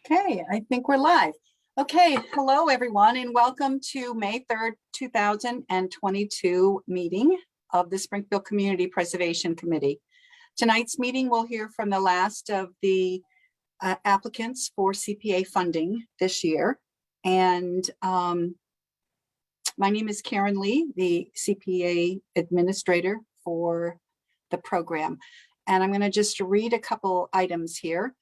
Okay, I think we're live. Okay, hello everyone and welcome to May 3rd, 2022 meeting of the Springfield Community Preservation Committee. Tonight's meeting we'll hear from the last of the applicants for CPA funding this year. And my name is Karen Lee, the CPA administrator for the program. And I'm going to just read a couple items here.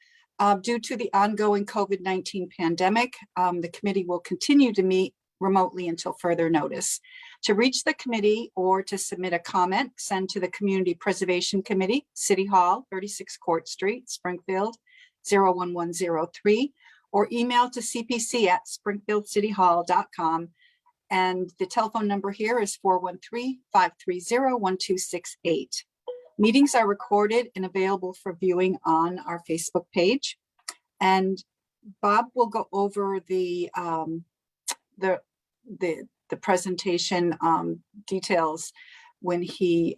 Due to the ongoing COVID-19 pandemic, the committee will continue to meet remotely until further notice. To reach the committee or to submit a comment, send to the Community Preservation Committee, City Hall, 36 Court Street, Springfield, 01103, or email to cpc@springfieldcityhall.com. And the telephone number here is 413-530-1268. Meetings are recorded and available for viewing on our Facebook page. And Bob will go over the presentation details when he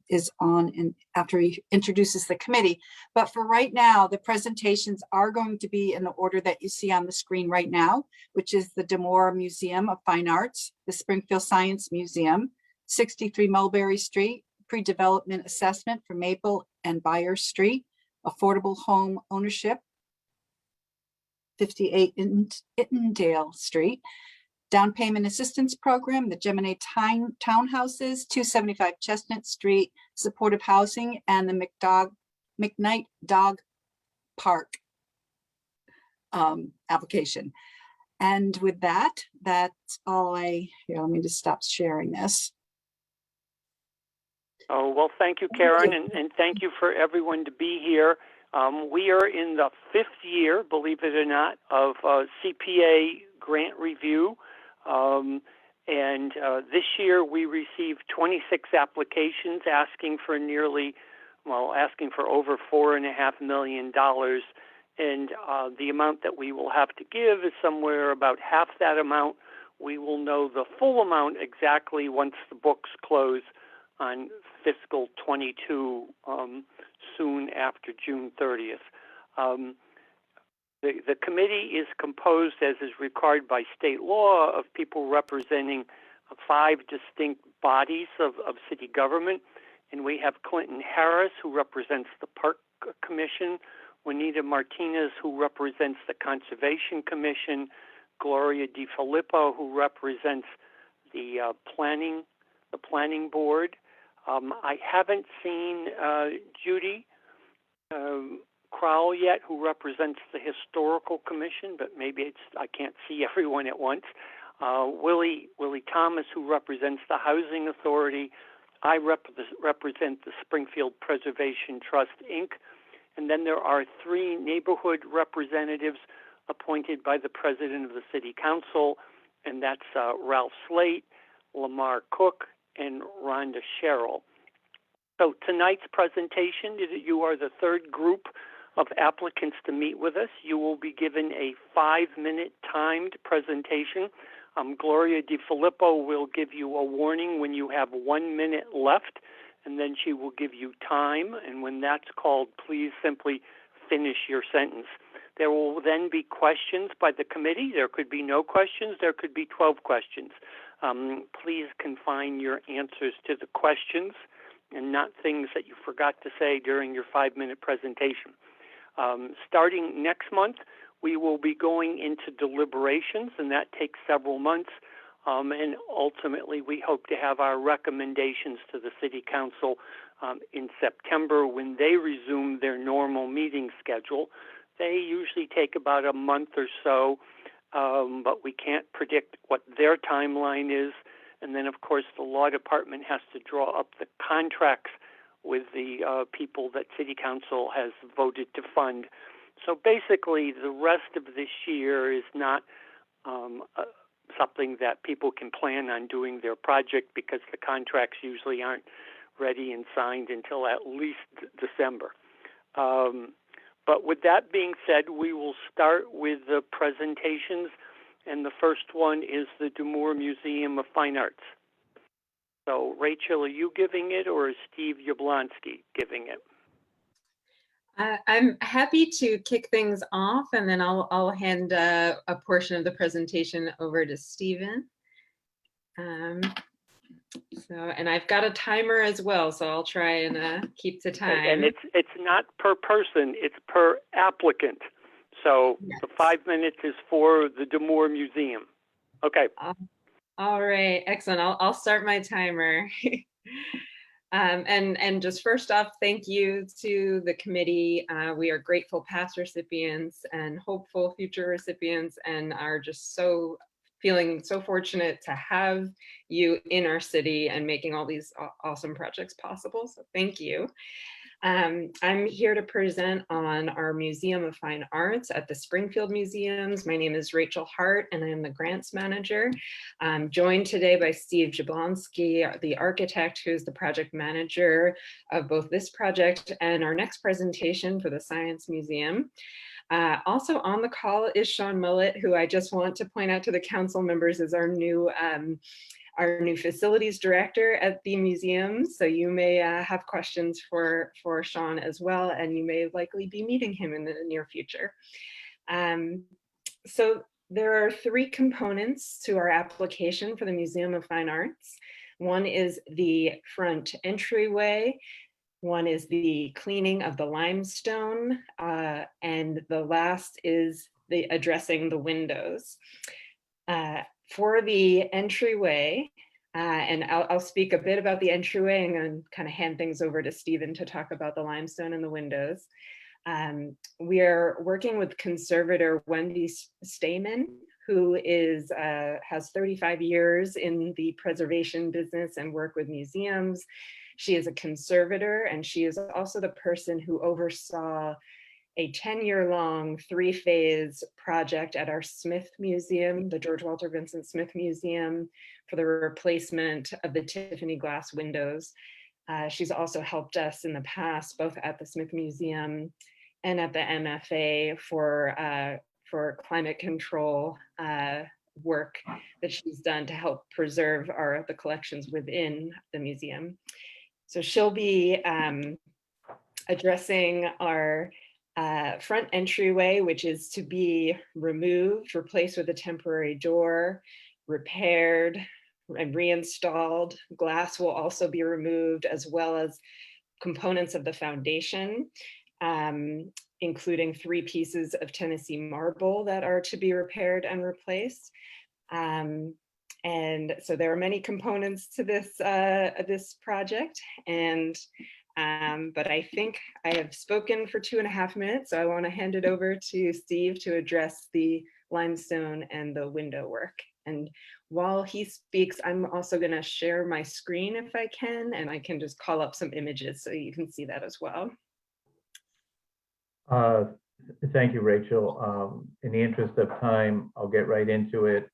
is on and after he introduces the committee. But for right now, the presentations are going to be in the order that you see on the screen right now, which is the Demora Museum of Fine Arts, the Springfield Science Museum, 63 Mulberry Street, pre-development assessment for Maple and Byers Street, affordable home ownership, 58 Ittendale Street, down payment assistance program, the Gemini townhouses, 275 Chestnut Street, supportive housing, and the McKnight Dog Park application. And with that, that's all here, let me just stop sharing this. Oh, well, thank you, Karen, and thank you for everyone to be here. We are in the 5th year, believe it or not, of CPA grant review. This year we received 26 applications asking for over $4.5 million. And the amount that we will have to give is somewhere about half that amount. We will know the full amount exactly once the books close on fiscal 22 soon after June 30th. The committee is composed, as is required by state law, of people representing 5 distinct bodies of city government. And we have Clinton Harris, who represents the Park Commission, Juanita Martinez, who represents the Conservation Commission, Gloria DiFilippo, who represents the Planning Board. I haven't seen Judy Crowell yet, who represents the Historical Commission, but maybe I can't see everyone at once. Willie Thomas, who represents the Housing Authority. I represent the Springfield Preservation Trust, Inc. And then there are 3 neighborhood representatives appointed by the President of the City Council, and that's Ralph Slate, Lamar Cook, and Rhonda Sherrill. So tonight's presentation, you are the 3rd group of applicants to meet with us. You will be given a 5-minute timed presentation. Gloria DiFilippo will give you a warning when you have 1 minute left, and then she will give you time. And when that's called, please simply finish your sentence. There will then be questions by the committee. There could be no questions. There could be 12 questions. Please confine your answers to the questions and not things that you forgot to say during your 5-minute presentation. Starting next month, we will be going into deliberations, and that takes several months. And ultimately, we hope to have our recommendations to the City Council in September when they resume their normal meeting schedule. They usually take about a month or so, but we can't predict what their timeline is. And then, of course, the law department has to draw up the contracts with the people that City Council has voted to fund. So basically, the rest of this year is not something that people can plan on doing their project because the contracts usually aren't ready and signed until at least December. But with that being said, we will start with the presentations, and the first one is the Demora Museum of Fine Arts. So, Rachel, are you giving it, or is Steve Yablonsky giving it? I'm happy to kick things off, and then I'll hand a portion of the presentation over to Stephen. And I've got a timer as well, so I'll try and keep the time. And it's not per person, it's per applicant. So yes. the 5 minutes is for the Demore Museum. Okay. All right, excellent. I'll start my timer. And just first off, thank you to the committee. We are grateful past recipients and hopeful future recipients, and are just feeling so fortunate to have you in our city and making all these awesome projects possible. So thank you. I'm here to present on our Museum of Fine Arts at the Springfield Museums. My name is Rachel Hart, and I am the grants manager. I'm joined today by Steve Jablonski, the architect, who's the project manager of both this project and our next presentation for the Science Museum. Also on the call is Sean Millett, who I just want to point out to the council members is our new facilities director at the museum. So you may have questions for Sean as well, and you may likely be meeting him in the near future. So there are 3 components to our application for the Museum of Fine Arts. One is the front entryway. One is the cleaning of the limestone, and the last is the addressing the windows. For the entryway, and I'll speak a bit about the entryway and then kind of hand things over to Stephen to talk about the limestone and the windows. We are working with conservator Wendy Stayman, who has 35 years in the preservation business and work with museums. She is a conservator, and she is also the person who oversaw a 10-year-long 3-phase project at our Smith Museum, the George Walter Vincent Smith Museum, for the replacement of the Tiffany glass windows. She's also helped us in the past, both at the Smith Museum and at the MFA for climate control work that she's done to help preserve the collections within the museum. So she'll be addressing our front entryway, which is to be removed, replaced with a temporary door, repaired and reinstalled. Glass will also be removed, as well as components of the foundation, including 3 pieces of Tennessee marble that are to be repaired and replaced. And so there are many components to this project, but I think I have spoken for 2.5 minutes, so I want to hand it over to Steve to address the limestone and the window work. And while he speaks, I'm also going to share my screen if I can, and I can just call up some images so you can see that as well. Thank you, Rachel. In the interest of time, I'll get right into it.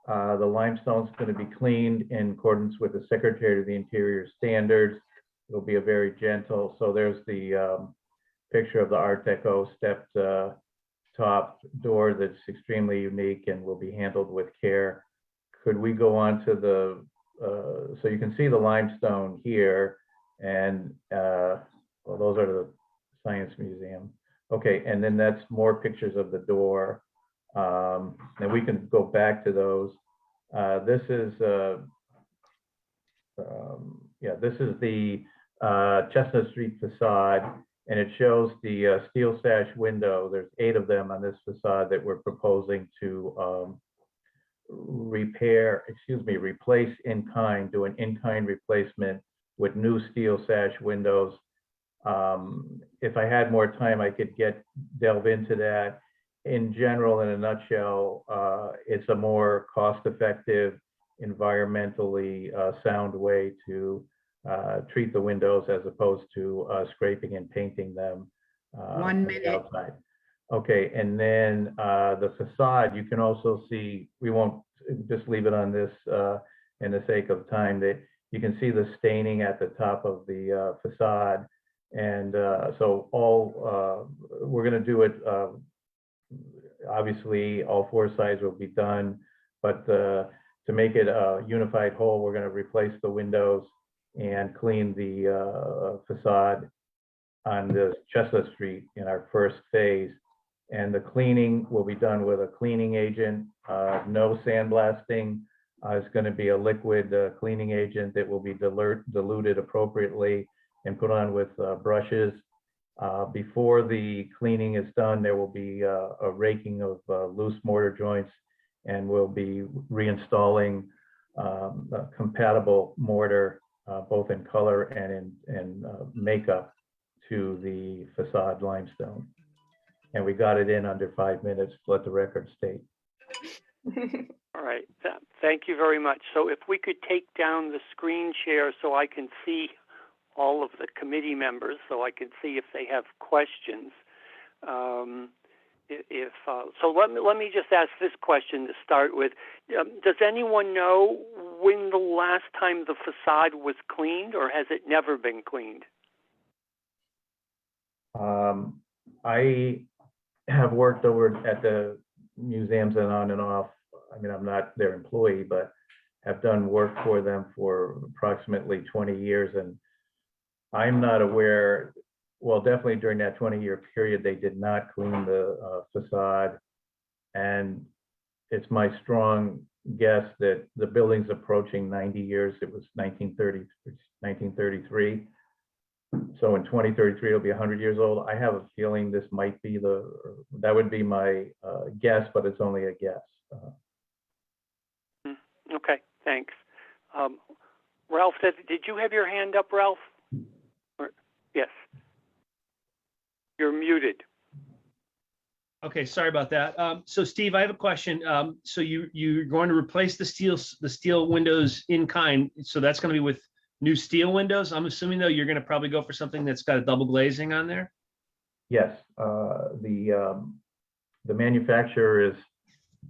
The limestone is going to be cleaned in accordance with the Secretary of the Interior standards. It'll be a very gentle, so there's the picture of the Art Deco stepped top door that's extremely unique and will be handled with care. Could we go on to so you can see the limestone here, and well, those are the Science Museum. Okay, and then that's more pictures of the door. And we can go back to those. This is the Chestnut Street facade, and it shows the steel sash window. There's 8 of them on this facade that we're proposing to replace in kind, do an in-kind replacement with new steel sash windows. If I had more time, I could delve into that. In general, in a nutshell, it's a more cost-effective, environmentally sound way to treat the windows as opposed to scraping and painting them 1 minute outside. Okay, and then the facade, you can also see, we won't just leave it on this in the sake of time, that you can see the staining at the top of the facade. And so we're going to do it, obviously all 4 sides will be done, but to make it a unified whole, we're going to replace the windows and clean the facade. on the Chestnut Street in our first phase. And the cleaning will be done with a cleaning agent, no sandblasting. It's going to be a liquid cleaning agent that will be diluted appropriately and put on with brushes. Before the cleaning is done, there will be a raking of loose mortar joints, and we'll be reinstalling a compatible mortar, both in color and in makeup, to the facade limestone. And we got it in under 5 minutes, let the record state. All right. Thank you very much. So if we could take down the screen share so I can see all of the committee members, so I can see if they have questions. So let me just ask this question to start with. Does anyone know when the last time the facade was cleaned, or has it never been cleaned? I have worked over at the museums and on and off. I mean, I'm not their employee, but have done work for them for approximately 20 years. And I'm not aware, well, definitely during that 20-year period, they did not clean the facade. And it's my strong guess that the building's approaching 90 years. It was 1933. So in 2033, it'll be 100 years old. I have a feeling this might be that would be my guess, but it's only a guess. Okay, thanks. Ralph, did you have your hand up, Ralph? Yes. You're muted. Okay, sorry about that. So Steve, I have a question. So you're going to replace the steel windows in kind. So that's going to be with new steel windows. I'm assuming though you're going to probably go for something that's got a double glazing on there. Yes, the manufacturer is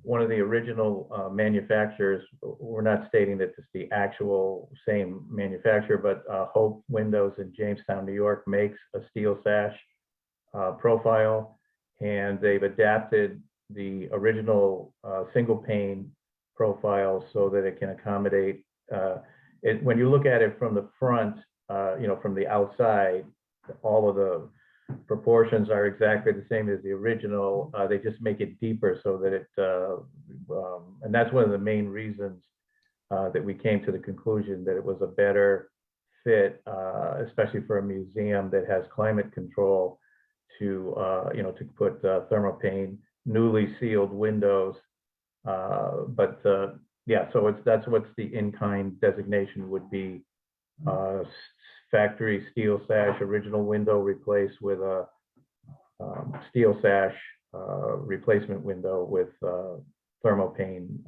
one of the original manufacturers. We're not stating that it's the actual same manufacturer, but Hope Windows in Jamestown, New York makes a steel sash profile, and they've adapted the original single pane profile so that it can accommodate when you look at it from the front, from the outside, all of the proportions are exactly the same as the original. They just make it deeper so that it, and that's one of the main reasons that we came to the conclusion that it was a better fit, especially for a museum that has climate control, to to put thermopane newly sealed windows. Yeah, so that's what's the in-kind designation would be. Factory steel sash original window replaced with a steel sash replacement window with thermopane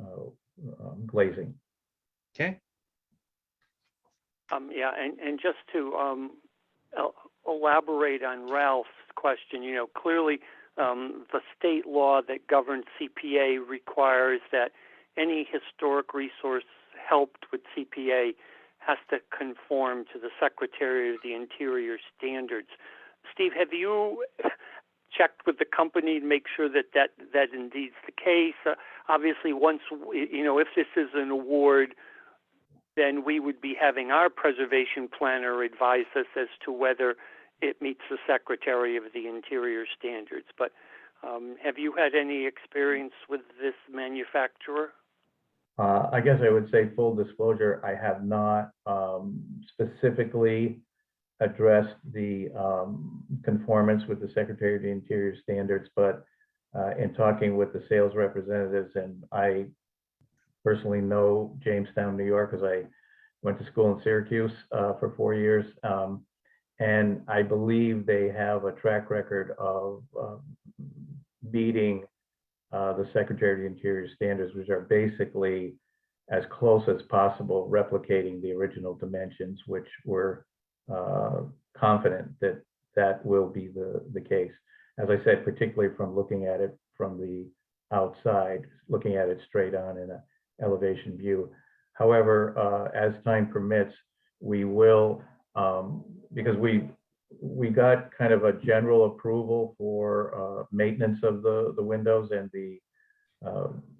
glazing. Okay. Yeah, and just to elaborate on Ralph's question, clearly the state law that governs CPA requires that any historic resource helped with CPA has to conform to the Secretary of the Interior standards. Steve, have you checked with the company to make sure that indeed is the case? Obviously, once, if this is an award, then we would be having our preservation planner advise us as to whether it meets the Secretary of the Interior standards. But have you had any experience with this manufacturer? I guess I would say full disclosure, I have not specifically addressed the conformance with the Secretary of the Interior standards, but in talking with the sales representatives, and I personally know Jamestown, New York, because I went to school in Syracuse for 4 years, and I believe they have a track record of meeting the Secretary of the Interior standards, which are basically as close as possible replicating the original dimensions, which we're confident that will be the case. As I said, particularly from looking at it from the outside, looking at it straight on in an elevation view. However, as time permits, we will, because we got kind of a general approval for maintenance of the windows and the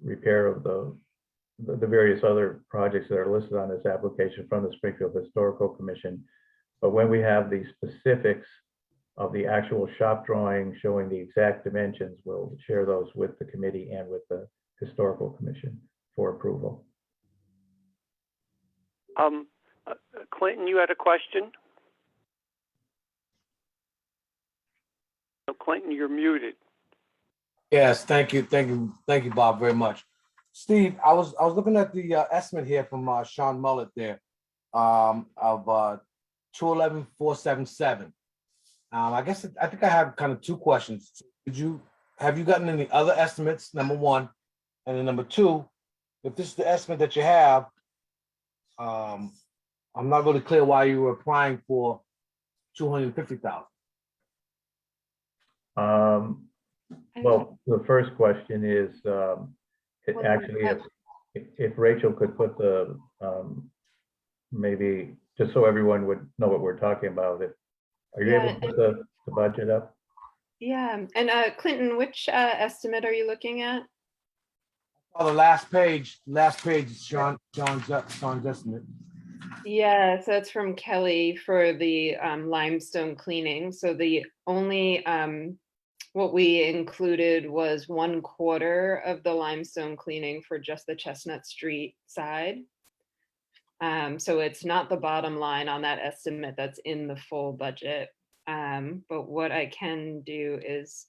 repair of the various other projects that are listed on this application from the Springfield Historical Commission. But when we have the specifics of the actual shop drawing showing the exact dimensions, we'll share those with the committee and with the Historical Commission for approval. Clinton, you had a question? Clinton, you're muted. Yes, thank you, Bob, very much. Steve, I was looking at the estimate here from Sean Mullet there of 211,477. I think I have kind of two questions. Have you gotten any other estimates? Number one, and then number two, if this is the estimate that you have, I'm not really clear why you were applying for 250,000. Well, the first question is, actually, if Rachel could put the, maybe, just so everyone would know what we're talking about, are you able to put the budget up? Yeah, and Clinton, which estimate are you looking at? Oh, the last page, Sean's estimate. Yeah, so it's from Kelly for the limestone cleaning. So the only what we included was 1/4 of the limestone cleaning for just the Chestnut Street side. So it's not the bottom line on that estimate that's in the full budget. But what I can do is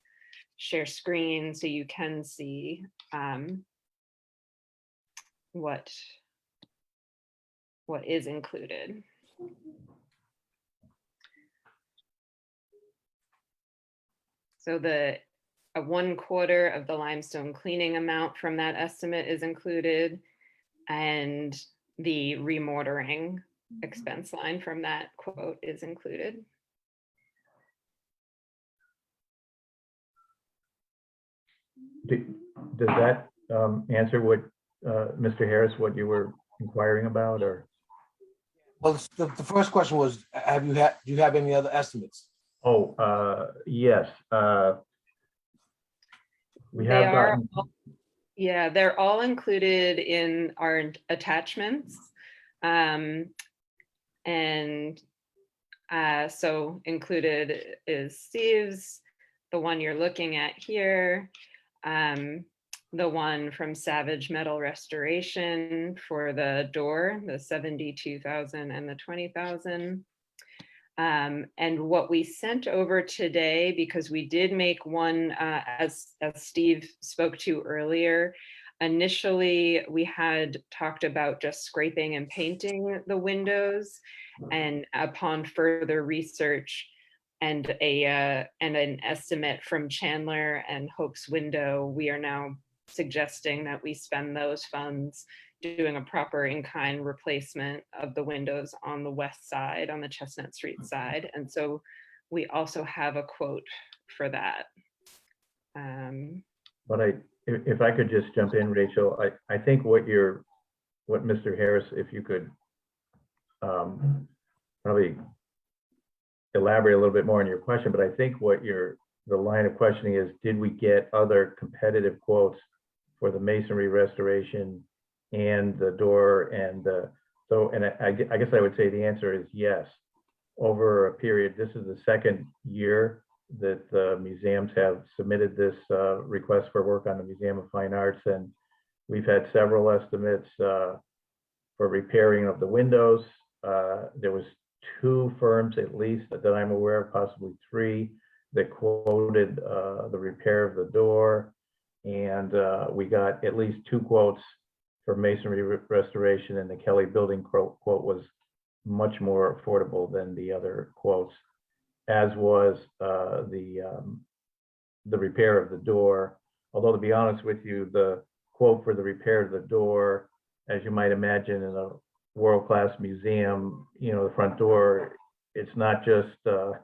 share screen so you can see what is included. So the 1/4 of the limestone cleaning amount from that estimate is included, and the remortaring expense line from that quote is included. Does that answer what, Mr. Harris, what you were inquiring about, or? Well, the first question was, do you have any other estimates? Oh, yes. We They have are, gotten, yeah, they're all included in our attachments. So included is Steve's, the one you're looking at here, the one from Savage Metal Restoration for the door, the 72,000 and the 20,000. And what we sent over today, because we did make one, as Steve spoke to earlier, initially we had talked about just scraping and painting the windows, and upon further research and an estimate from Chandler and Hope's Window, we are now suggesting that we spend those funds doing a proper in-kind replacement of the windows on the west side, on the Chestnut Street side. And so we also have a quote for that. but if I could just jump in, Rachel, I think what Mr. Harris, if you could probably elaborate a little bit more on your question, but I think what the line of questioning is, did we get other competitive quotes for the masonry restoration and the door and I guess I would say the answer is yes. Over a period, this is the second year that the museums have submitted this request for work on the Museum of Fine Arts, and we've had several estimates for repairing of the windows. There was 2 firms at least that I'm aware of, possibly 3, that quoted the repair of the door, and we got at least 2 quotes for masonry restoration, and the Kelly building quote was much more affordable than the other quotes, as was the repair of the door. Although, to be honest with you, the quote for the repair of the door, as you might imagine in a world-class museum, the front door, it's not just the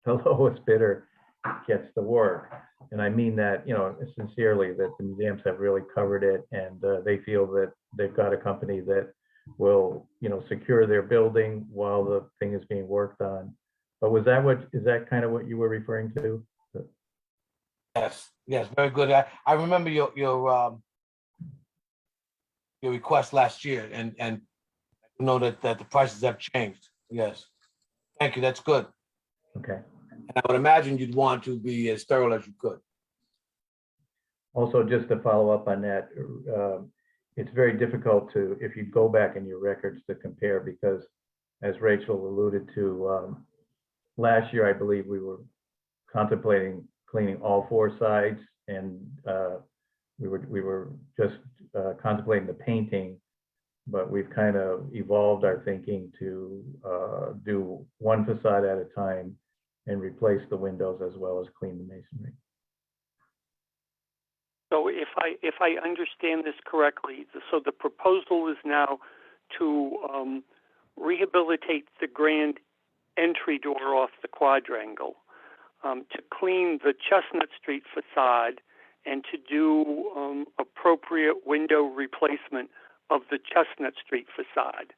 lowest bidder gets the work. And I mean that, sincerely, that the museums have really covered it, and they feel that they've got a company that will, secure their building while the thing is being worked on. But is that kind of what you were referring to? Yes, very good. I remember your request last year, and know that the prices have changed. Yes, thank you. That's good. Okay. And I would imagine you'd want to be as thorough as you could. Also, just to follow up on that, it's very difficult to, if you go back in your records to compare, because as Rachel alluded to, last year, I believe we were contemplating cleaning all four sides, and we were just contemplating the painting, but we've kind of evolved our thinking to do one facade at a time and replace the windows as well as clean the masonry. So if I understand this correctly, so the proposal is now to rehabilitate the grand entry door off the quadrangle, to clean the Chestnut Street facade, and to do appropriate window replacement of the Chestnut Street facade.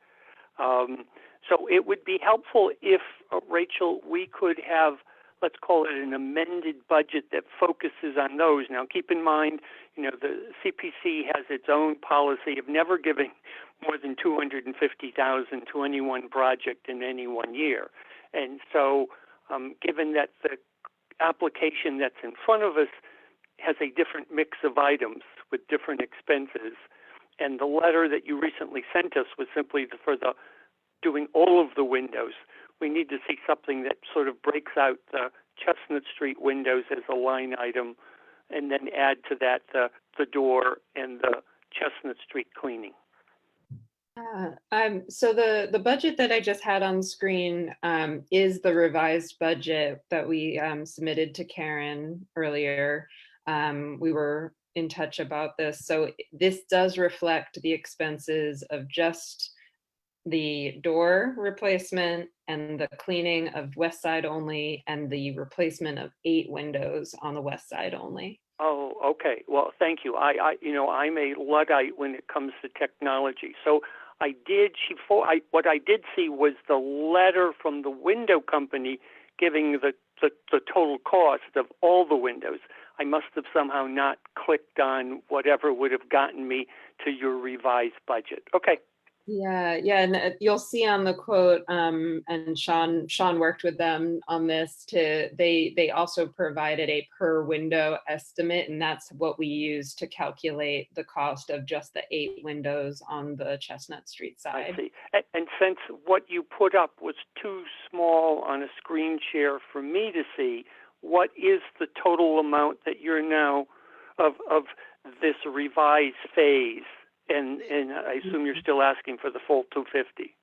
So it would be helpful if, Rachel, we could have, let's call it an amended budget that focuses on those. Now, keep in mind, the CPC has its own policy of never giving more than $250,000 to any one project in any one year. And so, given that the application that's in front of us has a different mix of items with different expenses, and the letter that you recently sent us was simply for the doing all of the windows, we need to see something that sort of breaks out the Chestnut Street windows as a line item, and then add to that the door and the Chestnut Street cleaning. So the budget that I just had on screen is the revised budget that we submitted to Karen earlier. We were in touch about this. So this does reflect the expenses of just the door replacement and the cleaning of west side only, and the replacement of 8 windows on the west side only. Oh, okay. Well, thank you. I'm a Luddite when it comes to technology. So what I did see was the letter from the window company giving the total cost of all the windows. I must have somehow not clicked on whatever would have gotten me to your revised budget. Okay. Yeah, and you'll see on the quote, and Sean worked with them on this they also provided a per window estimate, and that's what we use to calculate the cost of just the 8 windows on the Chestnut Street side. I see. And since what you put up was too small on a screen share for me to see, what is the total amount that you're now of this revised phase? And I assume you're still asking for the full 250.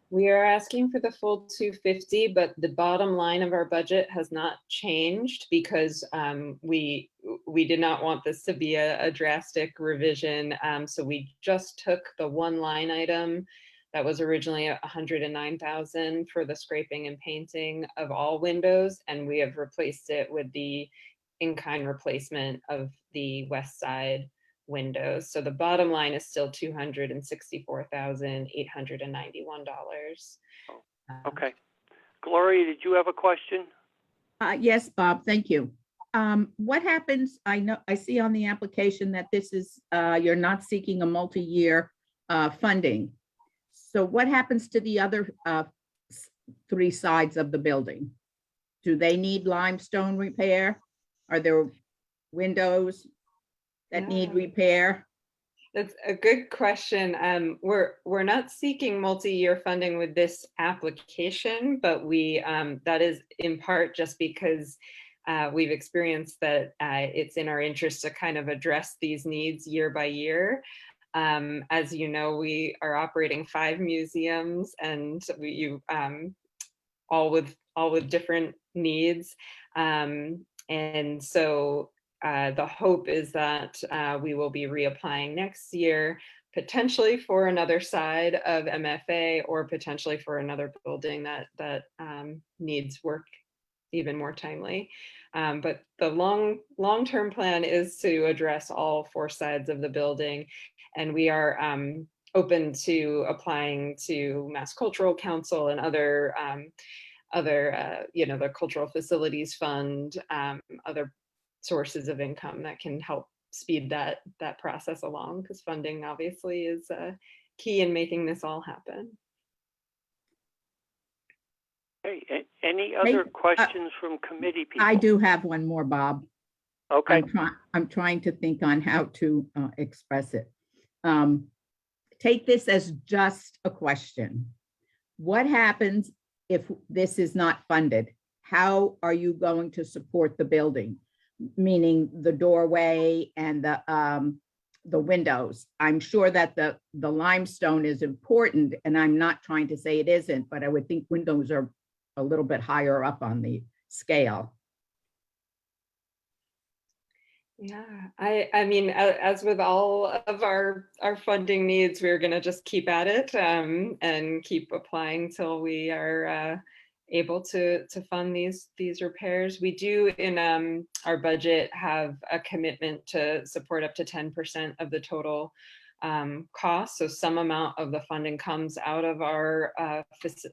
We are asking for the full 250, but the bottom line of our budget has not changed because we did not want this to be a drastic revision. So we just took the one line item that was originally $109,000 for the scraping and painting of all windows, and we have replaced it with the in-kind replacement of the west side windows. So the bottom line is still $264,891. Okay. Gloria, did you have a question? Yes, Bob, thank you. What happens, I see on the application that this is, you're not seeking a multi-year funding. So what happens to the other 3 sides of the building? Do they need limestone repair? Are there windows that need repair? That's a good question. We're not seeking multi-year funding with this application, but that is in part just because we've experienced that it's in our interest to kind of address these needs year by year. As you know, we are operating 5 museums, and all with different needs, and so the hope is that we will be reapplying next year, potentially for another side of MFA, or potentially for another building that needs work even more timely. But the long-term plan is to address all 4 sides of the building, and we are open to applying to Mass Cultural Council and other the Cultural Facilities Fund, other sources of income that can help speed that process along, because funding obviously is key in making this all happen. Hey, any other questions from committee people? I do have one more, Bob. Okay, I'm trying to think on how to express it. Take this as just a question. What happens if this is not funded? How are you going to support the building? Meaning the doorway and the windows. I'm sure that the limestone is important, and I'm not trying to say it isn't, but I would think windows are a little bit higher up on the scale. Yeah, I mean, as with all of our funding needs, we're going to just keep at it and keep applying till we are able to fund these repairs. We do in our budget have a commitment to support up to 10% of the total cost. So some amount of the funding comes out of our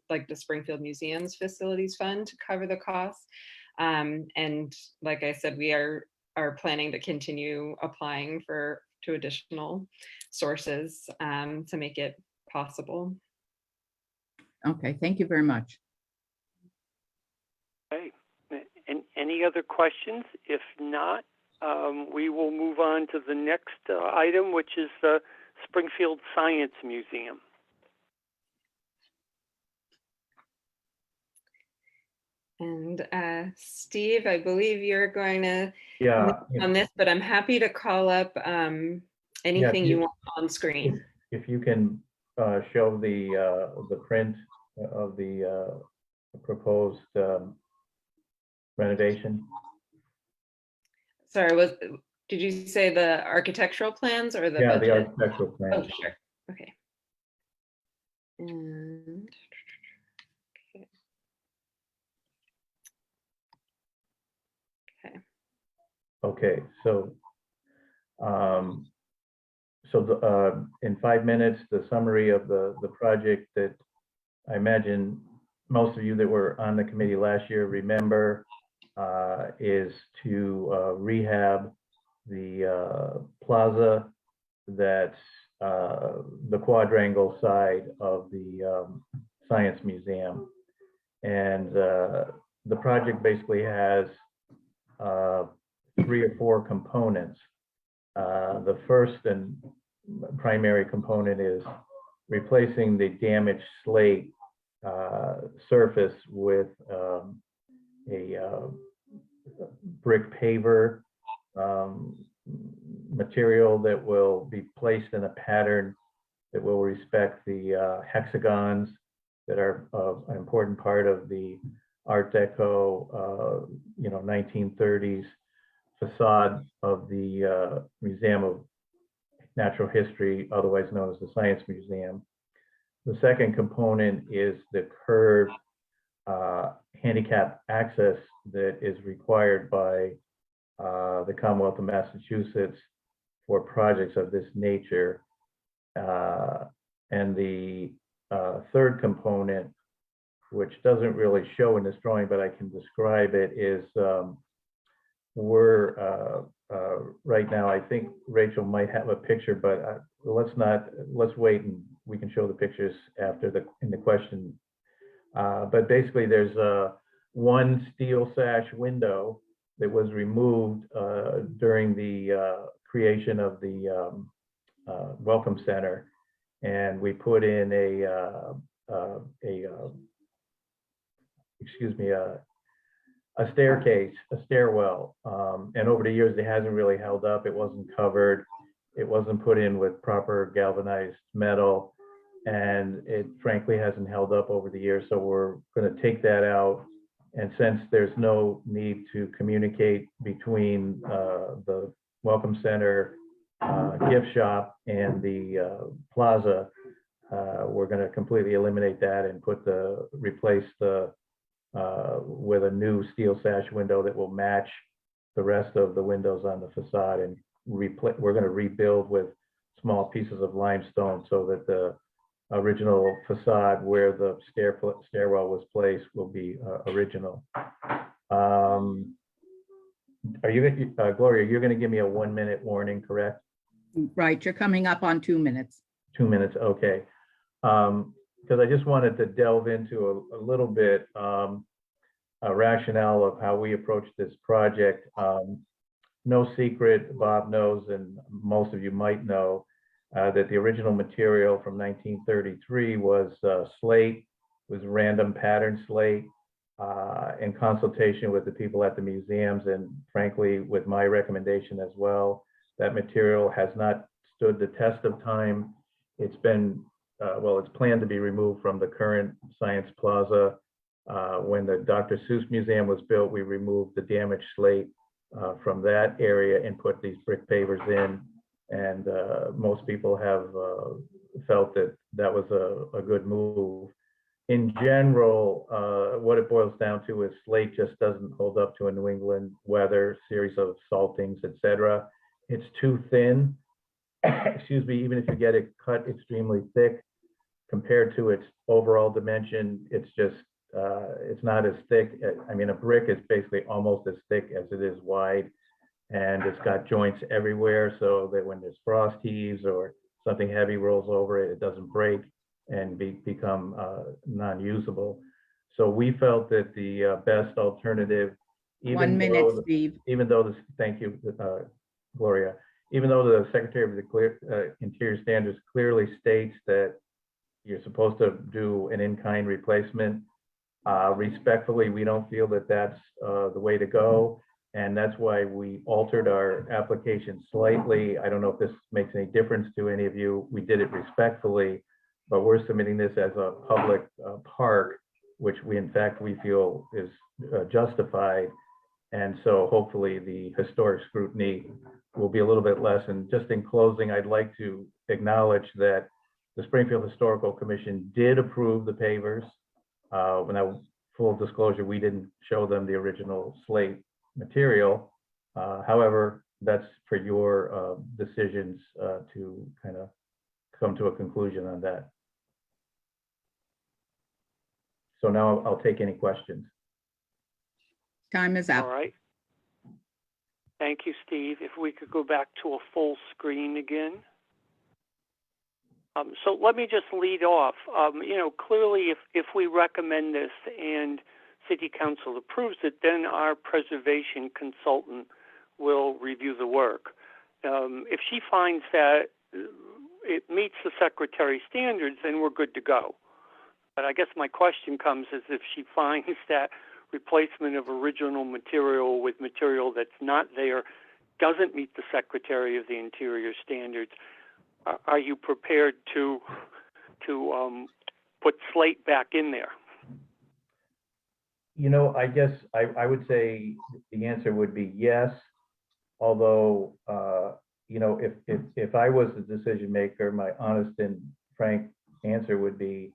like the Springfield Museum's facilities fund to cover the costs. And like I said, we are planning to continue applying to additional sources to make it possible. Okay, thank you very much. okay. And any other questions? If not, we will move on to the next item, which is the Springfield Science Museum. And Steve, I believe you're going to Yeah. on this, but I'm happy to call up anything you want on screen. If you can show the print of the proposed renovation. Sorry, did you say the architectural plans or the Yeah, budget? the architectural Oh, plans. sure. Okay. And Okay, so in 5 minutes, the summary of the project that I imagine most of you that were on the committee last year remember is to rehab the plaza that's the quadrangle side of the Science Museum. And the project basically has 3 or 4 components. The first and primary component is replacing the damaged slate surface with a brick paver material that will be placed in a pattern that will respect the hexagons that are an important part of the Art Deco, 1930s facade of the Museum of Natural History, otherwise known as the Science Museum. The second component is the curved handicap access that is required by the Commonwealth of Massachusetts for projects of this nature. And the third component, which doesn't really show in this drawing, but I can describe it, is we're right now, I think Rachel might have a picture, but let's wait and we can show the pictures after in the question. But basically there's one steel sash window that was removed during the creation of the Welcome Center. And we put in a staircase, a stairwell. And over the years, it hasn't really held up. It wasn't covered. It wasn't put in with proper galvanized metal. And it frankly hasn't held up over the years. So we're going to take that out. And since there's no need to communicate between the Welcome Center gift shop and the plaza, we're going to completely eliminate that and replace with a new steel sash window that will match the rest of the windows on the facade. And we're going to rebuild with small pieces of limestone so that the original facade where the stairwell was placed will be original. Are you, Gloria, you're going to give me a 1-minute warning, correct? Right, you're coming up on 2 minutes. 2 minutes, okay. because I just wanted to delve into a little bit a rationale of how we approach this project. No secret, Bob knows, and most of you might know, that the original material from 1933 was slate, was random pattern slate, in consultation with the people at the museums, and frankly, with my recommendation as well. That material has not stood the test of time. It's been, well, it's planned to be removed from the current Science Plaza. When the Dr. Seuss Museum was built, we removed the damaged slate from that area and put these brick pavers in. And most people have felt that that was a good move. In general, what it boils down to is slate just doesn't hold up to a New England weather, series of saltings, etc. It's too thin. Excuse me, even if you get it cut extremely thick, compared to its overall dimension, it's just, it's not as thick. I mean, a brick is basically almost as thick as it is wide, and it's got joints everywhere so that when there's frost heaves or something heavy rolls over it, it doesn't break and become non-usable. So we felt that the best alternative, 1 minute, Steve. even though this, thank you, Gloria, even though the Secretary of the Interior Standards clearly states that you're supposed to do an in-kind replacement, respectfully, we don't feel that that's the way to go. And that's why we altered our application slightly. I don't know if this makes any difference to any of you. We did it respectfully, but we're submitting this as a public park, which we, in fact, we feel is justified. And so hopefully the historic scrutiny will be a little bit less. And just in closing, I'd like to acknowledge that the Springfield Historical Commission did approve the pavers. Now, full disclosure, we didn't show them the original slate material. However, that's for your decisions to kind of come to a conclusion on that. So now I'll take any questions. Time is All up. right. Thank you, Steve. If we could go back to a full screen again. So let me just lead off. You know, clearly, if we recommend this and City Council approves it, then our preservation consultant will review the work. If she finds that it meets the Secretary's standards, then we're good to go. But I guess my question comes is if she finds that replacement of original material with material that's not there doesn't meet the Secretary of the Interior standards, are you prepared to put slate back in there? You know, I guess I would say the answer would be yes. Although, you know, if I was the decision maker, my honest and frank answer would be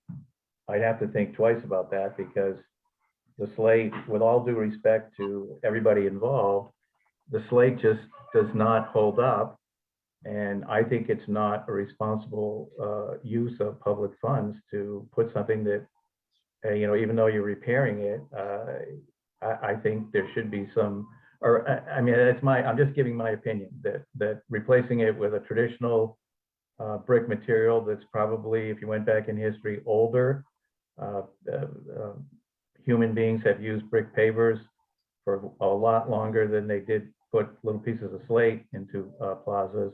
I'd have to think twice about that, because the slate, with all due respect to everybody involved, the slate just does not hold up. And I think it's not a responsible use of public funds to put something that, you know, even though you're repairing it, I think there should be some, or I mean, it's I'm just giving my opinion that replacing it with a traditional brick material that's probably, if you went back in history, older. Human beings have used brick pavers for a lot longer than they did put little pieces of slate into plazas.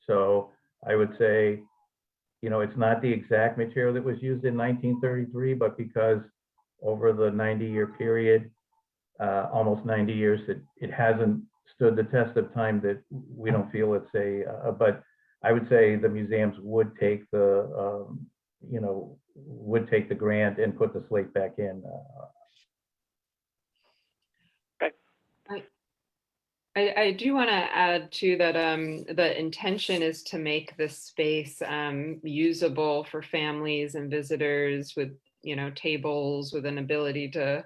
So I would say, you know, it's not the exact material that was used in 1933, but because over the 90-year period, almost 90 years, it hasn't stood the test of time, that we don't feel it's but I would say the museums would take the, you know, would take the grant and put the slate back in. I do want to add too that the intention is to make this space usable for families and visitors, with, you know, tables with an ability to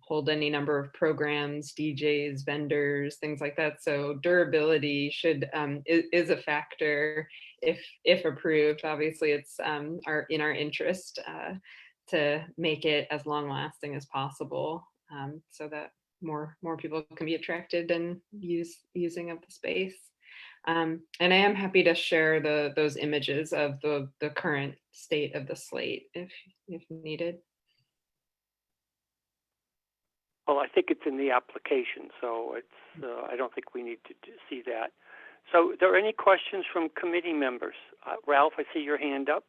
hold any number of programs, DJs, vendors, things like that. So durability should is a factor if approved. Obviously, it's in our interest to make it as long lasting as possible, so that more people can be attracted and using of the space. And I am happy to share those images of the current state of the slate if needed. Well, I think it's in the application, so it's, I don't think we need to see that. So are there any questions from committee members? Ralph, I see your hand up.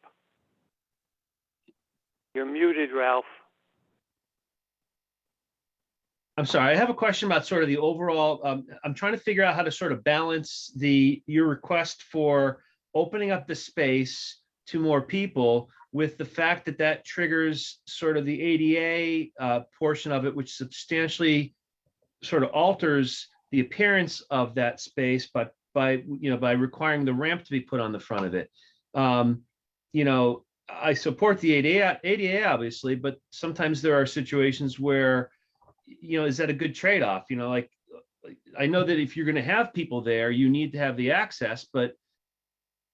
You're muted, Ralph. I'm sorry, I have a question about sort of the overall, I'm trying to figure out how to sort of balance your request for opening up the space to more people with the fact that that triggers sort of the ADA portion of it, which substantially sort of alters the appearance of that space, but by requiring the ramp to be put on the front of it. I support the ADA obviously, but sometimes there are situations where, is that a good trade-off? Like I know that if you're going to have people there, you need to have the access, but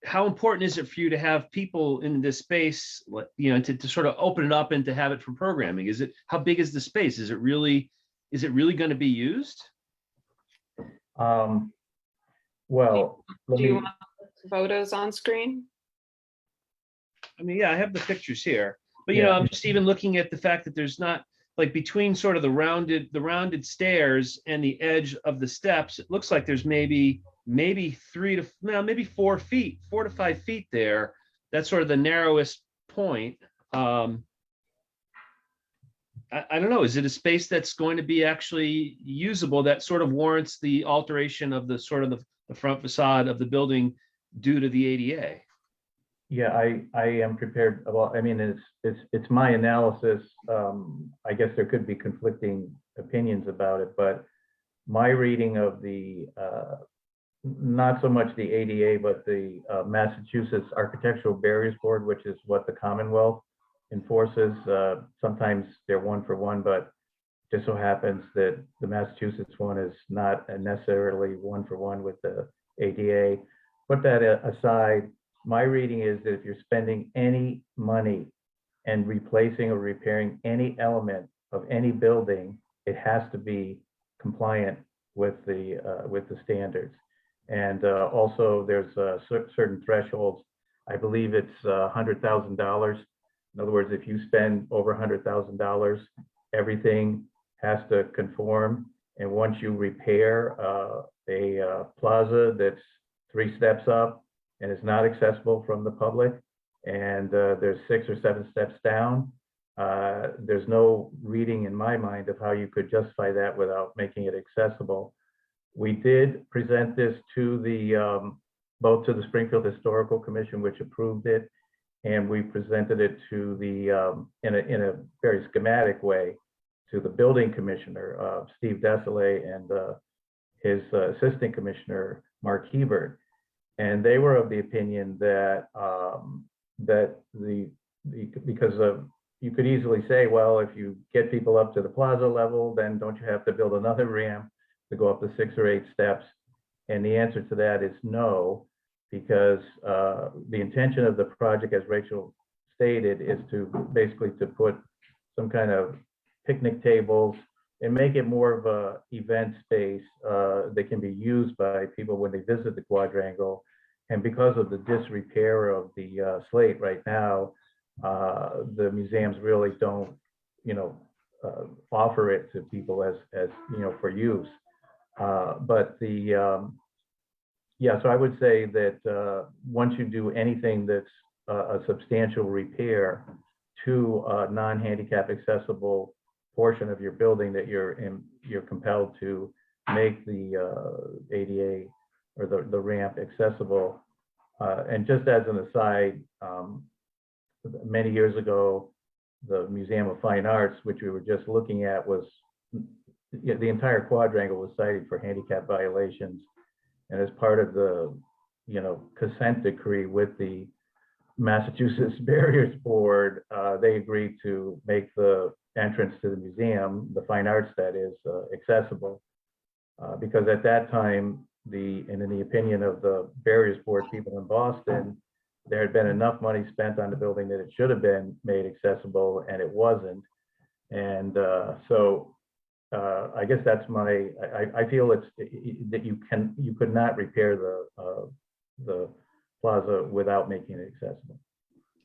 how important is it for you to have people in this space, to sort of open it up and to have it for programming? How big is the space? Is it really going to be used? Well, Do you want photos on screen? I mean, yeah, I have the pictures here, but Yeah. I'm just even looking at the fact that there's not, like, between sort of the rounded stairs and the edge of the steps, it looks like there's maybe 4 to 5 feet there. That's sort of the narrowest point. I don't know. Is it a space that's going to be actually usable that sort of warrants the alteration of the sort of the front facade of the building due to the ADA? Yeah, I am prepared. Well, I mean, it's my analysis. I guess there could be conflicting opinions about it, but my reading of the not so much the ADA, but the Massachusetts Architectural Barriers Board, which is what the Commonwealth enforces. Sometimes they're 1-for-1, but just so happens that the Massachusetts one is not necessarily 1-for-1 with the ADA. Put that aside. My reading is that if you're spending any money and replacing or repairing any element of any building, it has to be compliant with the standards. And also there's certain thresholds. I believe it's $100,000. In other words, if you spend over $100,000, everything has to conform. And once you repair a plaza that's 3 steps up, and it's not accessible from the public, and there's 6 or 7 steps down, there's no reading in my mind of how you could justify that without making it accessible. We did present this to both to the Springfield Historical Commission, which approved it, and we presented it to in a very schematic way to the building commissioner, Steve Desolé, and his assistant commissioner, Mark Hebert. And they were of the opinion that because you could easily say, well, if you get people up to the plaza level, then don't you have to build another ramp to go up the 6 or 8 steps? And the answer to that is no, because the intention of the project, as Rachel stated, is to basically to put some kind of picnic tables and make it more of a event space that can be used by people when they visit the quadrangle. And because of the disrepair of the slate right now, the museums really don't, offer it to people as for use. But so I would say that once you do anything that's a substantial repair to a non-handicap accessible portion of your building, that you're compelled to make the ADA or the ramp accessible. And just as an aside, many years ago, the Museum of Fine Arts, which we were just looking at, the entire quadrangle was cited for handicap violations. And as part of the consent decree with the Massachusetts Barriers Board, they agreed to make the entrance to the museum, the fine arts that is, accessible. Because at that time, and in the opinion of the Barriers Board people in Boston, there had been enough money spent on the building that it should have been made accessible, and it wasn't. And so I guess that's my, I feel it's, that you could not repair the plaza without making it accessible.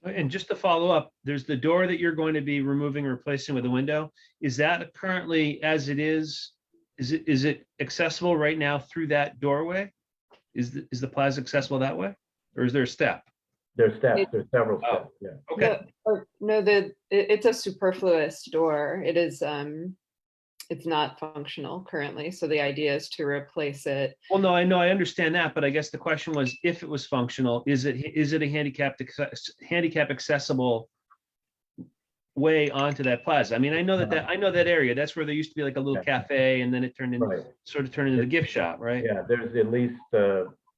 And just to follow up, there's the door that you're going to be removing and replacing with a window. Is that currently as it is? Is it accessible right now through that doorway? Is the plaza accessible that way? Or is there a step? There's steps, there's several steps, yeah. Okay. No, it's a superfluous door. It is, it's not functional currently. So the idea is to replace it. Well, no, I know, I understand that, but I guess the question was, if it was functional, is it a handicap accessible way onto that plaza? I mean, I know that area. That's where there used to be like a little Yeah. cafe, and then it turned into Right. sort of turned into the gift shop, right? Yeah, there's at least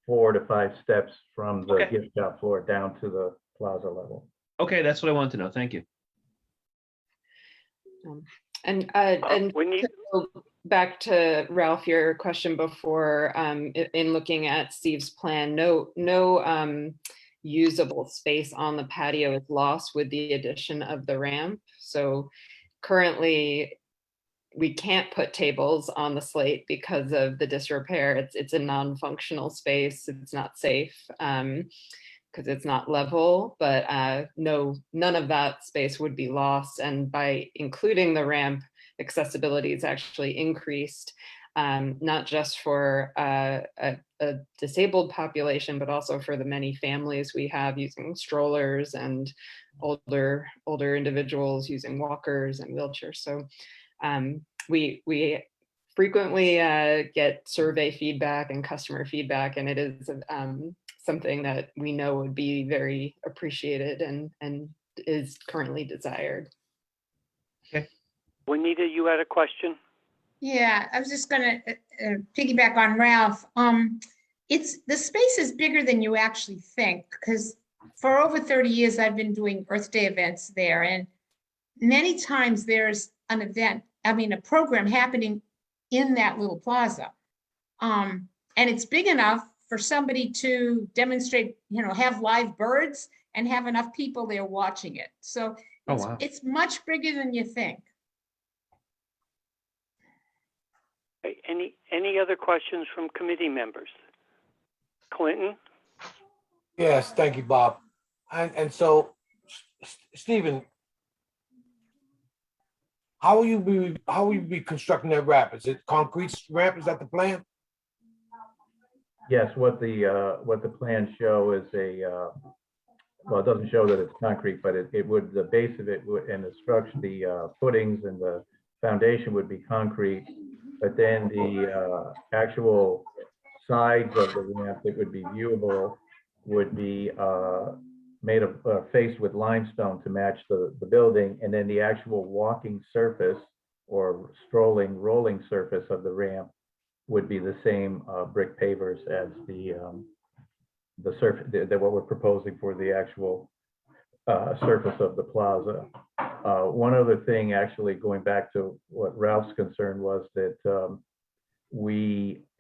4 to 5 steps from the Okay. gift shop floor down to the plaza level. Okay, that's what I want to know. Thank you. And We need, to go back to Ralph, your question before, in looking at Steve's plan, no usable space on the patio is lost with the addition of the ramp. So currently, we can't put tables on the slate because of the disrepair. It's a non-functional space. It's not safe because it's not level, but none of that space would be lost. And by including the ramp, accessibility is actually increased, not just for a disabled population, but also for the many families we have using strollers and older individuals using walkers and wheelchairs. So we frequently get survey feedback and customer feedback, and it is something that we know would be very appreciated and is currently desired. Juanita, you had a question? Yeah, I was just gonna piggyback on Ralph. The space is bigger than you actually think, because for over 30 years, I've been doing Earth Day events there, and many times there's an event, a program happening in that little plaza. And it's big enough for somebody to demonstrate, have live birds and have enough people there watching it. So Oh, wow. it's much bigger than you think. Okay, any other questions from committee members? Clinton? Yes, thank you, Bob. And so, Stephen, how will you be constructing that ramp? Is it concrete ramp? Is that the plan? Yes, what the plans show is well, it doesn't show that it's concrete, but it would, the base of it would, and the structure, the footings and the foundation would be concrete, but then the actual sides of the ramp that would be viewable would be made of faced with limestone to match the building, and then the actual walking surface or rolling surface of the ramp would be the same brick pavers as the surface that what we're proposing for the actual surface of the plaza. One other thing, actually, going back to what Ralph's concern was that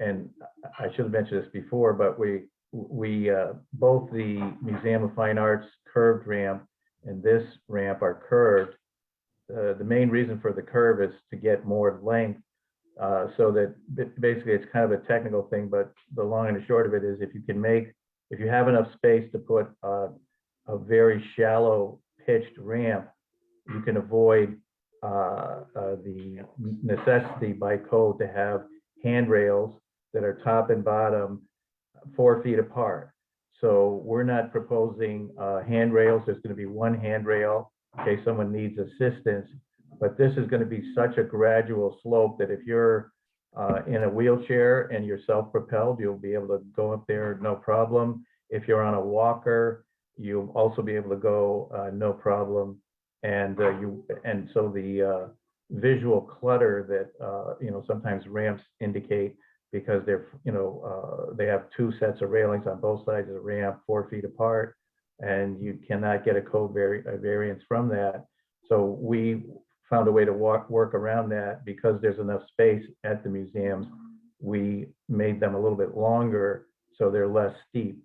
and I should have mentioned this before, but we both the Museum of Fine Arts curved ramp and this ramp are curved. The main reason for the curve is to get more length, so that basically it's kind of a technical thing, but the long and the short of it is if you have enough space to put a very shallow pitched ramp, you can avoid the necessity by code to have handrails that are top and bottom 4 feet apart. So we're not proposing handrails. There's going to be one handrail in case someone needs assistance, but this is going to be such a gradual slope that if you're in a wheelchair and you're self-propelled, you'll be able to go up there no problem. If you're on a walker, you'll also be able to go no problem. And so the visual clutter that sometimes ramps indicate, because they're they have 2 sets of railings on both sides of the ramp 4 feet apart, and you cannot get a code variance from that. So we found a way to work around that. Because there's enough space at the museums, we made them a little bit longer so they're less steep.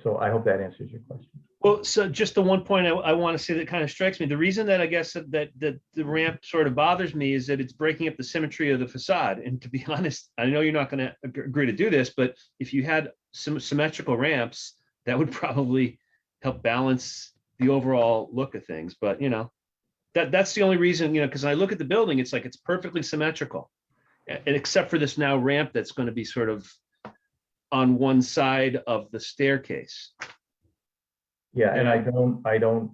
So I hope that answers your question. Well, so just the one point I want to say that kind of strikes me. The reason that I guess that the ramp sort of bothers me is that it's breaking up the symmetry of the facade. And to be honest, I know you're not going to agree to do this, but if you had some symmetrical ramps, that would probably help balance the overall look of things. But that's the only reason, because when I look at the building, it's like it's perfectly symmetrical, and except for this now ramp that's going to be sort of on one side of the staircase. Yeah, and I don't,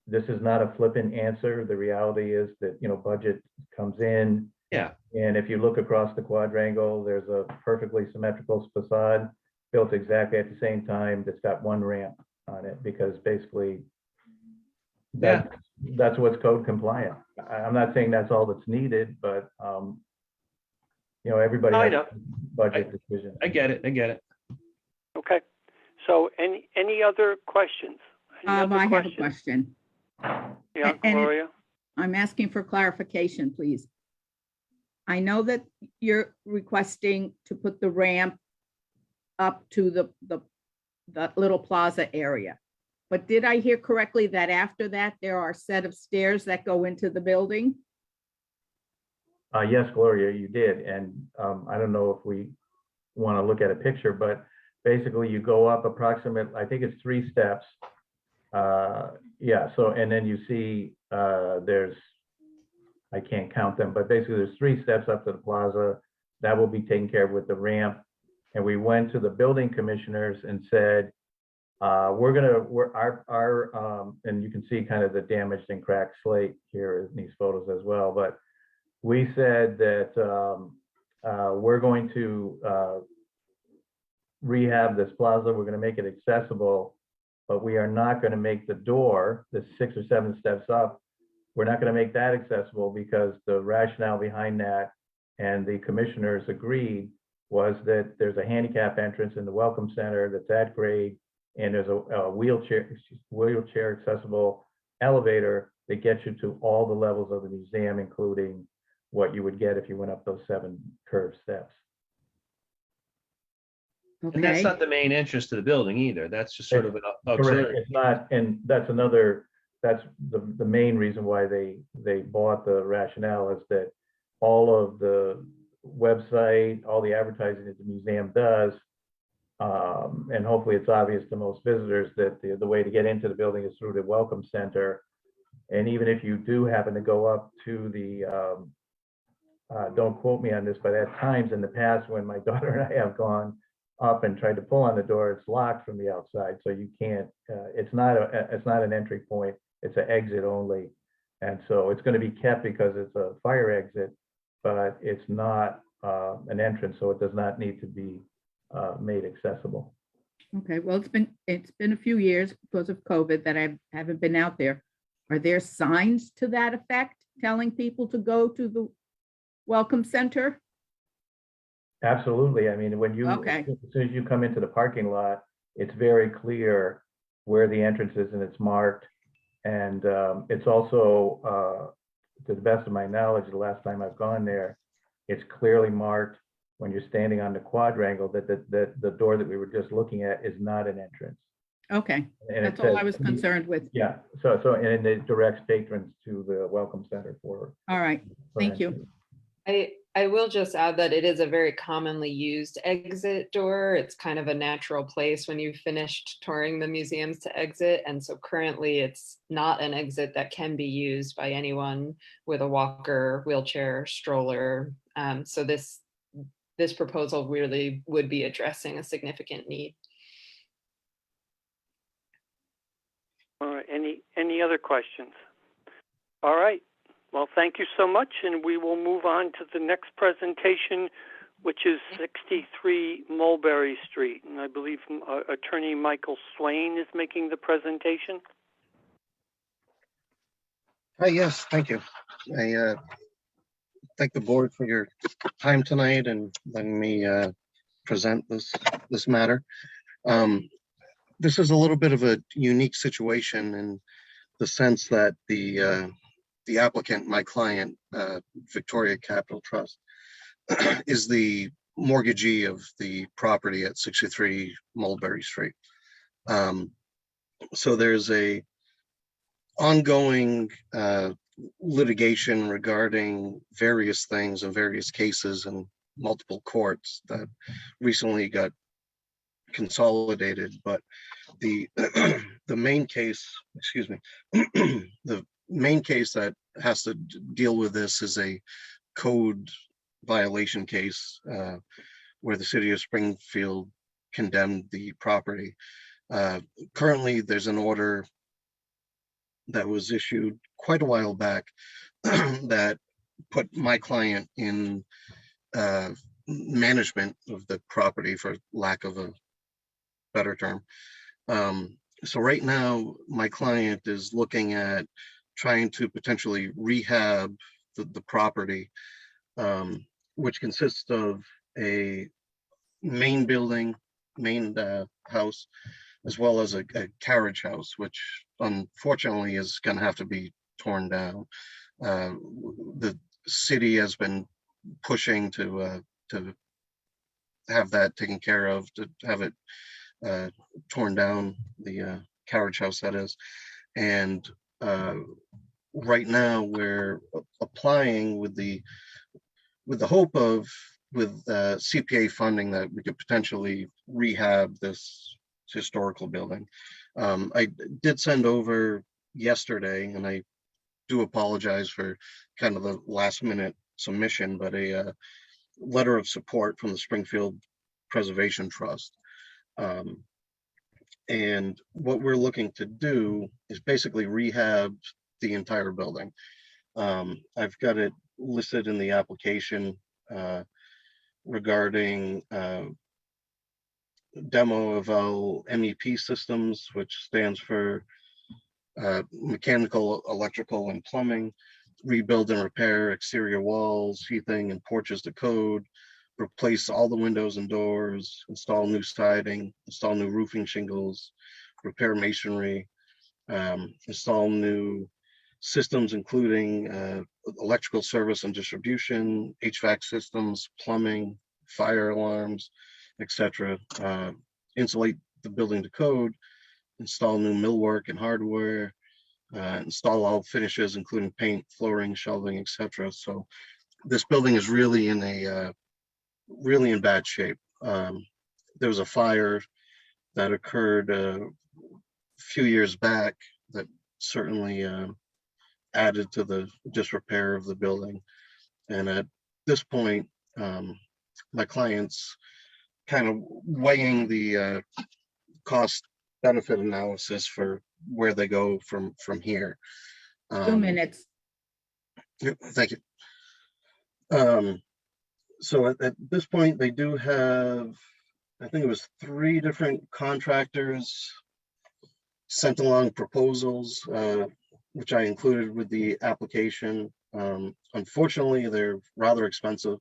this is not a flippant answer. The reality is that, budget comes in. Yeah. And if you look across the quadrangle, there's a perfectly symmetrical facade built exactly at the same time that's got one ramp on it, because basically that's what's code compliant. I'm not saying that's all that's needed, but everybody I has know. a budget decision. I get it. Okay. So any other questions? Any other I have a questions? question. Yeah, And Gloria? I'm asking for clarification, please. I know that you're requesting to put the ramp up to the little plaza area. But did I hear correctly that after that, there are a set of stairs that go into the building? Yes, Gloria, you did. And I don't know if we want to look at a picture, but basically you go up approximately, I think it's 3 steps. Yeah, so, and then you see there's, I can't count them, but basically there's 3 steps up to the plaza that will be taken care of with the ramp. And we went to the building commissioners and said, and you can see kind of the damaged and cracked slate here in these photos as well, but we said that we're going to rehab this plaza. We're going to make it accessible, but we are not going to make the door, the 6 or 7 steps up, we're not going to make that accessible, because the rationale behind that, and the commissioners agreed, was that there's a handicap entrance in the Welcome Center that's at grade, and there's a wheelchair accessible elevator that gets you to all the levels of the museum, including what you would get if you went up those 7 curved steps. And that's Okay, not the main entrance to the building either. That's just sort of an Correct. auxiliary. It's not, and that's the main reason why they bought the rationale, is that all of the website, all the advertising that the museum does, and hopefully it's obvious to most visitors that the way to get into the building is through the Welcome Center. And even if you do happen to go up to the, don't quote me on this, but at times in the past when my daughter and I have gone up and tried to pull on the door, it's locked from the outside, so you can't. It's not an entry point. It's an exit only, and so it's going to be kept because it's a fire exit, but it's not an entrance, so it does not need to be made accessible. okay. Well, it's been a few years because of COVID that I haven't been out there. Are there signs to that effect telling people to go to the Welcome Center? Absolutely. I mean, when you, Okay. as soon as you come into the parking lot, it's very clear where the entrance is, and it's marked. And it's also, to the best of my knowledge, the last time I've gone there, it's clearly marked when you're standing on the quadrangle that the door that we were just looking at is not an entrance. Okay, And that's it all says- I was concerned with. Yeah, so and it directs patrons to the Welcome Center for. All right, thank you. entry. I will just add that it is a very commonly used exit door. It's kind of a natural place when you've finished touring the museums to exit. And so currently it's not an exit that can be used by anyone with a walker, wheelchair, stroller. So this proposal really would be addressing a significant need. All right, any other questions? All right, well, thank you so much, and we will move on to the next presentation, which is 63 Mulberry Street. And I believe Attorney Michael Swain is making the presentation. Yes, thank you. I thank the board for your time tonight and letting me present this matter. This is a little bit of a unique situation in the sense that the applicant, my client, Victoria Capital Trust, is the mortgagee of the property at 63 Mulberry Street. So there's a ongoing litigation regarding various things and various cases in multiple courts that recently got consolidated, but the the main case, excuse me, the main case that has to deal with this is a code violation case where the city of Springfield condemned the property. Currently, there's an order that was issued quite a while back that put my client in management of the property, for lack of a better term. So right now, my client is looking at trying to potentially rehab the property, which consists of a main building, main house, as well as a carriage house, which unfortunately is going to have to be torn down. The city has been pushing to have that taken care of, to have it torn down, the carriage house that is. And right now we're applying with the hope of, with CPA funding, that we could potentially rehab this historical building. I did send over yesterday, and I do apologize for kind of the last minute submission, but a letter of support from the Springfield Preservation Trust. And what we're looking to do is basically rehab the entire building. I've got it listed in the application regarding demo of our MEP systems, which stands for mechanical, electrical, and plumbing, rebuild and repair exterior walls, heating, and porches to code, replace all the windows and doors, install new siding, install new roofing shingles, repair masonry, install new systems, including electrical service and distribution, HVAC systems, plumbing, fire alarms, etc. Insulate the building to code, install new millwork and hardware, install all finishes, including paint, flooring, shelving, etc. So this building is really in a really in bad shape. There was a fire that occurred a few years back that certainly added to the disrepair of the building. And at this point, my client's kind of weighing the cost benefit analysis for where they go from here. 2 minutes. Thank you. So at this point, they do have, I think it was 3 different contractors sent along proposals, which I included with the application. Unfortunately, they're rather expensive.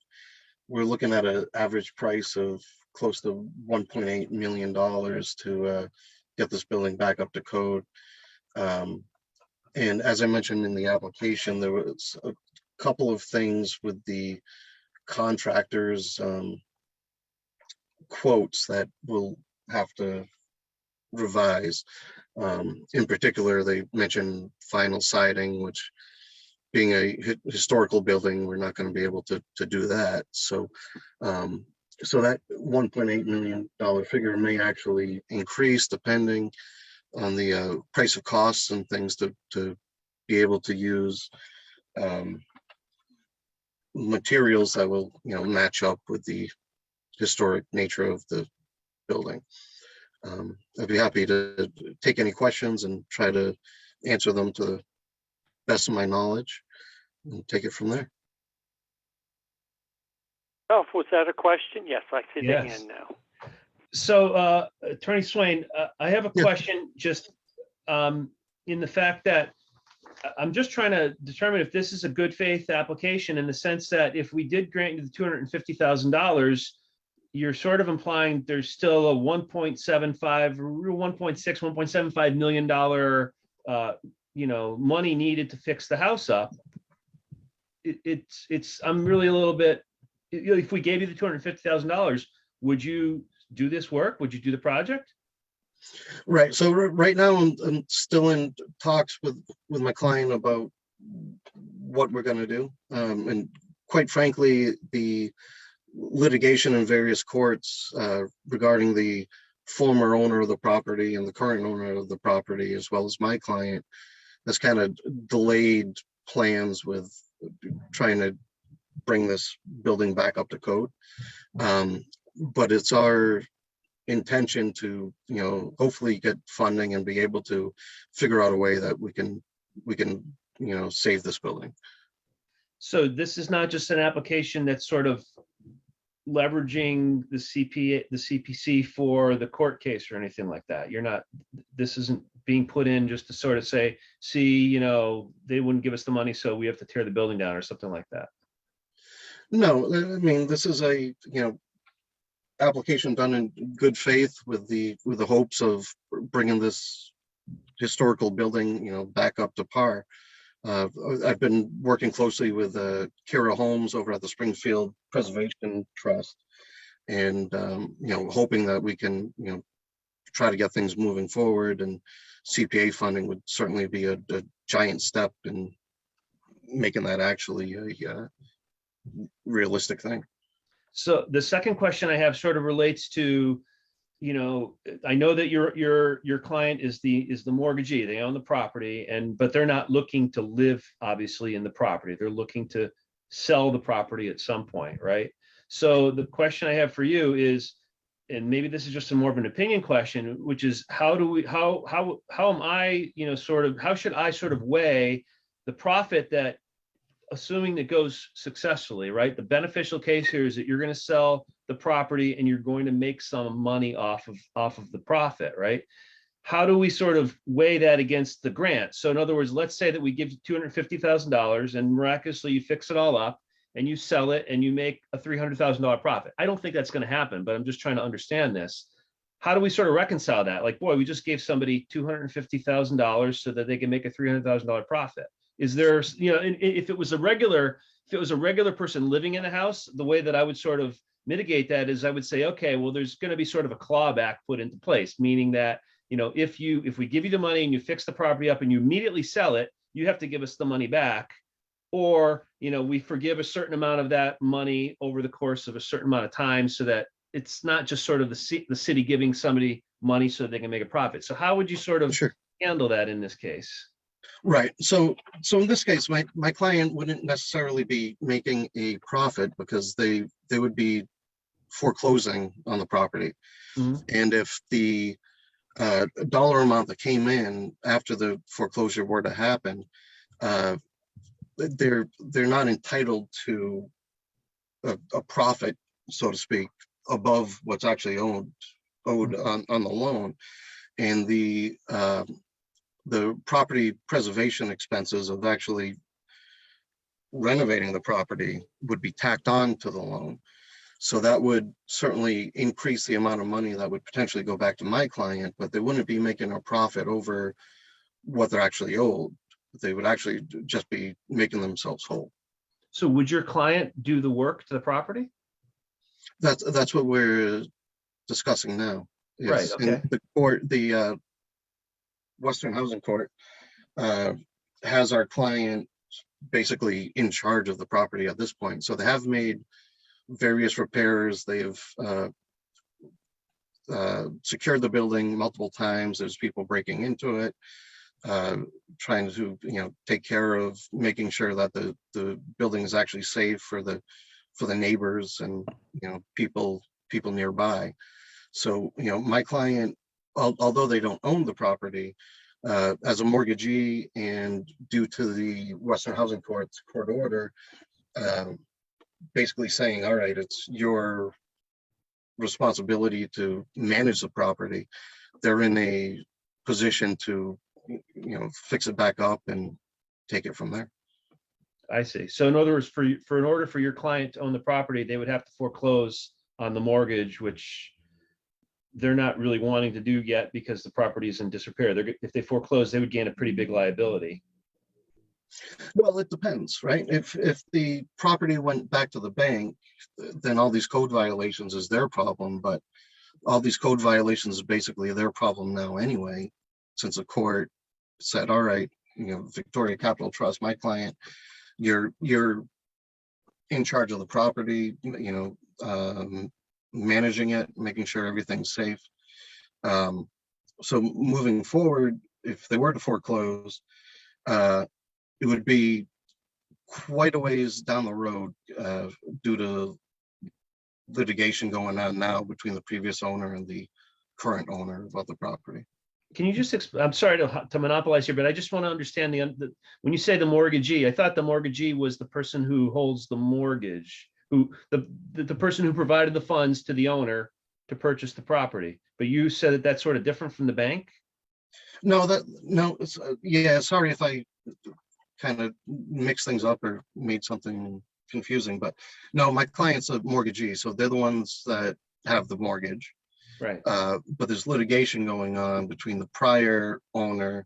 We're looking at an average price of close to $1.8 million to get this building back up to code. And as I mentioned in the application, there was a couple of things with the contractors' quotes that we'll have to revise. In particular, they mentioned final siding, which, being a historical building, we're not going to be able to do that. So so that $1.8 million figure may actually increase depending on the price of costs and things to be able to use materials that will, match up with the historic nature of the building. I'd be happy to take any questions and try to answer them to the best of my knowledge and take it from there. Ralph, was that a question? Yes, I see the Yes. hand now. So, Attorney Swain, I have a Yeah. question just in the fact that I'm just trying to determine if this is a good faith application, in the sense that if we did grant you the $250,000, you're sort of implying there's still a $1.75, $1.75 million money needed to fix the house up. I'm really a little bit, if we gave you the $250,000, would you do this work? Would you do the project? Right. So right now I'm still in talks with my client about what we're going to do. And quite frankly, the litigation in various courts regarding the former owner of the property and the current owner of the property, as well as my client, has kind of delayed plans with trying to bring this building back up to code. But it's our intention to, hopefully get funding and be able to figure out a way that we can, save this building. So this is not just an application that's sort of leveraging the CPC for the court case or anything like that. This isn't being put in just to sort of say, see, they wouldn't give us the money, so we have to tear the building down or something like that. No, I mean, this is a, application done in good faith with the hopes of bringing this historical building, back up to par. I've been working closely with Kira Holmes over at the Springfield Preservation Trust, and hoping that we can, try to get things moving forward. And CPA funding would certainly be a giant step in making that actually a realistic thing. So the second question I have sort of relates to, I know that your client is the mortgagee. They own the property, but they're not looking to live obviously in the property. They're looking to sell the property at some point, right? So the question I have for you is, and maybe this is just more of an opinion question, which is how am I, how should I sort of weigh the profit that, assuming it goes successfully, right? The beneficial case here is that you're going to sell the property and you're going to make some money off of the profit, right? How do we sort of weigh that against the grant? So in other words, let's say that we give you $250,000 and miraculously you fix it all up and you sell it and you make a $300,000 profit. I don't think that's going to happen, but I'm just trying to understand this. How do we sort of reconcile that? Like, boy, we just gave somebody $250,000 so that they can make a $300,000 profit. Is there, if it was a regular person living in the house, the way that I would sort of mitigate that is I would say, okay, well, there's going to be sort of a clawback put into place, meaning that, if we give you the money and you fix the property up and you immediately sell it, you have to give us the money back, or, we forgive a certain amount of that money over the course of a certain amount of time so that it's not just sort of the city giving somebody money so they can make a profit. So how would you sort of handle that in this case? Right. So in this case, my client wouldn't necessarily be making a profit because they would be foreclosing on the property. Mm-hmm. And if the dollar amount that came in after the foreclosure were to happen, they're not entitled to a profit, so to speak, above what's actually owed on the loan. And the property preservation expenses of actually renovating the property would be tacked on to the loan. So that would certainly increase the amount of money that would potentially go back to my client, but they wouldn't be making a profit over what they're actually owed. They would actually just be making themselves whole. So would your client do the work to the property? That's what we're discussing now. Yes. Right. Okay. And the court, the Western Housing Court, has our client basically in charge of the property at this point. So they have made various repairs. They have secured the building multiple times. There's people breaking into it, trying to take care of making sure that the building is actually safe for the neighbors and people nearby. So my client, although they don't own the property, as a mortgagee and due to the Western Housing Court's court order, basically saying, all right, it's your responsibility to manage the property. They're in a position to, fix it back up and take it from there. I see. So in other words, in order for your client to own the property, they would have to foreclose on the mortgage, which they're not really wanting to do yet because the property is in disrepair. If they foreclose, they would gain a pretty big liability. Well, it depends, right? If the property went back to the bank, then all these code violations is their problem. But all these code violations is basically their problem now anyway, since the court said, all right, Victoria Capital Trust, my client, you're in charge of the property, managing it, making sure everything's safe. So moving forward, if they were to foreclose, it would be quite a ways down the road due to litigation going on now between the previous owner and the current owner about the property. Can you just, I'm sorry to monopolize here, but I just want to understand when you say the mortgagee, I thought the mortgagee was the person who holds the mortgage, the person who provided the funds to the owner to purchase the property. But you said that that's sort of different from the bank? No, it's, yeah, sorry if I kind of mixed things up or made something confusing, but no, my client's a mortgagee, so they're the ones that have the mortgage. Right. But there's litigation going on between the prior owner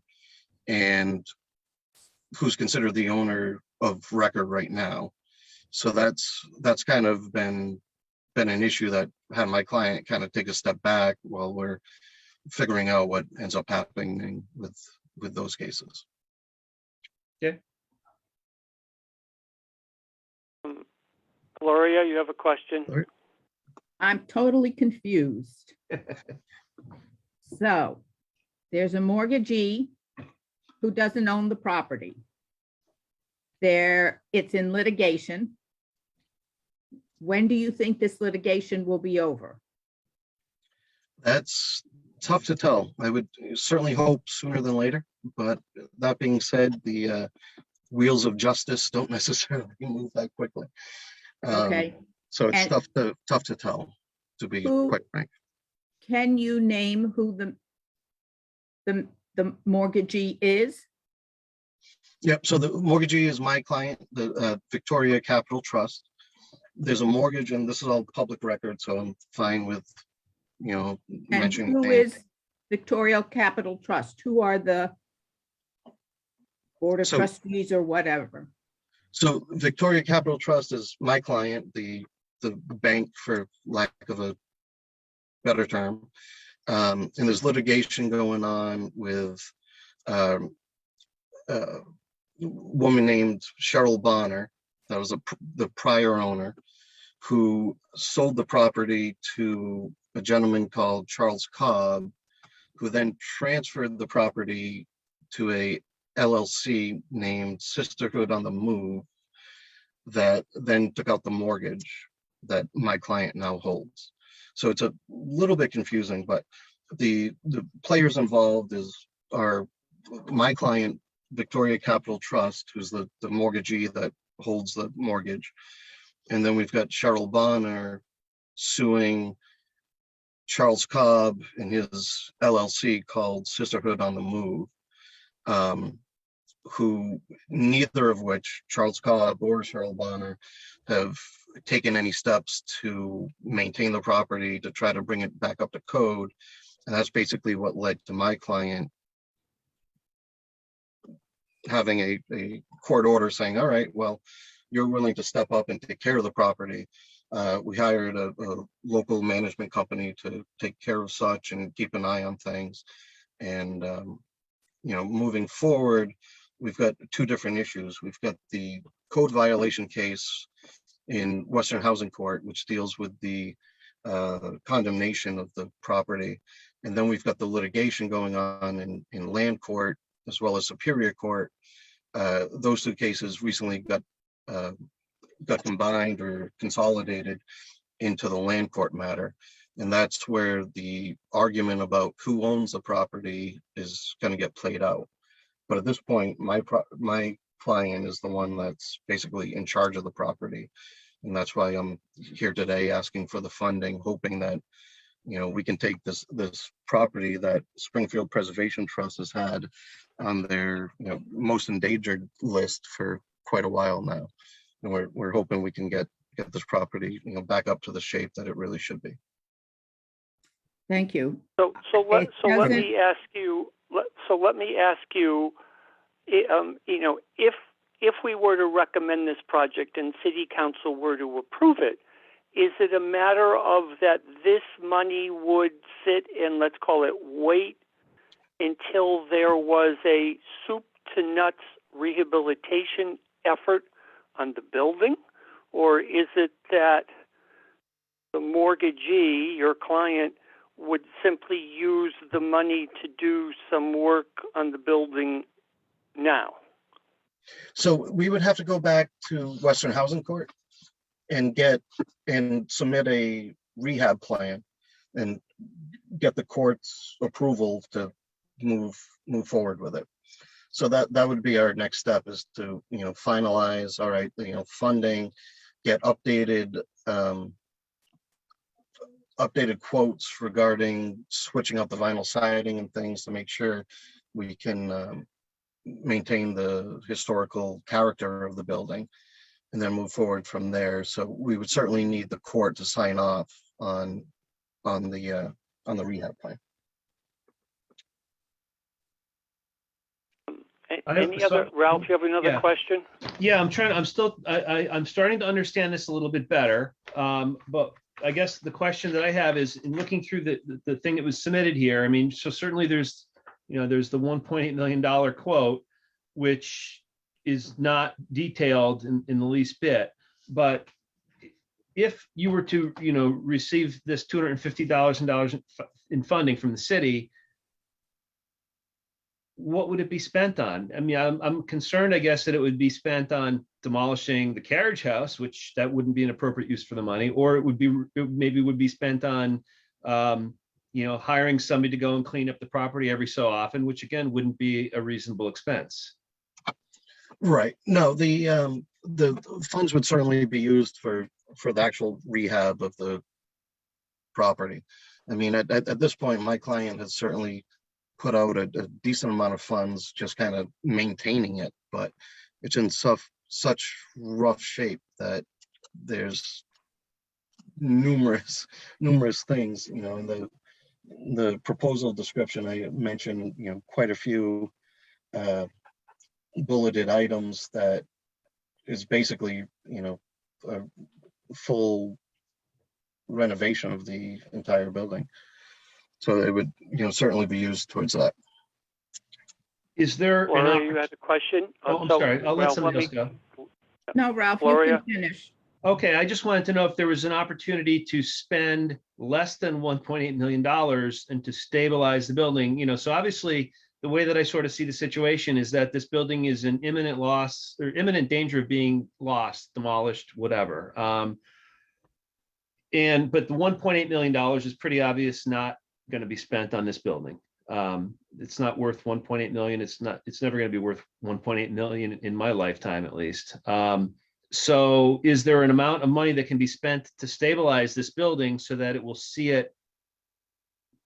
and who's considered the owner of record right now. So that's kind of been an issue that had my client kind of take a step back while we're figuring out what ends up happening with those cases. Yeah. Gloria, you have a question? I'm totally confused. So there's a mortgagee who doesn't own the property. It's in litigation. When do you think this litigation will be over? That's tough to tell. I would certainly hope sooner than later, but that being said, the wheels of justice don't necessarily move that quickly. Okay. So it's And tough to tell, to be quite frank. Can you name who the mortgagee is? Yep. So the mortgagee is my client, the Victoria Capital Trust. There's a mortgage, and this is all public record, so I'm fine with, And mentioning who names. is Victoria Capital Trust? Who are the board of trustees or whatever? So Victoria Capital Trust is my client, the bank, for lack of a better term. And there's litigation going on with a woman named Cheryl Bonner, that was the prior owner, who sold the property to a gentleman called Charles Cobb, who then transferred the property to a LLC named Sisterhood on the Move, that then took out the mortgage that my client now holds. So it's a little bit confusing, but the players involved are my client, Victoria Capital Trust, who's the mortgagee that holds the mortgage. And then we've got Cheryl Bonner suing Charles Cobb and his LLC called Sisterhood on the Move, who neither of which, Charles Cobb or Cheryl Bonner, have taken any steps to maintain the property, to try to bring it back up to code. And that's basically what led to my client having a court order saying, all right, well, you're willing to step up and take care of the property. We hired a local management company to take care of such and keep an eye on things. And, moving forward, we've got two different issues. We've got the code violation case in Western Housing Court, which deals with the condemnation of the property. And then we've got the litigation going on in land court, as well as Superior Court. Those two cases recently got combined or consolidated into the land court matter. And that's where the argument about who owns the property is going to get played out. But at this point, my client is the one that's basically in charge of the property. And that's why I'm here today asking for the funding, hoping that, we can take this property that Springfield Preservation Trust has had on their most endangered list for quite a while now. And we're hoping we can get this property back up to the shape that it really should be. Thank you. So let me ask you. If we were to recommend this project and City Council were to approve it, is it a matter of that this money would sit and, let's call it, wait until there was a soup to nuts rehabilitation effort on the building? Or is it that the mortgagee, your client, would simply use the money to do some work on the building now? So we would have to go back to Western Housing Court and submit a rehab plan and get the court's approval to move forward with it. So that would be our next step, is to, finalize, all right, funding, get updated quotes regarding switching out the vinyl siding and things to make sure we can maintain the historical character of the building, and then move forward from there. So we would certainly need the court to sign off on the rehab plan. Any other, Ralph, you have another question? Yeah, I'm starting to understand this a little bit better. But I guess the question that I have is, in looking through the thing that was submitted here, I mean, so certainly there's the $1.8 million quote, which is not detailed in the least bit. But if you were to, receive this $250,000 in funding from the city, what would it be spent on? I mean, I'm concerned, I guess, that it would be spent on demolishing the carriage house, which that wouldn't be an appropriate use for the money, or it would be spent on, hiring somebody to go and clean up the property every so often, which again wouldn't be a reasonable expense. Right. No, the funds would certainly be used for the actual rehab of the property. I mean, at this point, my client has certainly put out a decent amount of funds just kind of maintaining it, but it's in such rough shape that there's numerous things, in the proposal description. I mentioned, quite a few bulleted items that is basically, a full renovation of the entire building. So it would, certainly be used towards that. Is there Gloria, you had a question? I'm sorry. I'll let somebody else go. No, Ralph, you Gloria? can finish. Okay, I just wanted to know if there was an opportunity to spend less than $1.8 million and to stabilize the building. So obviously the way that I sort of see the situation is that this building is in imminent loss or imminent danger of being lost, demolished, whatever. But the $1.8 million is pretty obvious not going to be spent on this building. It's not worth 1.8 million. It's never going to be worth 1.8 million in my lifetime, at least. So is there an amount of money that can be spent to stabilize this building so that it will see it,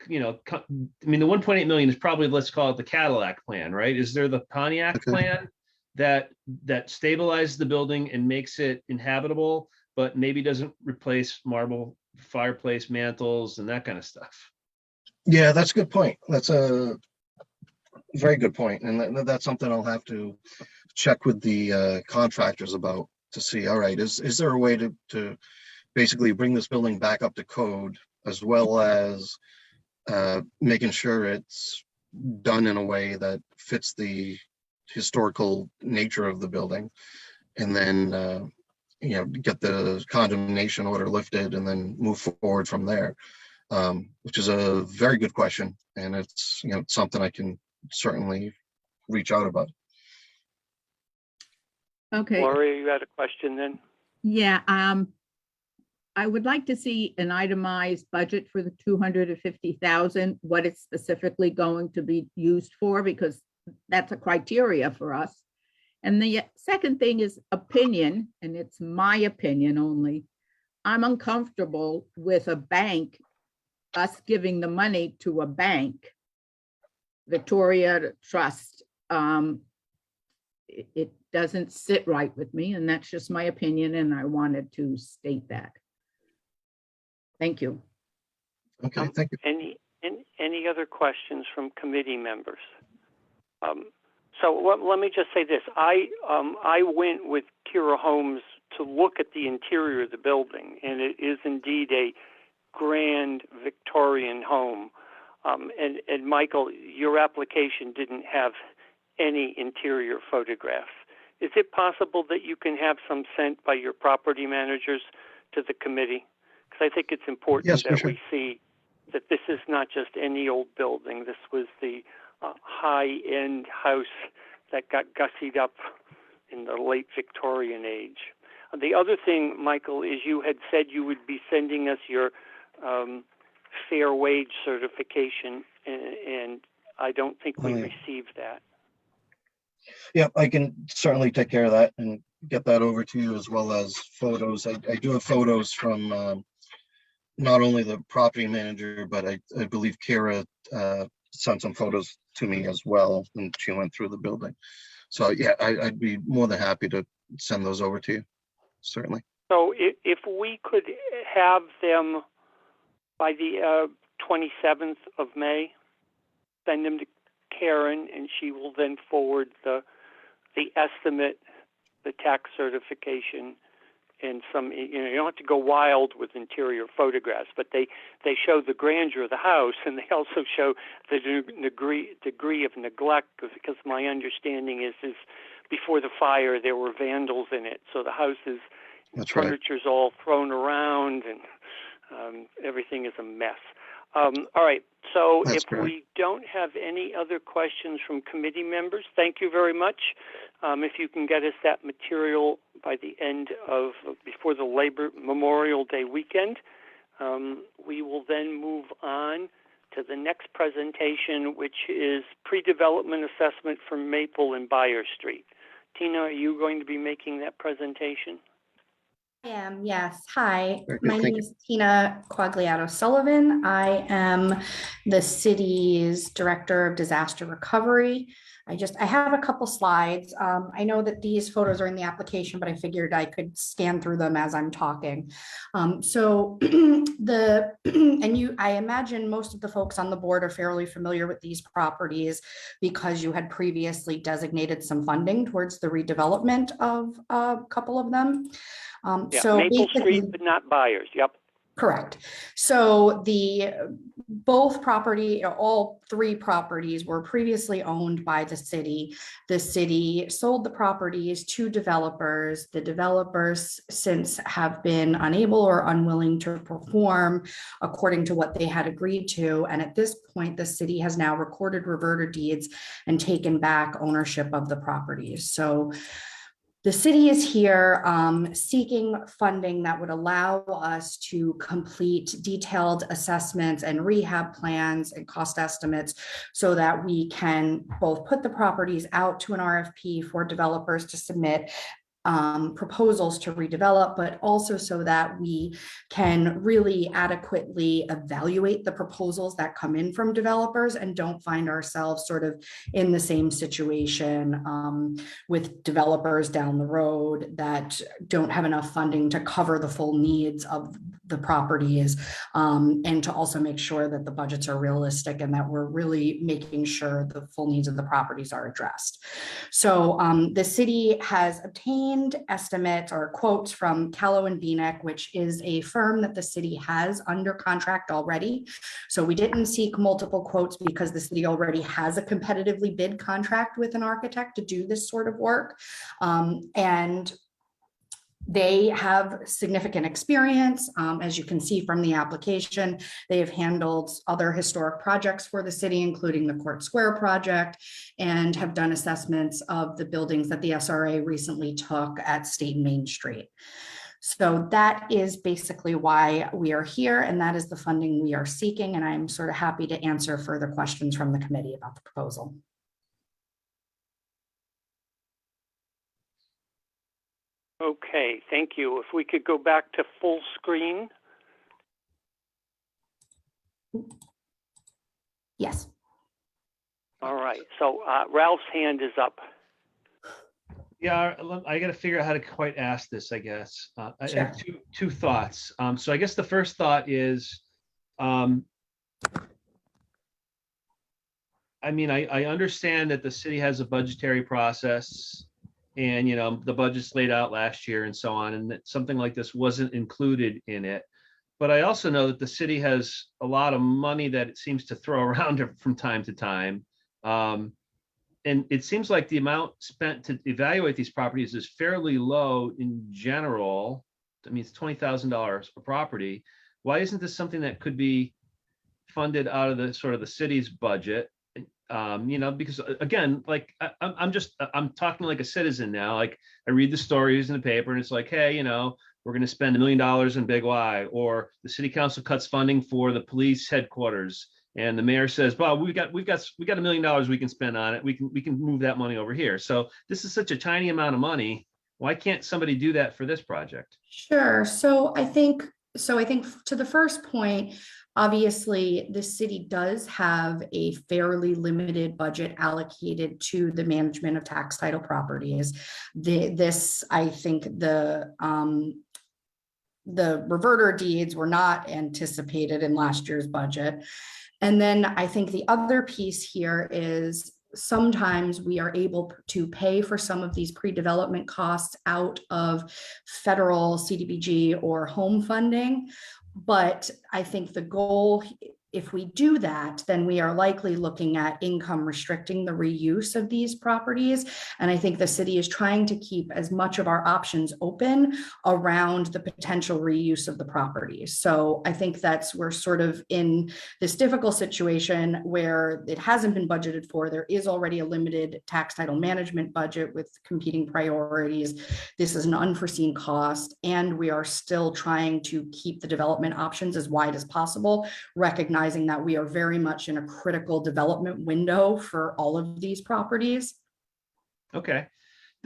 I mean, the 1.8 million is probably, let's call it the Cadillac plan, right? Is there the Pontiac plan that stabilizes the building and makes it inhabitable, but maybe doesn't replace marble fireplace mantles and that kind of stuff? Yeah, that's a good point. That's a very good point. And that's something I'll have to check with the contractors about, to see, all right, is there a way to basically bring this building back up to code, as well as making sure it's done in a way that fits the historical nature of the building, and then get the condemnation order lifted and then move forward from there. Which is a very good question, and it's something I can certainly reach out about. Okay. Gloria, you had a question then? Yeah, I would like to see an itemized budget for the 250,000, what it's specifically going to be used for, because that's a criteria for us. And the second thing is opinion, and it's my opinion only. I'm uncomfortable with a bank, us giving the money to a bank, Victoria Trust. It doesn't sit right with me, and that's just my opinion, and I wanted to state that. Thank you. Okay, thank you. Any other questions from committee members? So let me just say this. I went with Kira Holmes look at the interior of the building, and it is indeed a grand Victorian home. And Michael, your application didn't have any interior photographs. Is it possible that you can have some sent by your property managers to the committee? Because I think it's important Yes, for that sure. we see that this is not just any old building. This was the high-end house that got gussied up in the late Victorian age. The other thing, Michael, is you had said you would be sending us your fair wage certification, and I don't think we Oh, yeah. received that. Yeah, I can certainly take care of that and get that over to you, as well as photos. I do have photos from not only the property manager, but I believe Kara sent some photos to me as well when she went through the building. So yeah, I'd be more than happy to send those over to you, certainly. So if we could have them by the 27th of May, send them to Karen, and she will then forward the estimate, the tax certification, and some, you don't have to go wild with interior photographs, but they show the grandeur of the house, and they also show the degree of neglect, because my understanding is before the fire there were vandals in it, so the house is, That's right. furniture's all thrown around, and everything is a mess. All right, so That's if correct. we don't have any other questions from committee members, thank you very much. If you can get us that material by the end of, before the Memorial Day weekend, we will then move on to the next presentation, which is pre-development assessment for Maple and Buyer Street. Tina, are you going to be making that presentation? I am, yes. Hi, Very good, my thank name is Tina Quagliato Sullivan. I am the city's Director of Disaster Recovery. I have a couple slides. I know that these photos are in the application, but I figured I could scan through them as I'm talking. I imagine most of the folks on the board are fairly familiar with these properties because you had previously designated some funding towards the redevelopment of a couple of them. Yeah, So Maple basically, Street, but not Buyers. Yep. correct. So all three properties were previously owned by the city. The city sold the properties to developers. The developers since have been unable or unwilling to perform according to what they had agreed to. And at this point, the city has now recorded reverter deeds and taken back ownership of the properties. So the city is here seeking funding that would allow us to complete detailed assessments and rehab plans and cost estimates so that we can both put the properties out to an RFP for developers to submit proposals to redevelop, but also so that we can really adequately evaluate the proposals that come in from developers and don't find ourselves sort of in the same situation with developers down the road that don't have enough funding to cover the full needs of the properties, and to also make sure that the budgets are realistic and that we're really making sure the full needs of the properties are addressed. So the city has obtained estimates or quotes from Callow and Beanick, which is a firm that the city has under contract already. So we didn't seek multiple quotes because the city already has a competitively bid contract with an architect to do this sort of work. And they have significant experience. As you can see from the application, they have handled other historic projects for the city, including the Court Square project, and have done assessments of the buildings that the SRA recently took at State and Main Street. So that is basically why we are here, and that is the funding we are seeking. And I'm sort of happy to answer further questions from the committee about the proposal. Okay, thank you. If we could go back to full screen. Yes. All right, so Ralph's hand is up. Yeah, I got to figure out how to quite ask this, I guess. I have two thoughts. So I guess the first thought is, I mean, I understand that the city has a budgetary process and, you know, the budget's laid out last year and so on, and that something like this wasn't included in it. But I also know that the city has a lot of money that it seems to throw around from time to time. And it seems like the amount spent to evaluate these properties is fairly low in general. I mean, it's $20,000 a property. Why isn't this something that could be funded out of the sort of the city's budget? You know, because again, like I'm talking like a citizen now. Like I read the stories in the paper and it's like, hey, you know, we're going to spend $1 million in Big Y, or the city council cuts funding for the police headquarters. And the mayor says, "Bob, we got $1 million we can spend on it. We can move that money over here." So this is such a tiny amount of money. Why can't somebody do that for this project? Sure. So I think to the first point, obviously, the city does have a fairly limited budget allocated to the management of tax title properties. I think the reverter deeds were not anticipated in last year's budget. And then I think the other piece here is sometimes we are able to pay for some of these pre-development costs out of federal CDBG or home funding. But I think the goal, if we do that, then we are likely looking at income restricting the reuse of these properties. And I think the city is trying to keep as much of our options open around the potential reuse of the properties. So I think we're sort of in this difficult situation where it hasn't been budgeted for. There is already a limited tax title management budget with competing priorities. This is an unforeseen cost, and we are still trying to keep the development options as wide as possible, recognizing that we are very much in a critical development window for all of these properties. Okay.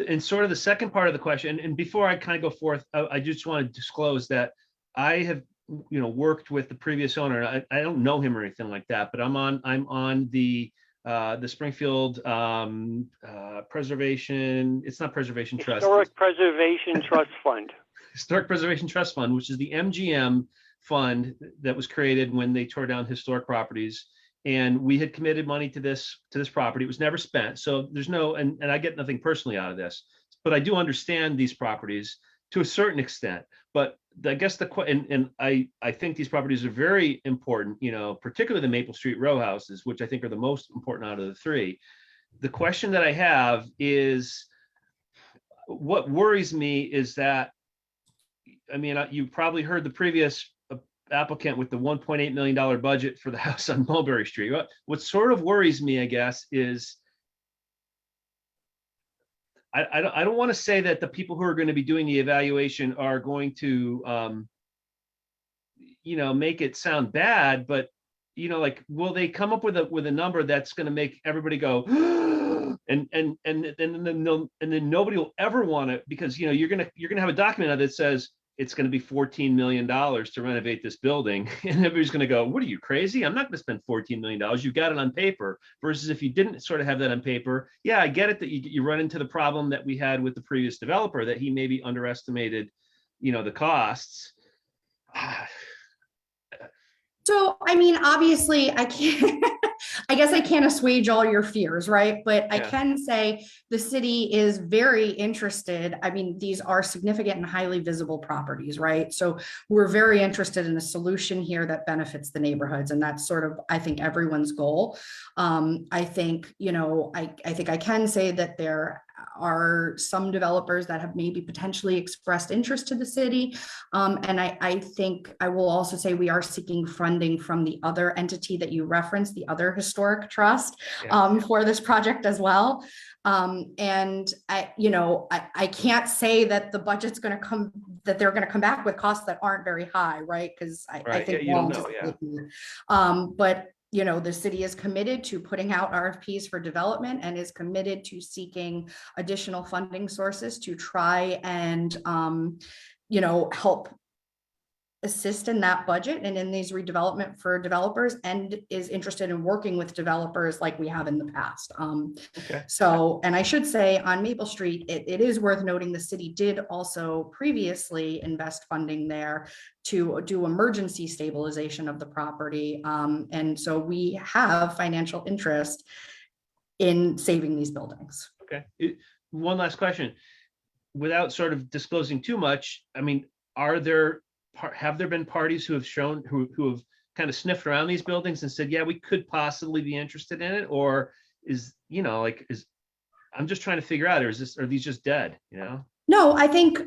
And sort of the second part of the question, and before I kind of go forth, I just want to disclose that I have, you know, worked with the previous owner. I don't know him or anything like that, but I'm on the Springfield Preservation. It's not Preservation Trust. Historic Preservation Trust Fund. Historic Preservation Trust Fund, which is the MGM fund that was created when they tore down historic properties. And we had committed money to this property. It was never spent. So there's no, and I get nothing personally out of this, but I do understand these properties to a certain extent. But I guess I think these properties are very important, you know, particularly the Maple Street row houses, which I think are the most important out of the three. The question that I have is, what worries me is that, I mean, you probably heard the previous applicant with the $1.8 million budget for the house on Mulberry Street. What sort of worries me, I guess, is I don't want to say that the people who are going to be doing the evaluation are going to, you know, make it sound bad, but, you know, like, will they come up with a number that's going to make everybody go, and then nobody will ever want it, because, you know, you're gonna have a document that says it's going to be $14 million to renovate this building. And everybody's going to go, what are you, crazy? I'm not going to spend $14 million. You've got it on paper. Versus if you didn't sort of have that on paper, yeah, I get it that you run into the problem that we had with the previous developer, that he maybe underestimated, you know, the costs. So, I mean, obviously, I guess I can't assuage all your fears, right? But I can say the city is very interested. I mean, these are significant and highly visible properties, right? So we're very interested in a solution here that benefits the neighborhoods. And that's sort of, I think, everyone's goal. I think, you know, I think I can say that there are some developers that have maybe potentially expressed interest to the city. And I think I will also say we are seeking funding from the other entity that you referenced, the other historic trust, for this project as well. And I can't say that the budget's going to come, that they're going to come back with costs that aren't very high, right? Because I think you don't know, but you know, the city is committed to putting out RFPs for development and is committed to seeking additional funding sources to try and, you know, help assist in that budget and in these redevelopment for developers, and is interested in working with developers like we have in the past. So, and I should say on Maple Street, it is worth noting the city did also previously invest funding there to do emergency stabilization of the property. And so we have financial interest in saving these buildings. Okay. one last question. Without sort of disclosing too much, I mean, have there been parties who have shown, who have kind of sniffed around these buildings and said, yeah, we could possibly be interested in it? Or is, I'm just trying to figure out, or are these just dead, No, I think,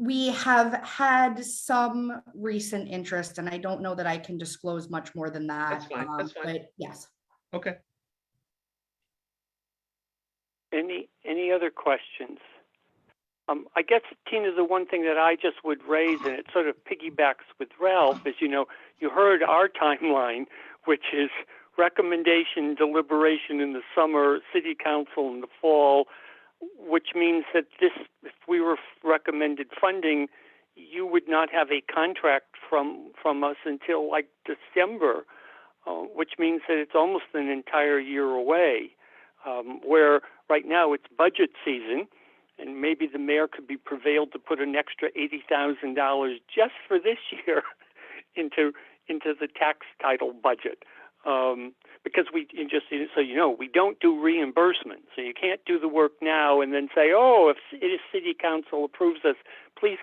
we have had some recent interest, and I don't know that I can disclose much more than that. That's fine, that's fine. But yes. Okay. Any other questions? I guess, Tina, the one thing that I just would raise, and it sort of piggybacks with Ralph, is, you heard our timeline, which is recommendation, deliberation in the summer, city council in the fall, which means that if we were recommended funding, you would not have a contract from us until like December, which means that it's almost an entire year away, where right now it's budget season, and maybe the mayor could be prevailed to put an extra $80,000 just for this year into the tax title budget. Because we don't do reimbursement. So you can't do the work now and then say, oh, if city council approves us, please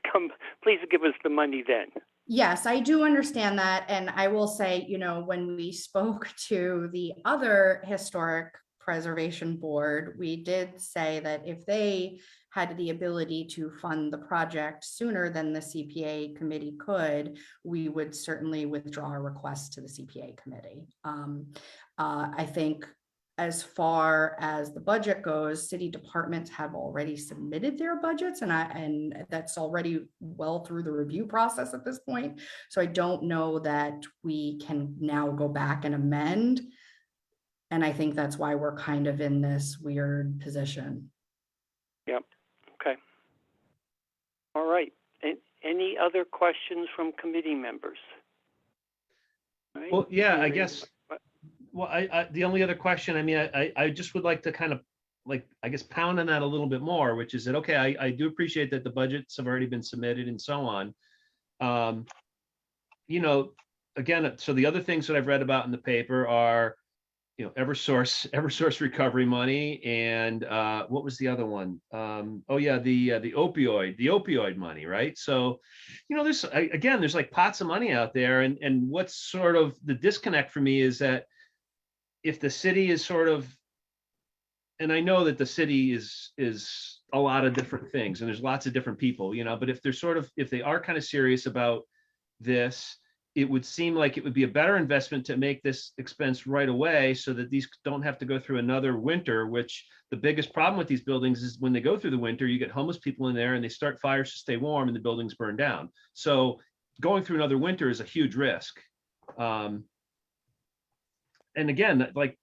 give us the money then. Yes, I do understand that. And I will say, when we spoke to the other historic preservation board, we did say that if they had the ability to fund the project sooner than the CPA committee could, we would certainly withdraw our request to the CPA committee. I think as far as the budget goes, city departments have already submitted their budgets, and that's already well through the review process at this point. So I don't know that we can now go back and amend. And I think that's why we're kind of in this weird position. Yep. Okay. All right. Any other questions from committee members? Right. Well, yeah, I guess. Well, the only other question, I just would like to kind of pound on that a little bit more, which is that, okay, I do appreciate that the budgets have already been submitted and so on. Again, so the other things that I've read about in the paper are, Eversource recovery money, and what was the other one? The opioid money, right? So, there's like pots of money out there, and what's sort of the disconnect for me is that if the city is sort of, and I know that the city is a lot of different things, and there's lots of different people, but if they are kind of serious about this, it would seem like it would be a better investment to make this expense right away so that these don't have to go through another winter, which the biggest problem with these buildings is when they go through the winter, you get homeless people in there and they start fires to stay warm and the buildings burn down. So going through another winter is a huge risk. And again, like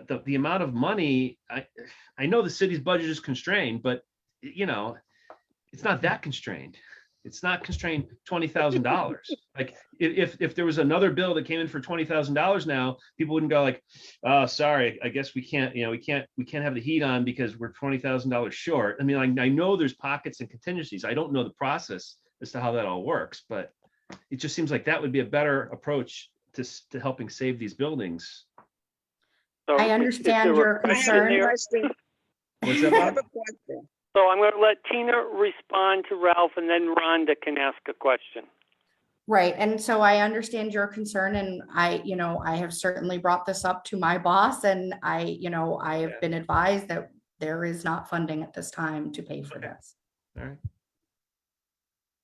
the amount of money, I know the city's budget is constrained, but it's not that constrained. It's not constrained $20,000. Like if there was another bill that came in for $20,000 now, people wouldn't go like, oh, sorry, I guess we can't have the heat on because we're $20,000 short. I know there's pockets and contingencies. I don't know the process as to how that all works, but it just seems like that would be a better approach to helping save these buildings. So I understand your concern. What's that, I have Bob? a question. So I'm going to let Tina respond to Ralph, and then Rhonda can ask a question. Right. And so I understand your concern, and I have certainly brought this up to my boss, and I have been advised that there is not funding at this time to pay for this. All right.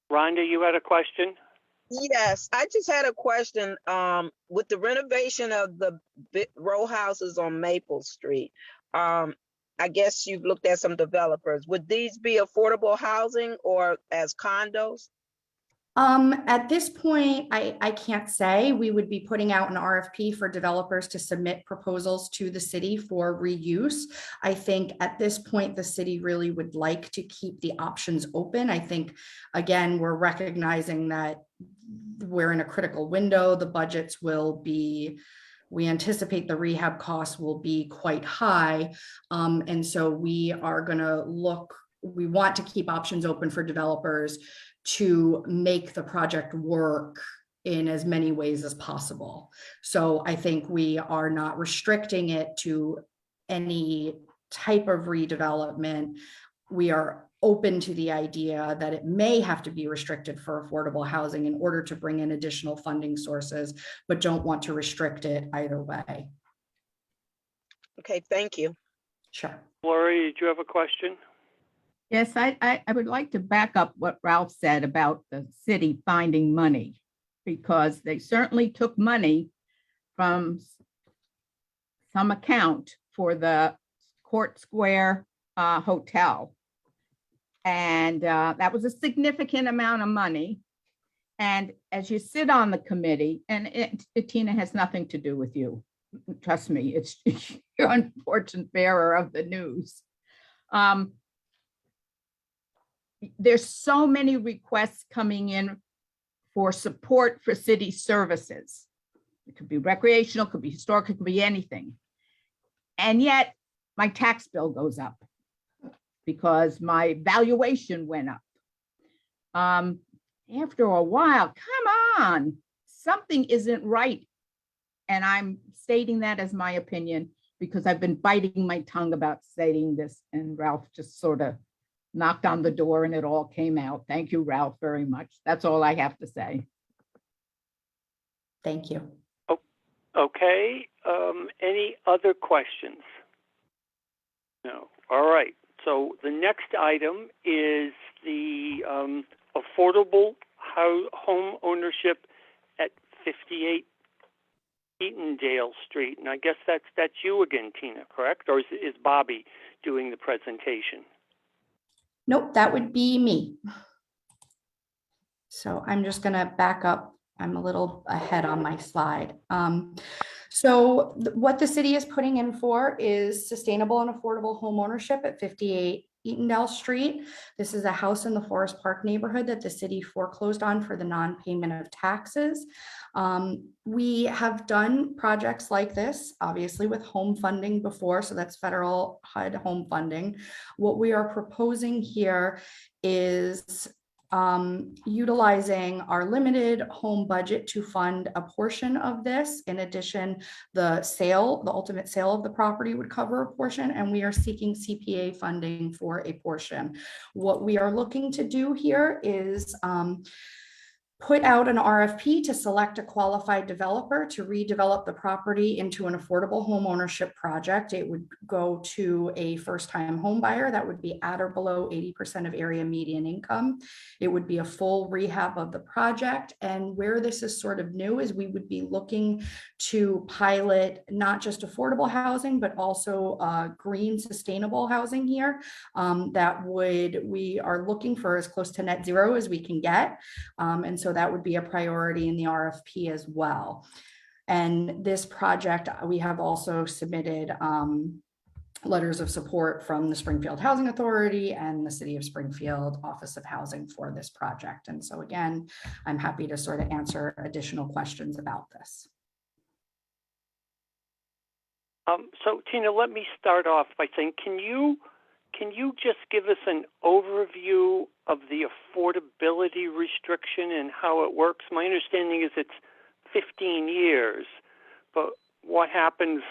Rhonda, you had a question? Yes, I just had a question. With the renovation of the row houses on Maple Street, I guess you've looked at some developers. Would these be affordable housing or as condos? At this point, I can't say. We would be putting out an RFP for developers to submit proposals to the city for reuse. I think at this point, the city really would like to keep the options open. I think, again, we're recognizing that we're in a critical window. The budgets will be, we anticipate the rehab costs will be quite high. And so we are going to look, we want to keep options open for developers to make the project work in as many ways as possible. So I think we are not restricting it to any type of redevelopment, we are open to the idea that it may have to be restricted for affordable housing in order to bring in additional funding sources, but don't want to restrict it either way. Okay, thank you. Sure. Lori, did you have a question? Yes, I would like to back up what Ralph said about the city finding money, because they certainly took money from some account for the Court Square Hotel. And that was a significant amount of money. And as you sit on the committee, and Tina has nothing to do with you, trust me, it's you're unfortunate bearer of the news. There's so many requests coming in for support for city services. It could be recreational, could be historic, it could be anything. And yet my tax bill goes up because my valuation went up. After a while, come on, something isn't right. And I'm stating that as my opinion because I've been biting my tongue about stating this, and Ralph just sort of knocked on the door and it all came out. Thank you, Ralph, very much. That's all I have to say. Thank you. Okay, any other questions? No, all right. So the next item is the affordable home ownership at 58 Eatondale Street. And I guess that's you again, Tina, correct? Or is Bobby doing the presentation? Nope, that would be me. So I'm just going to back up. I'm a little ahead on my slide. So what the city is putting in for is sustainable and affordable home ownership at 58 Eatondale Street. This is a house in the Forest Park neighborhood that the city foreclosed on for the non-payment of taxes. We have done projects like this, obviously with home funding before, so that's federal HUD home funding. What we are proposing here is utilizing our limited home budget to fund a portion of this. In addition, the ultimate sale of the property would cover a portion, and we are seeking CPA funding for a portion. What we are looking to do here is put out an RFP to select a qualified developer to redevelop the property into an affordable home ownership project. It would go to a first-time home buyer that would be at or below 80% of area median income. It would be a full rehab of the project. And where this is sort of new is we would be looking to pilot not just affordable housing, but also green sustainable housing here. We are looking for as close to net zero as we can get. And so that would be a priority in the RFP as well. And this project, we have also submitted letters of support from the Springfield Housing Authority and the City of Springfield Office of Housing for this project. And so again, I'm happy to sort of answer additional questions about this. So Tina, let me start off by saying, can you just give us an overview of the affordability restriction and how it works? My understanding is it's 15 years, but what happens?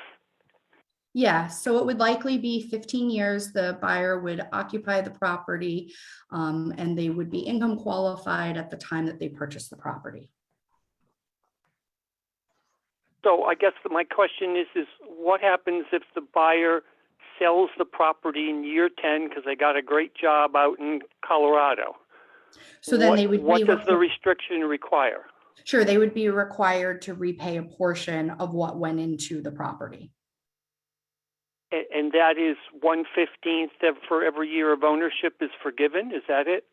Yeah, so it would likely be 15 years. The buyer would occupy the property and they would be income qualified at the time that they purchase the property. So I guess my question is what happens if the buyer sells the property in year 10 because they got a great job out in Colorado? So then they would what does the restriction require? Sure, they would be required to repay a portion of what went into the property. And that is 1/15 for every year of ownership is forgiven. Is that it?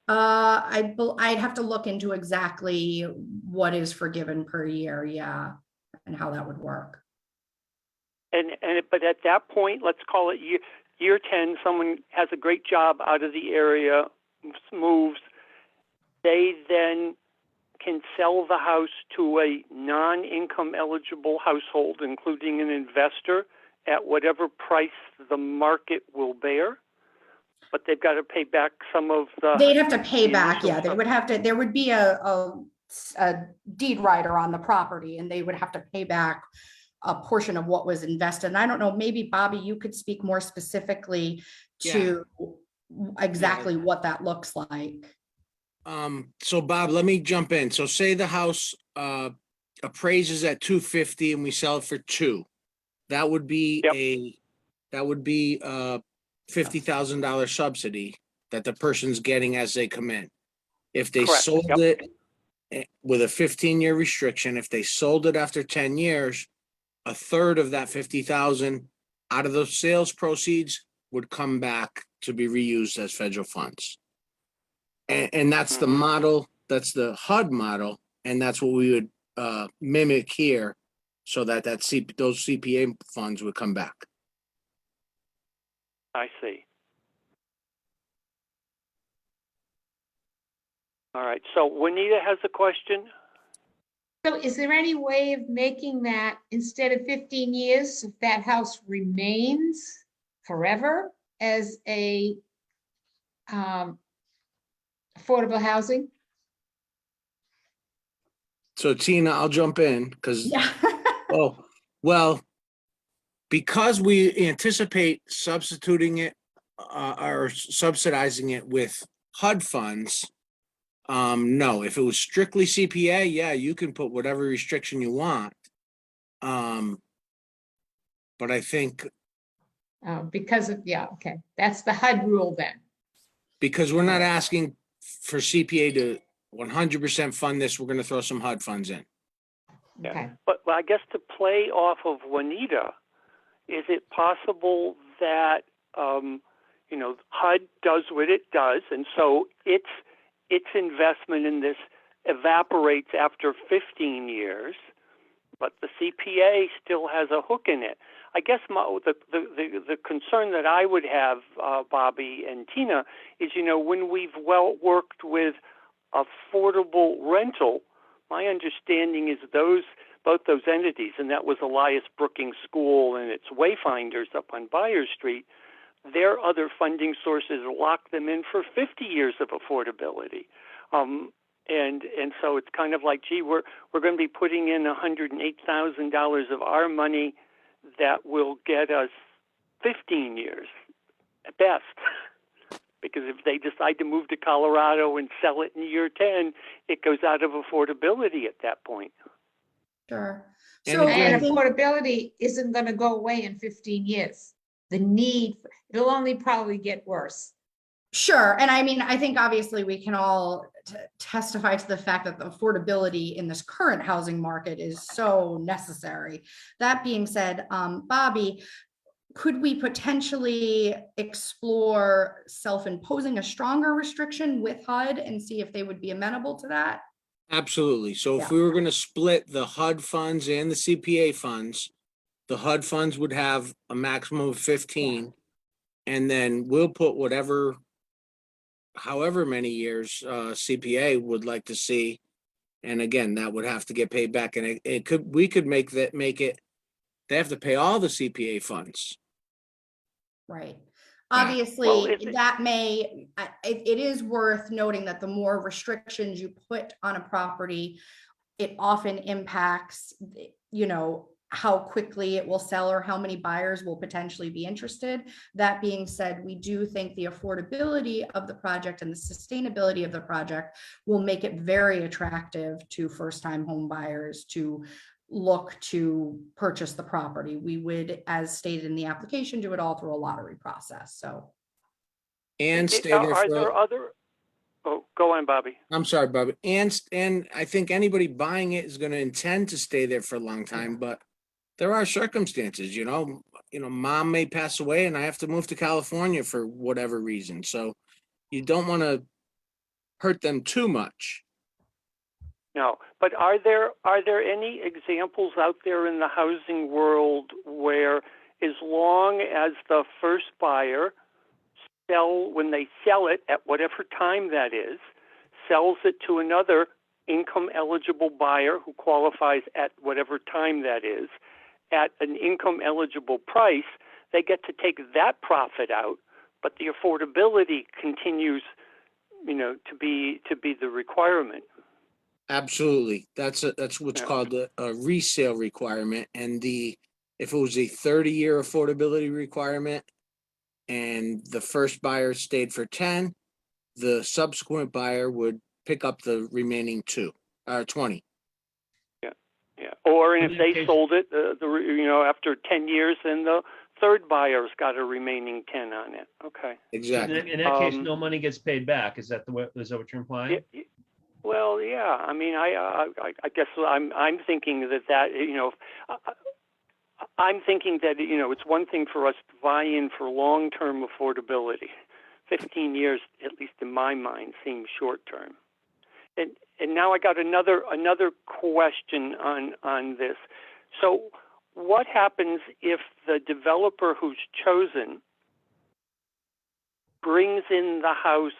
I'd have to look into exactly what is forgiven per year, yeah, and how that would work. But at that point, let's call it year 10, someone has a great job out of the area, moves, they then can sell the house to a non-income eligible household, including an investor, at whatever price the market will bear, but they've got to pay back some of the... They'd have to pay back, yeah, they would have to, there would be a deed writer on the property and they would have to pay back a portion of what was invested. And I don't know, maybe Bobby, you could speak more specifically to exactly what that looks like. So Bob, let me jump in. So say the house appraises at 250 and we sell it for 2. That would be Yep. a $50,000 subsidy that the person's getting as they come in. If they Correct. sold Yep. it with a 15-year restriction, if they sold it after 10 years, a third of that 50,000 out of those sales proceeds would come back to be reused as federal funds. And that's the model, that's the HUD model, and that's what we would mimic here, so that those CPA funds would come back. I see. All right, so Juanita has a question. So is there any way of making that instead of 15 years, if that house remains forever as a affordable housing? So Tina, I'll jump in because, Yeah. because we anticipate substituting it or subsidizing it with HUD funds. No, if it was strictly CPA, yeah, you can put whatever restriction you want. But I think Because of, okay, that's the HUD rule then. because we're not asking for CPA to 100% fund this, we're going to throw some HUD funds in. Yeah. Okay. But I guess to play off of Juanita, is it possible that HUD does what it does, and so its investment in this evaporates after 15 years, but the CPA still has a hook in it? I guess the concern that I would have, Bobby and Tina, is when we've worked with affordable rental, my understanding is both those entities, and that was Elias Brookings School and its Wayfinders up on Byers Street, their other funding sources lock them in for 50 years of affordability. And so it's kind of like, gee, we're going to be putting in $108,000 of our money that will get us 15 years at best. Because if they decide to move to Colorado and sell it in year 10, it goes out of affordability at that point. Sure. And So again- And affordability isn't going to go away in 15 years. The need, it'll only probably get worse. Sure. And I mean, I think obviously we can all testify to the fact that the affordability in this current housing market is so necessary. That being said, Bobby, could we potentially explore self-imposing a stronger restriction with HUD and see if they would be amenable to that? Absolutely. So if Yeah. we were going to split the HUD funds and the CPA funds, the HUD funds would have a maximum of 15, and then we'll put however many years CPA would like to see, and again, that would have to get paid back, and we could make it. They have to pay all the CPA funds. Right. Yeah. Obviously, Well, it is worth noting that the more restrictions you put on a property, it often impacts, how quickly it will sell or how many buyers will potentially be interested. That being said, we do think the affordability of the project and the sustainability of the project will make it very attractive to first-time home buyers to look to purchase the property. We would, as stated in the application, do it all through a lottery process. So. And stay there Are there other? Oh, go on, Bobby. I'm sorry, Bobby. And I think anybody buying it is going to intend to stay there for a long time, but there are circumstances, mom may pass away and I have to move to California for whatever reason. So you don't want to hurt them too much. No, but are there any examples out there in the housing world where, as long as the first buyer when they sell it at whatever time that is, sells it to another income eligible buyer who qualifies at whatever time that is, at an income eligible price, they get to take that profit out, but the affordability continues, to be the requirement? Absolutely. That's what's Yeah. called a resale requirement. And if it was a 30-year affordability requirement and the first buyer stayed for 10, the subsequent buyer would pick up the remaining 20. Yeah, or and In if that they case- sold it, after 10 years, then the third buyer's got a remaining 10 on it. Okay. So Exactly. in that case, Um, no money gets paid back. Is that what you're implying? Yeah, well, yeah. I mean, I guess I'm thinking that I'm thinking that it's one thing for us to buy in for long-term affordability. 15 years, at least in my mind, seems short-term. And now I got another question on this. So what happens if the developer who's chosen brings in the house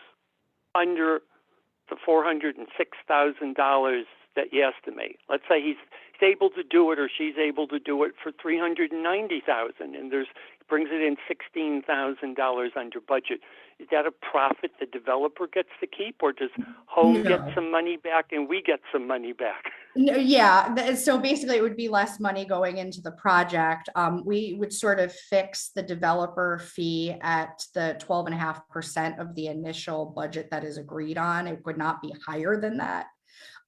under the $406,000 that you estimate? Let's say he's able to do it, or she's able to do it for $390,000, and brings it in $16,000 under budget. Is that a profit the developer gets to keep, or does home get No. some money back and we get some money back? No, yeah, so basically it would be less money going into the project. We would sort of fix the developer fee at the 12.5% of the initial budget that is agreed on. It would not be higher than that.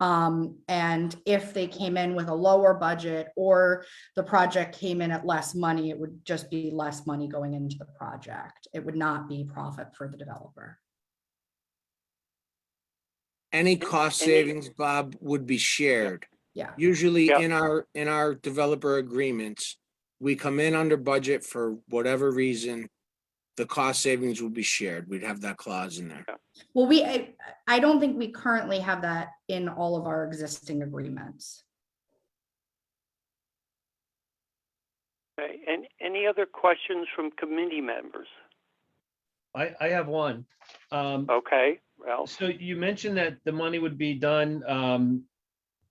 And if they came in with a lower budget or the project came in at less money, it would just be less money going into the project. It would not be profit for the developer. Any cost savings, Bob, would be shared. Yeah. Usually Yep. in our developer agreements, we come in under budget for whatever reason, the cost savings will be shared. We'd have that clause in there. Well, I don't think we currently have that in all of our existing agreements. Okay. And any other questions from committee members? I have one. Okay, Ralph. So you mentioned that the money would be done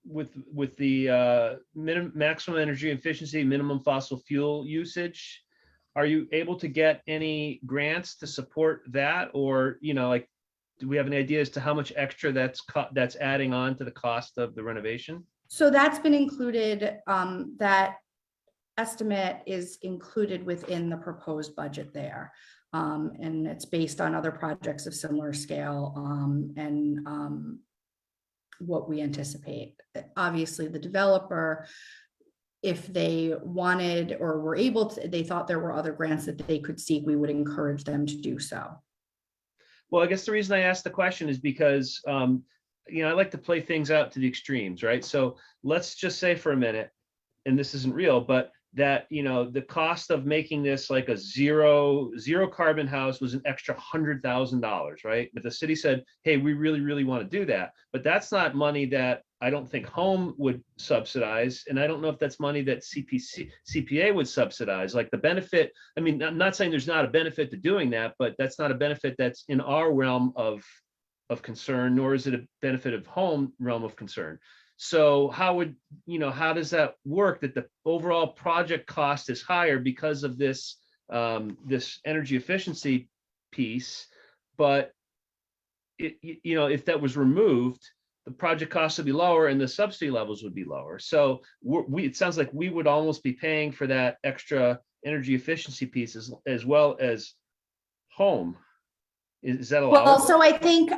with the maximum energy efficiency, minimum fossil fuel usage. Are you able to get any grants to support that, or do we have any idea as to how much extra that's adding on to the cost of the renovation? So that's been included, that estimate is included within the proposed budget there. And it's based on other projects of similar scale, and what we anticipate. Obviously, the developer, if they wanted or were able to, they thought there were other grants that they could seek, we would encourage them to do so. Well, I guess the reason I asked the question is because, I like to play things out to the extremes, right? So let's just say for a minute, and this isn't real, but that, the cost of making this like a zero carbon house was an extra $100,000, right? But the city said, hey, we really, really want to do that. But that's not money that I don't think home would subsidize. And I don't know if that's money that CPA would subsidize. Like the benefit, I mean, I'm not saying there's not a benefit to doing that, but that's not a benefit that's in our realm of concern, nor is it a benefit of home realm of concern. So how does that work, that the overall project cost is higher because of this this energy efficiency piece, but if that was removed, the project costs would be lower and the subsidy levels would be lower. So it sounds like we would almost be paying for that extra energy efficiency piece as well as home. Is that allowed? Well, so I think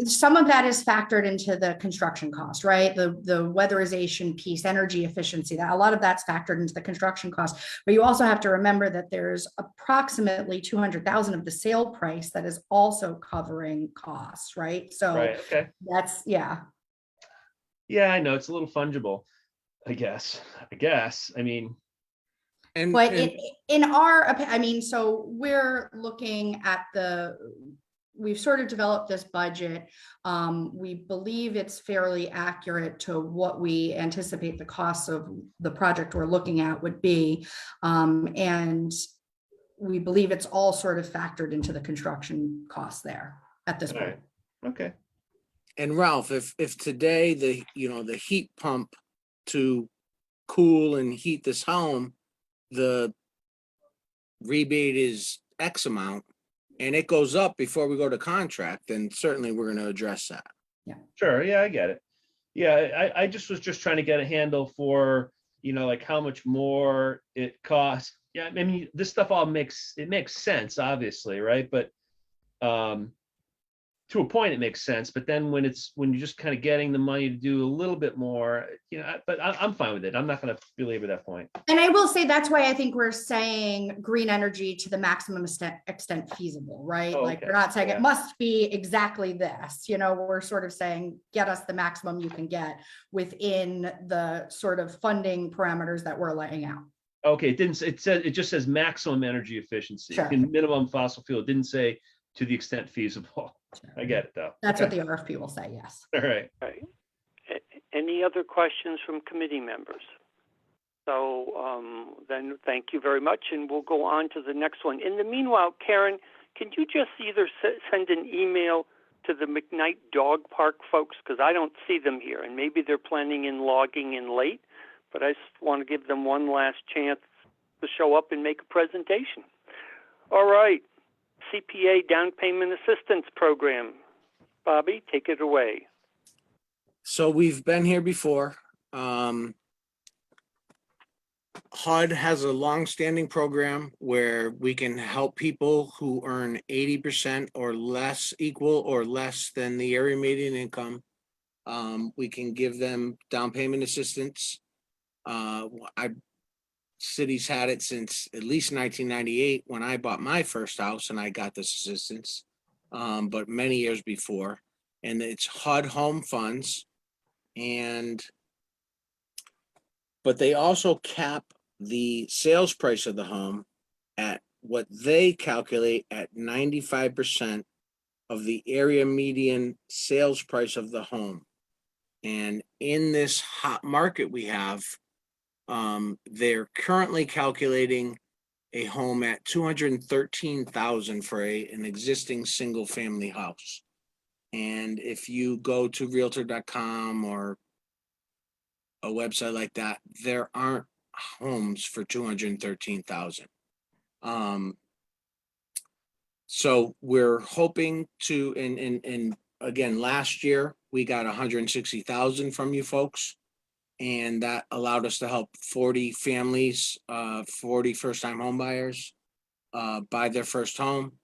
some of that is factored into the construction cost, right? The weatherization piece, energy efficiency, that a lot of that's factored into the construction cost. But you also have to remember that there's approximately 200,000 of the sale price that is also covering costs, right? So Right, okay. that's, yeah. Yeah, I know it's a little fungible, I guess. I mean, But in our, I mean, so we're looking at we've sort of developed this budget. We believe it's fairly accurate to what we anticipate the costs of the project we're looking at would be. And we believe it's all sort of factored into the construction costs there at this point. Okay. And Ralph, if today the heat pump to cool and heat this home, the rebate is X amount and it goes up before we go to contract, then certainly we're going to address that. Yeah. Sure. Yeah, I get it. Yeah, I just was just trying to get a handle for, like how much more it costs. Yeah, I mean, this stuff all makes sense, obviously, right? But to a point, it makes sense. But then when you're just kind of getting the money to do a little bit more, but I'm fine with it. I'm not going to belabor that point. And I will say that's why I think we're saying green energy to the maximum extent feasible, right? Oh, Like okay. we're not saying Yeah. it must be exactly this, we're sort of saying, get us the maximum you can get within the sort of funding parameters that we're laying out. Okay, it just says maximum energy efficiency Sure. in minimum fossil fuel. It didn't say to the extent feasible. Sure. I get it though. That's Okay. what the RFP will say, yes. All right. Okay. Any other questions from committee members? So then thank you very much, and we'll go on to the next one. In the meanwhile, Karen, can you just either send an email to the McKnight Dog Park folks, because I don't see them here, and maybe they're planning in logging in late, but I just want to give them one last chance to show up and make a presentation. All right, CPA Down Payment Assistance Program. Bobby, take it away. So we've been here before. HUD has a long-standing program where we can help people who earn 80% or less, equal or less than the area median income. We can give them down payment assistance. City's had it since at least 1998 when I bought my first house and I got this assistance, but many years before. And it's HUD Home Funds. But they also cap the sales price of the home at what they calculate at 95% of the area median sales price of the home. And in this hot market we have, they're currently calculating a home at $213,000 for an existing single family house. And if you go to realtor.com or a website like that, there aren't homes for $213,000. So we're hoping to, and again, last year we got 160,000 from you folks, and that allowed us to help 40 families, 40 first-time home buyers buy their first home.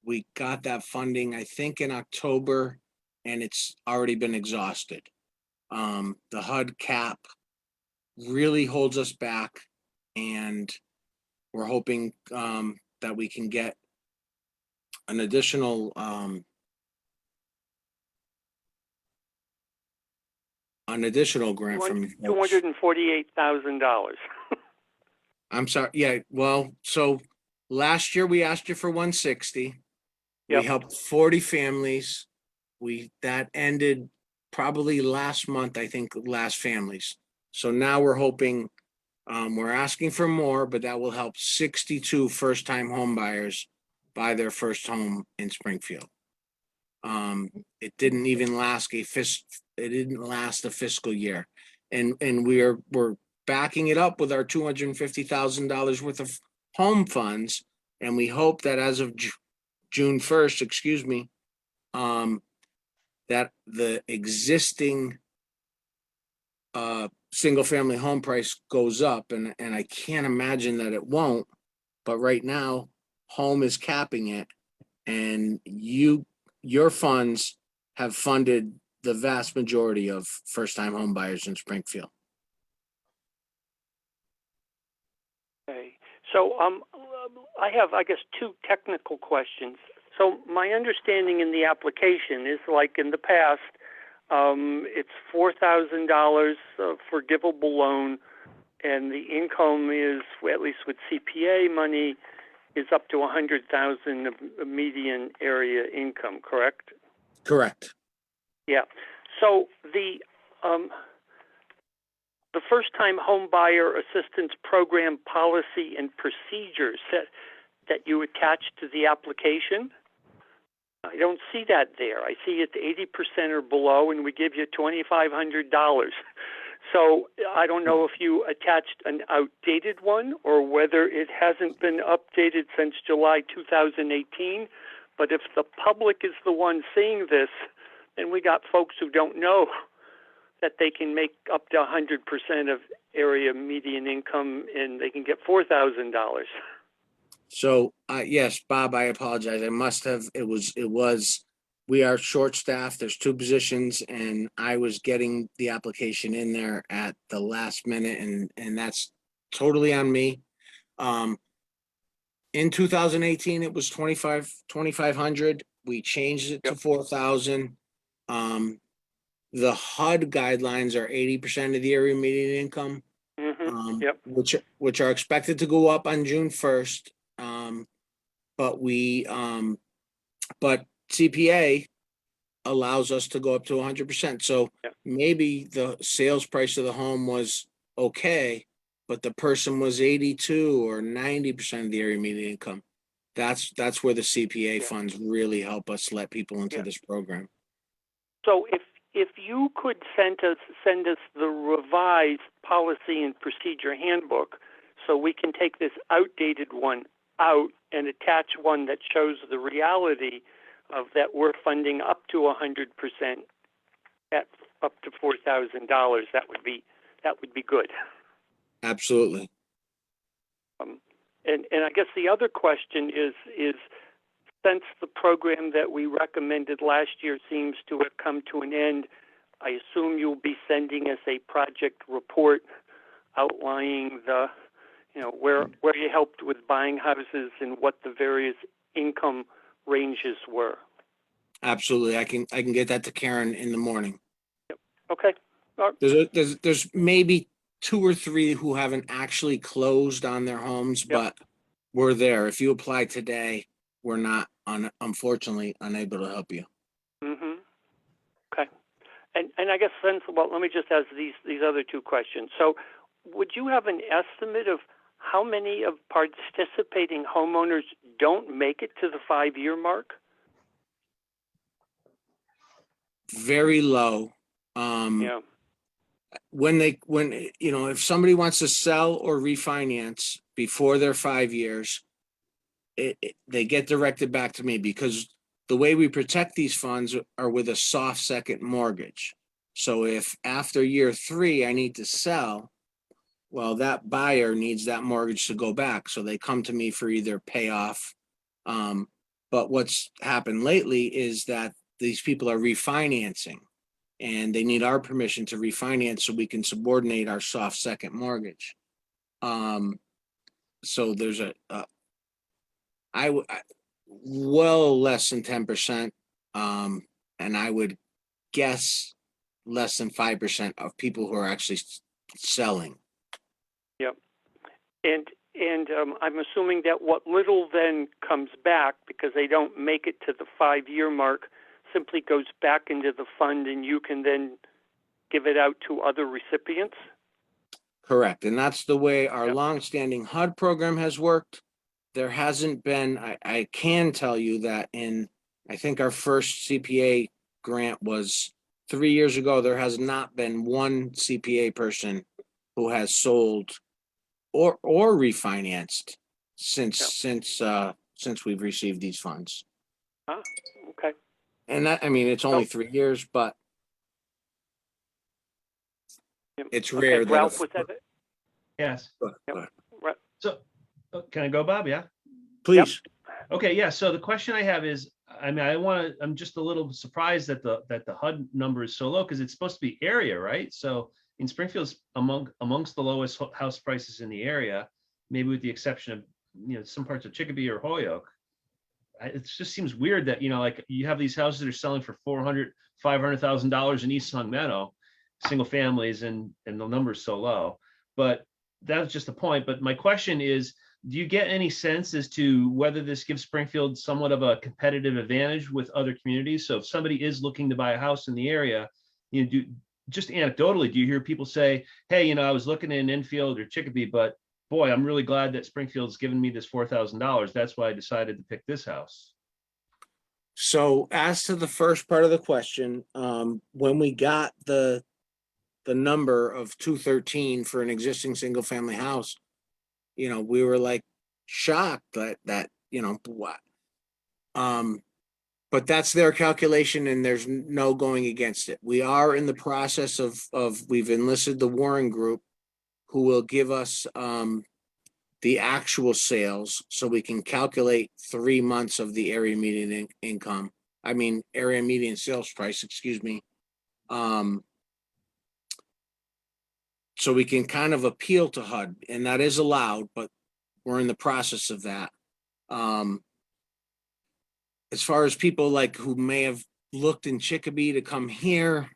We got that funding, I think, in October, and it's already been exhausted. The HUD cap really holds us back, and we're hoping that we can get an additional grant from you folks. $248,000. I'm sorry. Yeah. Well, so last year we asked you for 160. Yep. We helped 40 families. That ended probably last month, I think, last families. So now we're hoping, we're asking for more, but that will help 62 first-time home buyers buy their first home in Springfield. It didn't even last a fiscal year. And we're backing it up with our $250,000 worth of home funds. And we hope that as of June 1st, that the existing single family home price goes up, and I can't imagine that it won't, but right now home is capping it, and your funds have funded the vast majority of first-time home buyers in Springfield. Okay. So I have, I guess, two technical questions. So my understanding in the application is like in the past, it's $4,000 forgivable loan, and the income is, at least with CPA money, is up to $100,000 of median area income. Correct? Correct. Yeah. So the first-time home buyer assistance program policy and procedures that you attach to the application, I don't see that there. I see it's 80% or below, and we give you $2,500. So I don't know if you attached an outdated one or whether it hasn't been updated since July 2018. But if the public is the one seeing this, then we got folks who don't know that they can make up to 100% of area median income and they can get $4,000. So, yes, Bob, I apologize. I must have, we are short-staffed. There's 2 positions and I was getting the application in there at the last minute and that's totally on me. In 2018, it was 2,500. We changed it to 4,000. The HUD guidelines are 80% of the area median income. Yep. Which are expected to go up on June 1st. But CPA allows us to go up to 100%. So Yep. maybe the sales price of the home was okay, but the person was 82 or 90% of the area median income. That's where the CPA Yeah. funds really help us let people into Yeah. this program. So if you could send us the revised policy and procedure handbook, so we can take this outdated one out and attach one that shows the reality of that we're funding up to 100% at up to $4,000, that would be good. Absolutely. And I guess the other question is since the program that we recommended last year seems to have come to an end, I assume you'll be sending us a project report outlining the, where you helped with buying houses and what the various income ranges were. Absolutely. I can get that to Karen in the morning. Yep. Okay. All right. There's maybe 2 or 3 who haven't actually closed on their homes, Yep. but we're there. If you apply today, we're not unfortunately unable to help you. Mm-hmm. Okay. And I guess let me just ask these other 2 questions. So would you have an estimate of how many of participating homeowners don't make it to the 5-year mark? Very low. Yeah. If somebody wants to sell or refinance before their 5 years, they get directed back to me because the way we protect these funds are with a soft second mortgage. So if after year 3 I need to sell, well, that buyer needs that mortgage to go back. So they come to me for either payoff. But what's happened lately is that these people are refinancing and they need our permission to refinance so we can subordinate our soft second mortgage. So there's well less than 10%. And I would guess less than 5% of people who are actually selling. Yep. And I'm assuming that what little then comes back because they don't make it to the 5-year mark simply goes back into the fund and you can then give it out to other recipients? Correct. And that's the way our Yep. longstanding HUD program has worked. There hasn't been, I can tell you that I think our first CPA grant was 3 years ago. There has not been one CPA person who has sold or refinanced since we've received these funds. Okay. And it's only 3 years, but Yep. it's rare. Okay. Ralph, was that it? Yes. Go ahead. Right. So, can I go, Bob? Yeah. Please. Okay. Yeah. So the question I have is, I'm just a little surprised that the HUD number is so low because it's supposed to be area, right? So in Springfield's amongst the lowest house prices in the area, maybe with the exception of some parts of Chicopee or Holyoke. It just seems weird that like you have these houses that are selling for $500,000 in East Long Meadow, single families, and the number's so low. But that's just the point. But my question is, do you get any sense as to whether this gives Springfield somewhat of a competitive advantage with other communities? So if somebody is looking to buy a house in the area, just anecdotally, do you hear people say, hey, I was looking in Enfield or Chicopee, but boy, I'm really glad that Springfield's given me this $4,000. That's why I decided to pick this house. So as to the first part of the question, when we got the number of 213 for an existing single family house, we were like shocked that what. But that's their calculation and there's no going against it. We are in the process of we've enlisted the Warren Group who will give us the actual sales so we can calculate 3 months of the area median income. I mean, area median sales price, excuse me. So we can kind of appeal to HUD, and that is allowed, but we're in the process of that. As far as people like who may have looked in Chicopee to come here,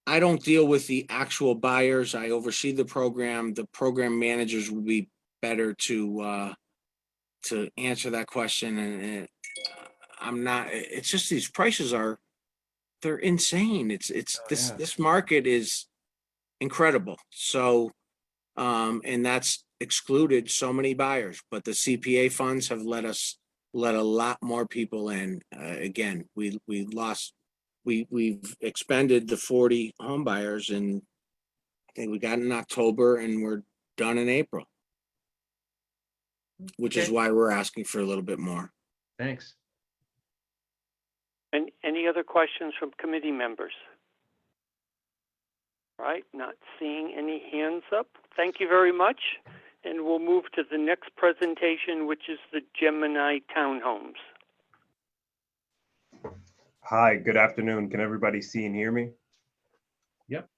I don't deal with the actual buyers. I oversee the program. The program managers will be better to answer that question. And I'm not. It's just these prices they're insane. This market is incredible. So, and that's excluded so many buyers. But the CPA funds have let a lot more people in. Again, we've expended the 40 home buyers, and I think we got in October and we're done in April, which is Okay. why we're asking for a little bit more. Thanks. And any other questions from committee members? All right, not seeing any hands up. Thank you very much. And we'll move to the next presentation, which is the Gemini Townhomes. Hi, good afternoon. Can everybody see and hear me? Yep.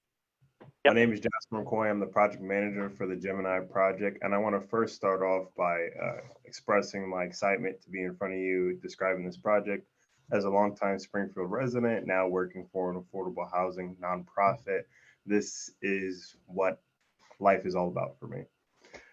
My name is Jasper McCoy. I'm the project manager for the Gemini project. And I want to first start off by expressing my excitement to be in front of you describing this project. As a longtime Springfield resident, now working for an affordable housing nonprofit, this is what life is all about for me.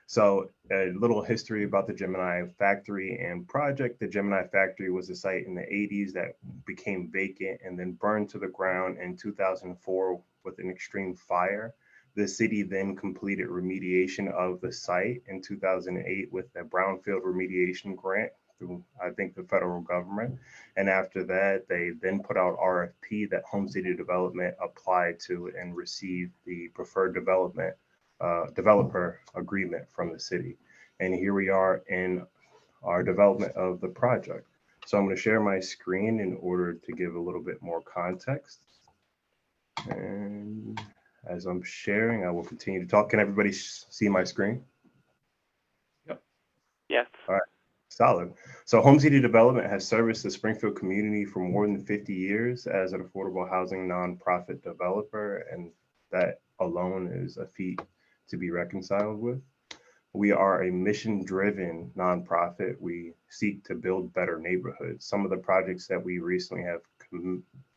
So a little history about the Gemini factory and project. The Gemini factory was a site in the 80s that became vacant and then burned to the ground in 2004 with an extreme fire. The city then completed remediation of the site in 2008 with a brownfield remediation grant through, I think, the federal government. And after that, they then put out RFP that Home City Development applied to and received the preferred developer agreement from the city. And here we are in our development of the project. So I'm going to share my screen in order to give a little bit more context. And as I'm sharing, I will continue to talk. Can everybody see my screen? Yep. Yes. All right. Solid. So Home City Development has serviced the Springfield community for more than 50 years as an affordable housing nonprofit developer, and that alone is a feat to be reconciled with. We are a mission-driven nonprofit. We seek to build better neighborhoods. Some of the projects that we recently have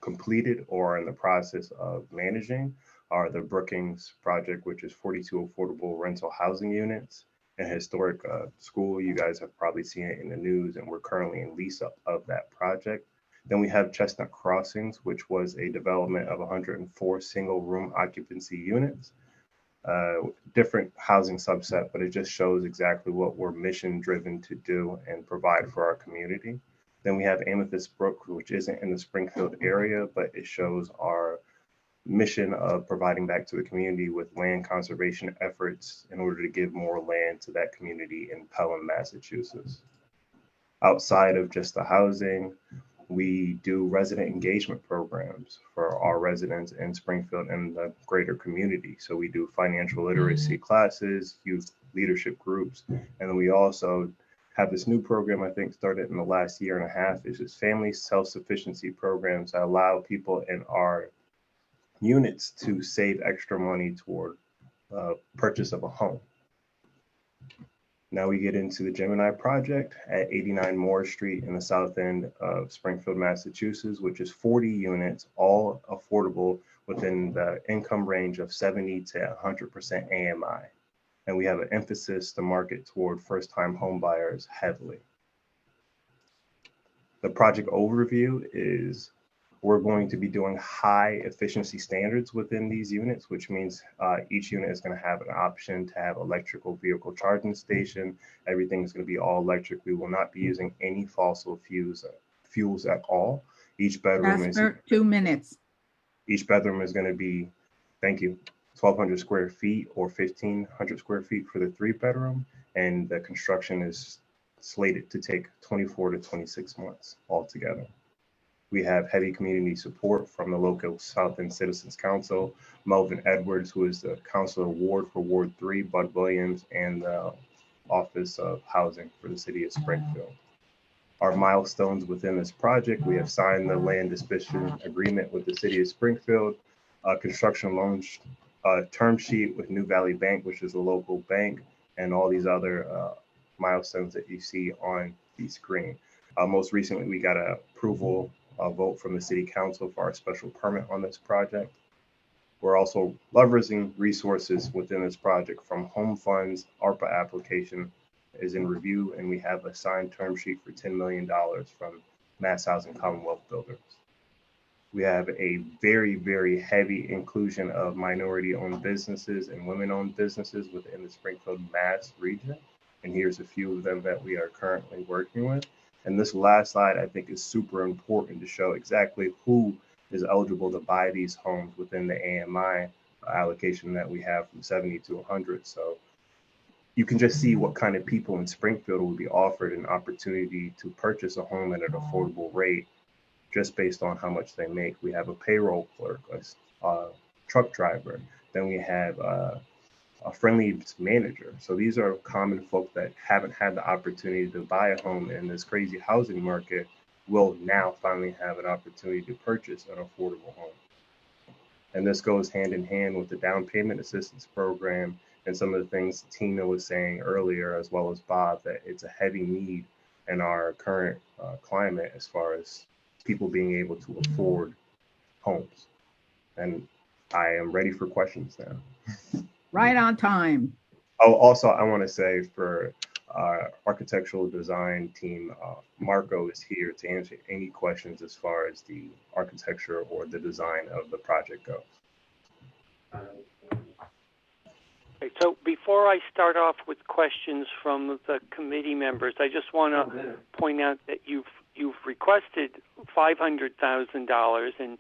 completed or are in the process of managing are the Brookings project, which is 42 affordable rental housing units, a historic school. You guys have probably seen it in the news, and we're currently in lease up of that project. Then we have Chestnut Crossings, which was a development of 104 single room occupancy units. Different housing subset, but it just shows exactly what we're mission driven to do and provide for our community. Then we have Amethyst Brook, which isn't in the Springfield area, but it shows our mission of providing back to the community with land conservation efforts in order to give more land to that community in Pelham, Massachusetts. Outside of just the housing, we do resident engagement programs for our residents in Springfield and the greater community. So we do financial literacy classes, youth leadership groups, and then we also have this new program, I think started in the last year and a half, is just family self-sufficiency programs that allow people in our units to save extra money toward purchase of a home. Now we get into the Gemini project at 89 Moore Street in the south end of Springfield, Massachusetts, which is 40 units, all affordable within the income range of 70 to 100% AMI. And we have an emphasis to market toward first-time home buyers heavily. The project overview is we're going to be doing high efficiency standards within these units, which means each unit is going to have an option to have electrical vehicle charging station. Everything is going to be all electric. We will not be using any fossil fuels at all. Each bedroom Jasper, 2 minutes. Each bedroom is going to be, thank you, 1,200 square feet or 1,500 square feet for the 3-bedroom. And the construction is slated to take 24 to 26 months altogether. We have heavy community support from the local South End Citizens Council, Melvin Edwards, who is the Councilor Ward for Ward 3, Bud Williams, and the Office of Housing for the City of Springfield. Our milestones within this project, we have signed the land disposition agreement with the City of Springfield, a construction loan term sheet with New Valley Bank, which is a local bank, and all these other milestones that you see on the screen. Most recently, we got an approval vote from the City Council for our special permit on this project. We're also leveraging resources within this project from home funds. ARPA application is in review, and we have a signed term sheet for $10 million from Mass Housing Commonwealth Builders. We have a very, very heavy inclusion of minority-owned businesses and women-owned businesses within the Springfield, Mass region. And here's a few of them that we are currently working with. And this last slide, I think, is super important to show exactly who is eligible to buy these homes within the AMI allocation that we have from 70 to 100. So you can just see what kind of people in Springfield will be offered an opportunity to purchase a home at an affordable rate just based on how much they make. We have a payroll clerk, a truck driver, then we have a friendly manager. So these are common folk that haven't had the opportunity to buy a home in this crazy housing market will now finally have an opportunity to purchase an affordable home. And this goes hand in hand with the down payment assistance program and some of the things Tina was saying earlier, as well as Bob, that it's a heavy need in our current climate as far as people being able to afford homes. And I am ready for questions now. Right on time. Oh, also, I want to say for our architectural design team, Marco is here to answer any questions as far as the architecture or the design of the project goes. Okay, so before I start off with questions from the committee members, I just want to point out that you've requested $500,000, and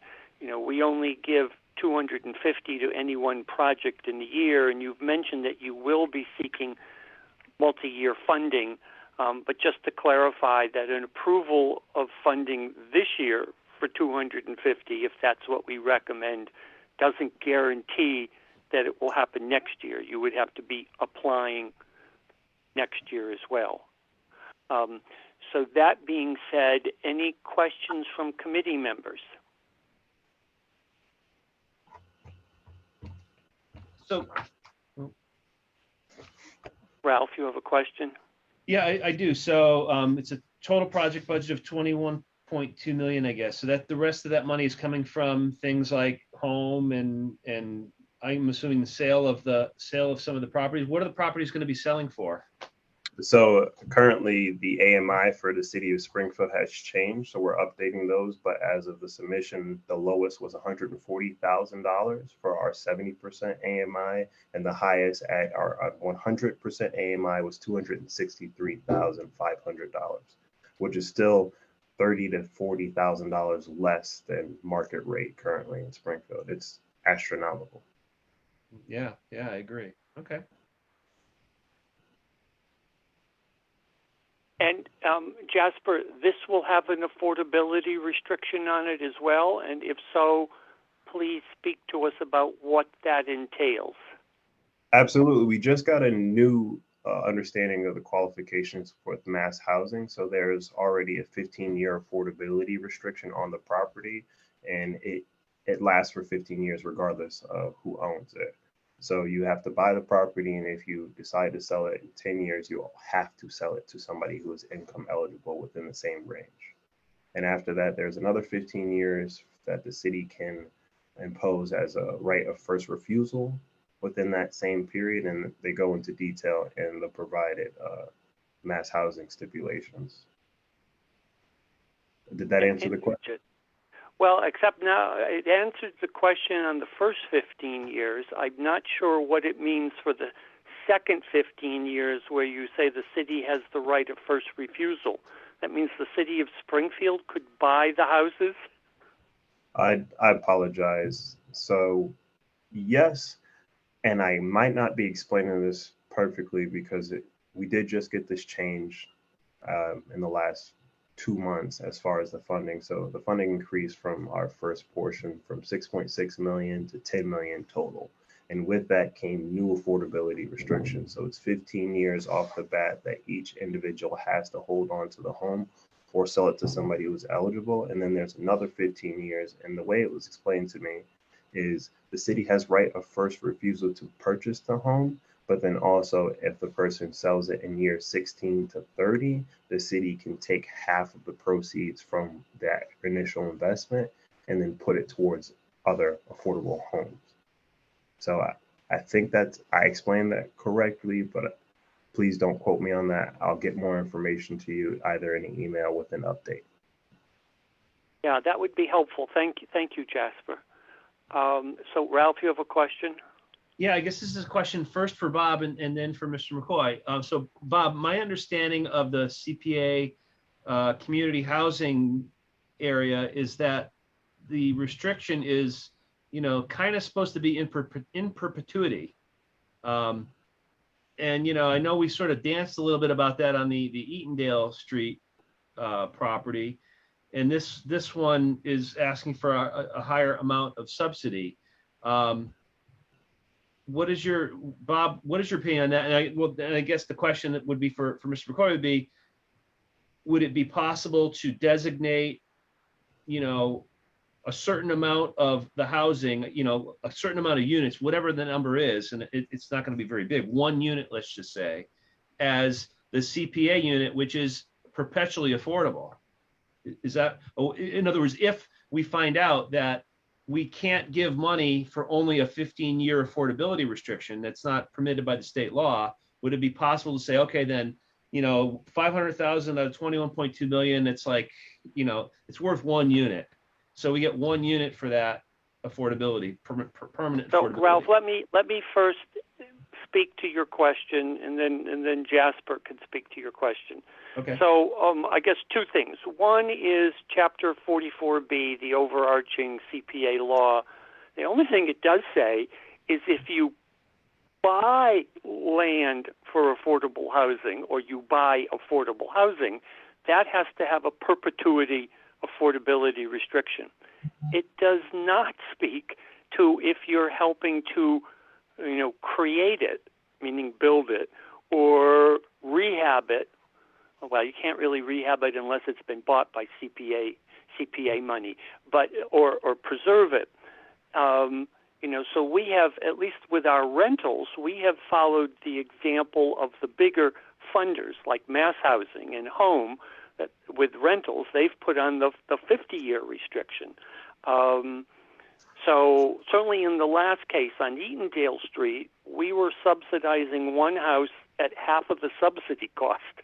we only give $250 to any one project in the year, and you've mentioned that you will be seeking multi-year funding, but just to clarify that an approval of funding this year for $250, if that's what we recommend, doesn't guarantee that it will happen next year. You would have to be applying next year as well. So that being said, any questions from committee members? So, Ralph, you have a question? yeah, I do. So it's a total project budget of 21.2 million, I guess. So that the rest of that money is coming from things like home and I'm assuming the sale of some of the properties. What are the properties going to be selling for? So currently the AMI for the city of Springfield has changed. So we're updating those, but as of the submission, the lowest was $140,000 for our 70% AMI, and the highest at our 100% AMI was $263,500, which is still $30,000 to $40,000 less than market rate currently in Springfield. It's astronomical. Yeah, I agree. Okay. And Jasper, this will have an affordability restriction on it as well. And if so, please speak to us about what that entails. Absolutely. We just got a new understanding of the qualifications for mass housing. So there's already a 15-year affordability restriction on the property, and it lasts for 15 years regardless of who owns it. So you have to buy the property, and if you decide to sell it in 10 years, you'll have to sell it to somebody who is income eligible within the same range. And after that, there's another 15 years that the city can impose as a right of first refusal within that same period, and they go into detail in the provided mass housing stipulations. Did that answer the question? Well, except now it answered the question on the first 15 years. I'm not sure what it means for the second 15 years where you say the city has the right of first refusal. That means the city of Springfield could buy the houses? I apologize. So yes, and I might not be explaining this perfectly because we did just get this change in the last 2 months as far as the funding. So the funding increased from our first portion from 6.6 million to 10 million total. And with that came new affordability restrictions. So it's 15 years off the bat that each individual has to hold on to the home or sell it to somebody who's eligible. And then there's another 15 years. And the way it was explained to me is the city has right of first refusal to purchase the home. But then also if the person sells it in years 16 to 30, the city can take half of the proceeds from that initial investment and then put it towards other affordable homes. So I think that I explained that correctly, but please don't quote me on that. I'll get more information to you either in an email with an update. Yeah, that would be helpful. Thank you, Jasper. So Ralph, you have a question? Yeah, I guess this is a question first for Bob and then for Mr. McCoy. So Bob, my understanding of the CPA community housing area is that the restriction is, kind of supposed to be in perpetuity. And, I know we sort of danced a little bit about that on the Eatondale Street property. And this one is asking for a higher amount of subsidy. What is your opinion on that? And I guess the question that would be for Mr. McCoy would it be possible to designate, a certain amount of the housing, a certain amount of units, whatever the number is, and it's not going to be very big, 1 unit, let's just say, as the CPA unit, which is perpetually affordable? Is that, in other words, if we find out that we can't give money for only a 15-year affordability restriction that's not permitted by the state law, would it be possible to say, okay, then, 500,000 out of 21.2 million, it's like, it's worth 1 unit. So we get 1 unit for that affordability, permanent So affordability. Ralph, let me first speak to your question, and then Jasper can speak to your question. Okay. So I guess 2 things. One is Chapter 44B, the overarching CPA law. The only thing it does say is if you buy land for affordable housing or you buy affordable housing, that has to have a perpetuity affordability restriction. It does not speak to if you're helping to, create it, meaning build it, or rehab it. Well, you can't really rehab it unless it's been bought by CPA money, but or preserve it. So we have, at least with our rentals, we have followed the example of the bigger funders like Mass Housing and Home. That with rentals, they've put on the 50-year restriction. So certainly in the last case on Eatondale Street, we were subsidizing one house at half of the subsidy cost.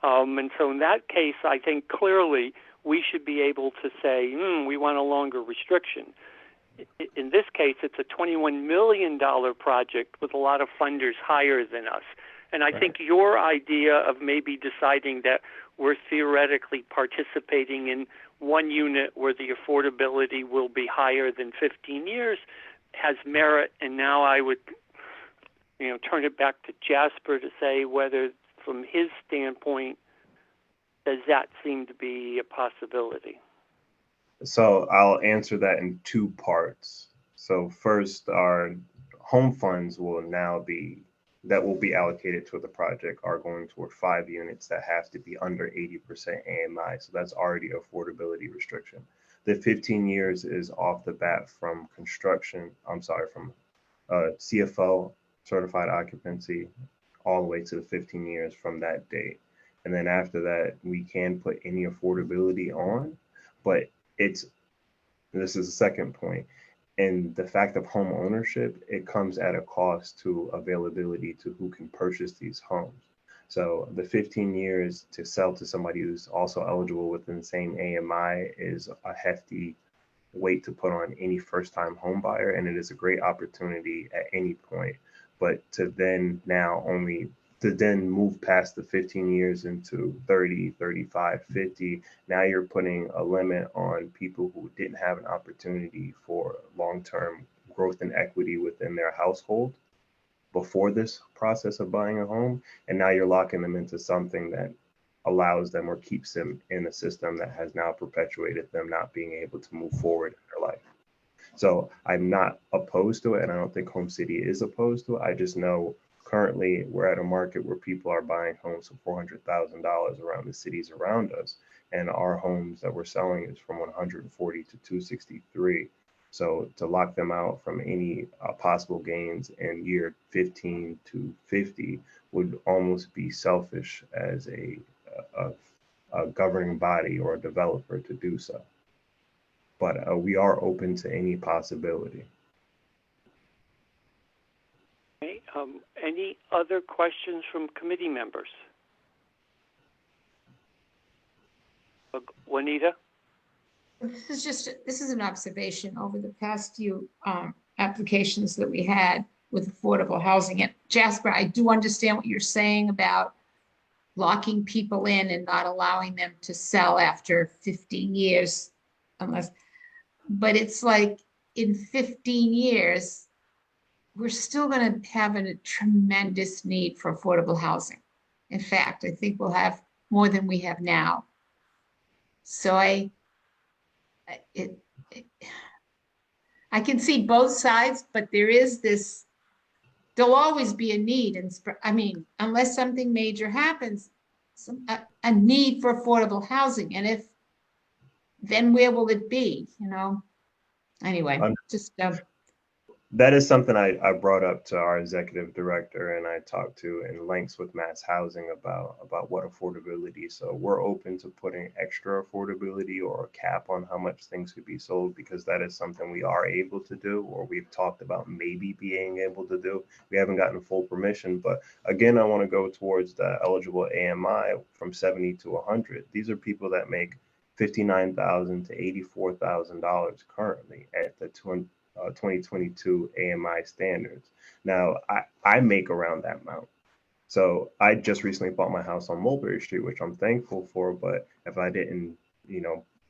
And so in that case, I think clearly we should be able to say, we want a longer restriction. In this case, it's a $21 million project with a lot of funders higher than us. And I think your idea of maybe deciding that we're theoretically participating in 1 unit where the affordability will be higher than 15 years has merit. And now I would, turn it back to Jasper to say whether, from his standpoint, does that seem to be a possibility? So I'll answer that in 2 parts. So first, our home funds will be allocated to the project are going toward 5 units that have to be under 80% AMI. So that's already affordability restriction. The 15 years is off the bat from from CFO, certified occupancy, all the way to the 15 years from that date. And then after that, we can put any affordability on, but this is the second point. And the fact of home ownership, it comes at a cost to availability to who can purchase these homes. So the 15 years to sell to somebody who's also eligible within the same AMI is a hefty weight to put on any first-time home buyer, and it is a great opportunity at any point. But to then move past the 15 years into 30, 35, 50, now you're putting a limit on people who didn't have an opportunity for long-term growth and equity within their household before this process of buying a home. And now you're locking them into something that allows them or keeps them in a system that has now perpetuated them not being able to move forward in their life. So I'm not opposed to it, and I don't think Home City is opposed to it. I just know currently we're at a market where people are buying homes for $400,000 around the cities around us, and our homes that we're selling is from 140 to 263. So to lock them out from any possible gains in year 15 to 50 would almost be selfish as a governing body or a developer to do so. But we are open to any possibility. Okay, any other questions from committee members? Juanita? This is an observation over the past few applications that we had with affordable housing. And Jasper, I do understand what you're saying about locking people in and not allowing them to sell after 15 years but it's like in 15 years, we're still going to have a tremendous need for affordable housing. In fact, I think we'll have more than we have now. So I can see both sides, but there'll always be a need. And I mean, unless something major happens, a need for affordable housing. And then where will it be? Anyway, just that is something I brought up to our executive director, and I talked to in lengths with Mass Housing about what affordability. So we're open to putting extra affordability or a cap on how much things could be sold, because that is something we are able to do, or we've talked about maybe being able to do. We haven't gotten full permission, but again, I want to go towards the eligible AMI from 70 to 100. These are people that make $59,000 to $84,000 currently at the 2022 AMI standards. Now, I make around that amount. So I just recently bought my house on Mulberry Street, which I'm thankful for. But if I didn't,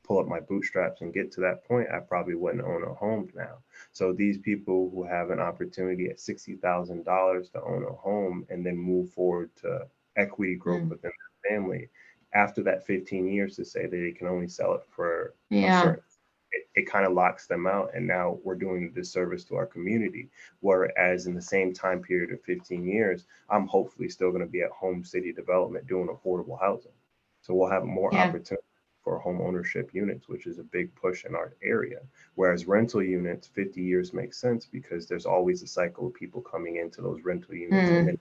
pull up my bootstraps and get to that point, I probably wouldn't own a home now. So these people who have an opportunity at $60,000 to own a home and then move forward to equity growth within their family, after that 15 years to say that they can only sell it for a certain, it kind of locks them out. And now we're doing a disservice to our community. Whereas in the same time period of 15 years, I'm hopefully still going to be at Home City Development doing affordable housing. So we'll have more opportunity for home ownership units, which is a big push in our area. Whereas rental units, 50 years makes sense because there's always a cycle of people coming into those rental units and then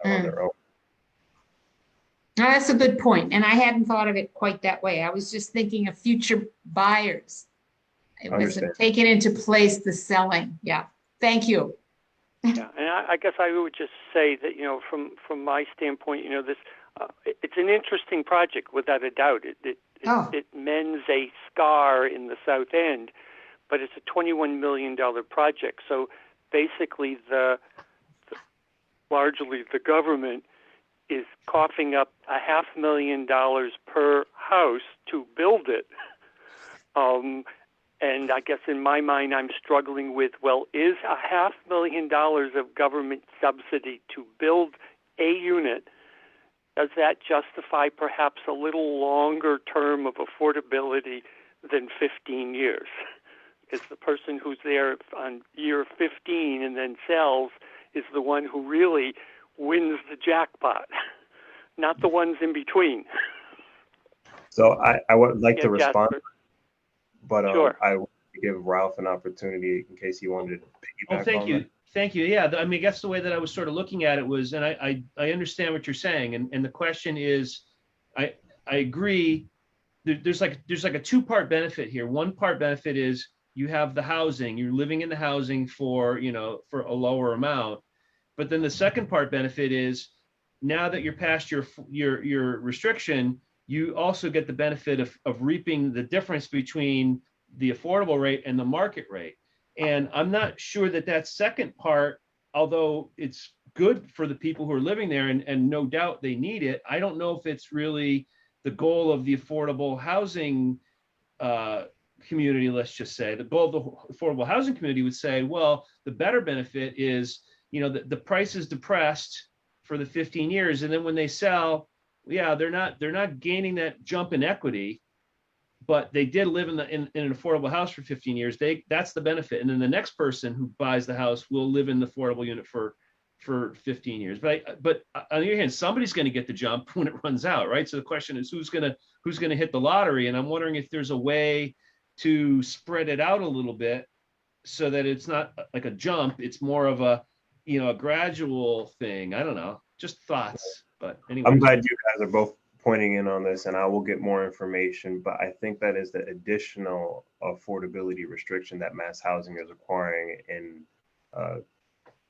on their own. No, that's a good point. And I hadn't thought of it quite that way. I was just thinking of future buyers. It wasn't taking into place the selling. Yeah. Thank you. Yeah. And I guess I would just say that, from my standpoint, this it's an interesting project without a doubt. It mends a scar in the South End, but it's a $21 million project. So basically largely the government is coughing up $500,000 per house to build it. And I guess in my mind, I'm struggling with, is $500,000 of government subsidy to build a unit, does that justify perhaps a little longer term of affordability than 15 years? Because the person who's there on year 15 and then sells is the one who really wins the jackpot, not the ones in between. So I would like to respond, Jasper. but Sure. I want to give Ralph an opportunity in case he wanted to piggyback. Oh, thank you. Thank you. Yeah, I mean, I guess the way that I was sort of looking at it was, and I understand what you're saying, and the question is, I agree. There's like a two-part benefit here. One part benefit is you have the housing, you're living in the housing for a lower amount, but then the second part benefit is now that you're past your restriction, you also get the benefit of reaping the difference between the affordable rate and the market rate. And I'm not sure that second part, although it's good for the people who are living there, and no doubt they need it, I don't know if it's really the goal of the affordable housing community, let's just say. The goal of the affordable housing community would say, well, the better benefit is, the price is depressed for the 15 years, and then when they sell, yeah, they're not gaining that jump in equity, but they did live in an affordable house for 15 years. That's the benefit. And then the next person who buys the house will live in the affordable unit for 15 years. But on the other hand, somebody's going to get the jump when it runs out, right? So the question is who's going to hit the lottery? And I'm wondering if there's a way to spread it out a little bit so that it's not like a jump. It's more of a gradual thing. I don't know, just thoughts. But anyway, I'm glad you guys are both pointing in on this, and I will get more information, but I think that is the additional affordability restriction that mass housing is requiring in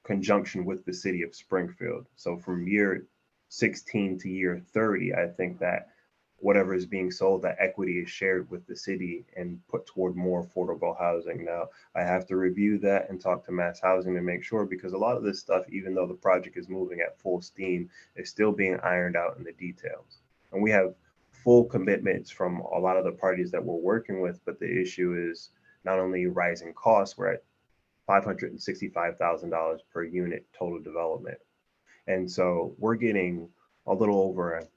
conjunction with the city of Springfield. So from year 16 to year 30, I think that whatever is being sold, that equity is shared with the city and put toward more affordable housing. Now, I have to review that and talk to mass housing to make sure, because a lot of this stuff, even though the project is moving at full steam, is still being ironed out in the details. And we have full commitments from a lot of the parties that we're working with, but the issue is not only rising costs, we're at $565,000 per unit total development. And so we're getting a little over a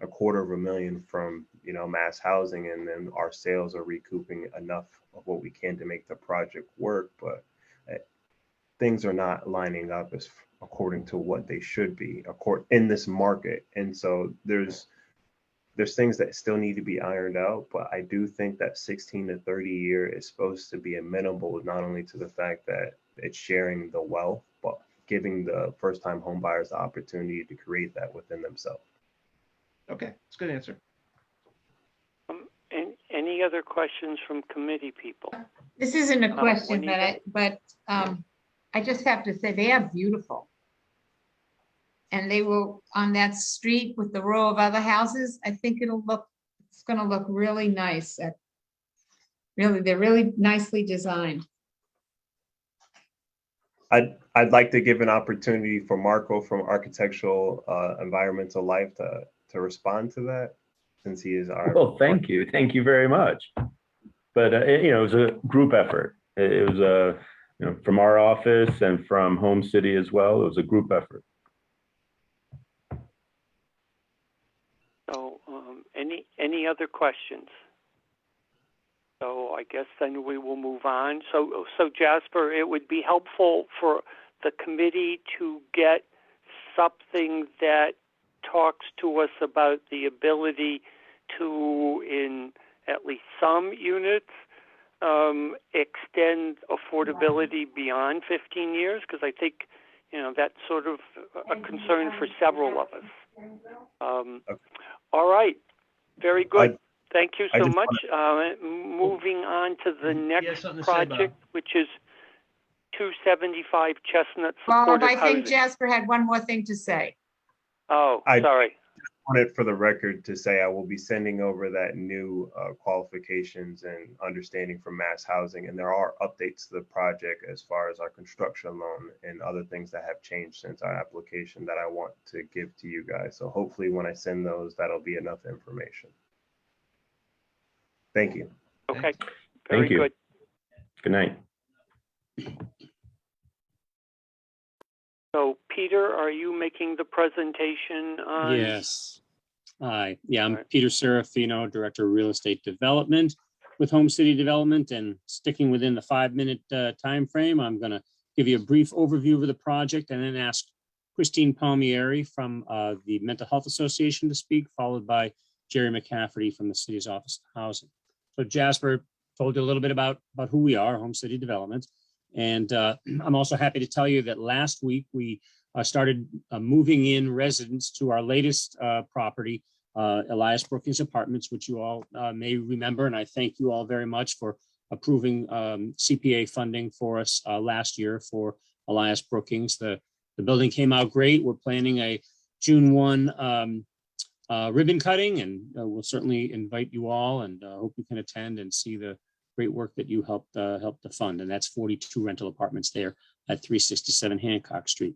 $250,000 from mass housing, and then our sales are recouping enough of what we can to make the project work, but things are not lining up as according to what they should be in this market. And so there's things that still need to be ironed out, but I do think that 16 to 30 year is supposed to be amenable not only to the fact that it's sharing the wealth, but giving the first-time home buyers the opportunity to create that within themselves. okay, it's a good answer. And any other questions from committee people? This isn't a question Juanita? but I just have to say they are beautiful. And they will, on that street with the row of other houses, I think it's gonna look really nice. They're really nicely designed. I'd like to give an opportunity for Marco from Architectural Environmental Life to respond to that, since he is our. Well, thank you very much. But it was a group effort. It was from our office and from Home City as well. It was a group effort. So any other questions? So I guess then we will move on. So Jasper, it would be helpful for the committee to get something that talks to us about the ability to, in at least some units, extend affordability beyond 15 years, because I think that's sort of a concern for several of us. All right, very good. Thank you so much. Moving on to the next project, which is 275 Chestnut Bob, supportive I think housing. Jasper had one more thing to say. Oh, sorry. I wanted for the record to say I will be sending over that new qualifications and understanding from mass housing, and there are updates to the project as far as our construction loan and other things that have changed since our application that I want to give to you guys. So hopefully when I send those, that'll be enough information. Thank you. Okay. Very Thank you. good. Good night. So Peter, are you making the presentation on? Yes. Hi. Yeah, I'm All right. Peter Serafino, Director of Real Estate Development with Home City Development, and sticking within the 5-minute time frame, I'm going to give you a brief overview of the project and then ask Christine Palmieri from the Mental Health Association to speak, followed by Jerry McCafferty from the City's Office of Housing. So Jasper told you a little bit about who we are, Home City Development. And I'm also happy to tell you that last week we started moving in residents to our latest property, Elias Brookings Apartments, which you all may remember. And I thank you all very much for approving CPA funding for us last year for Elias Brookings. The building came out great. We're planning a June 1 ribbon cutting, and we'll certainly invite you all, and hope you can attend and see the great work that you helped to fund. And that's 42 rental apartments there at 367 Hancock Street.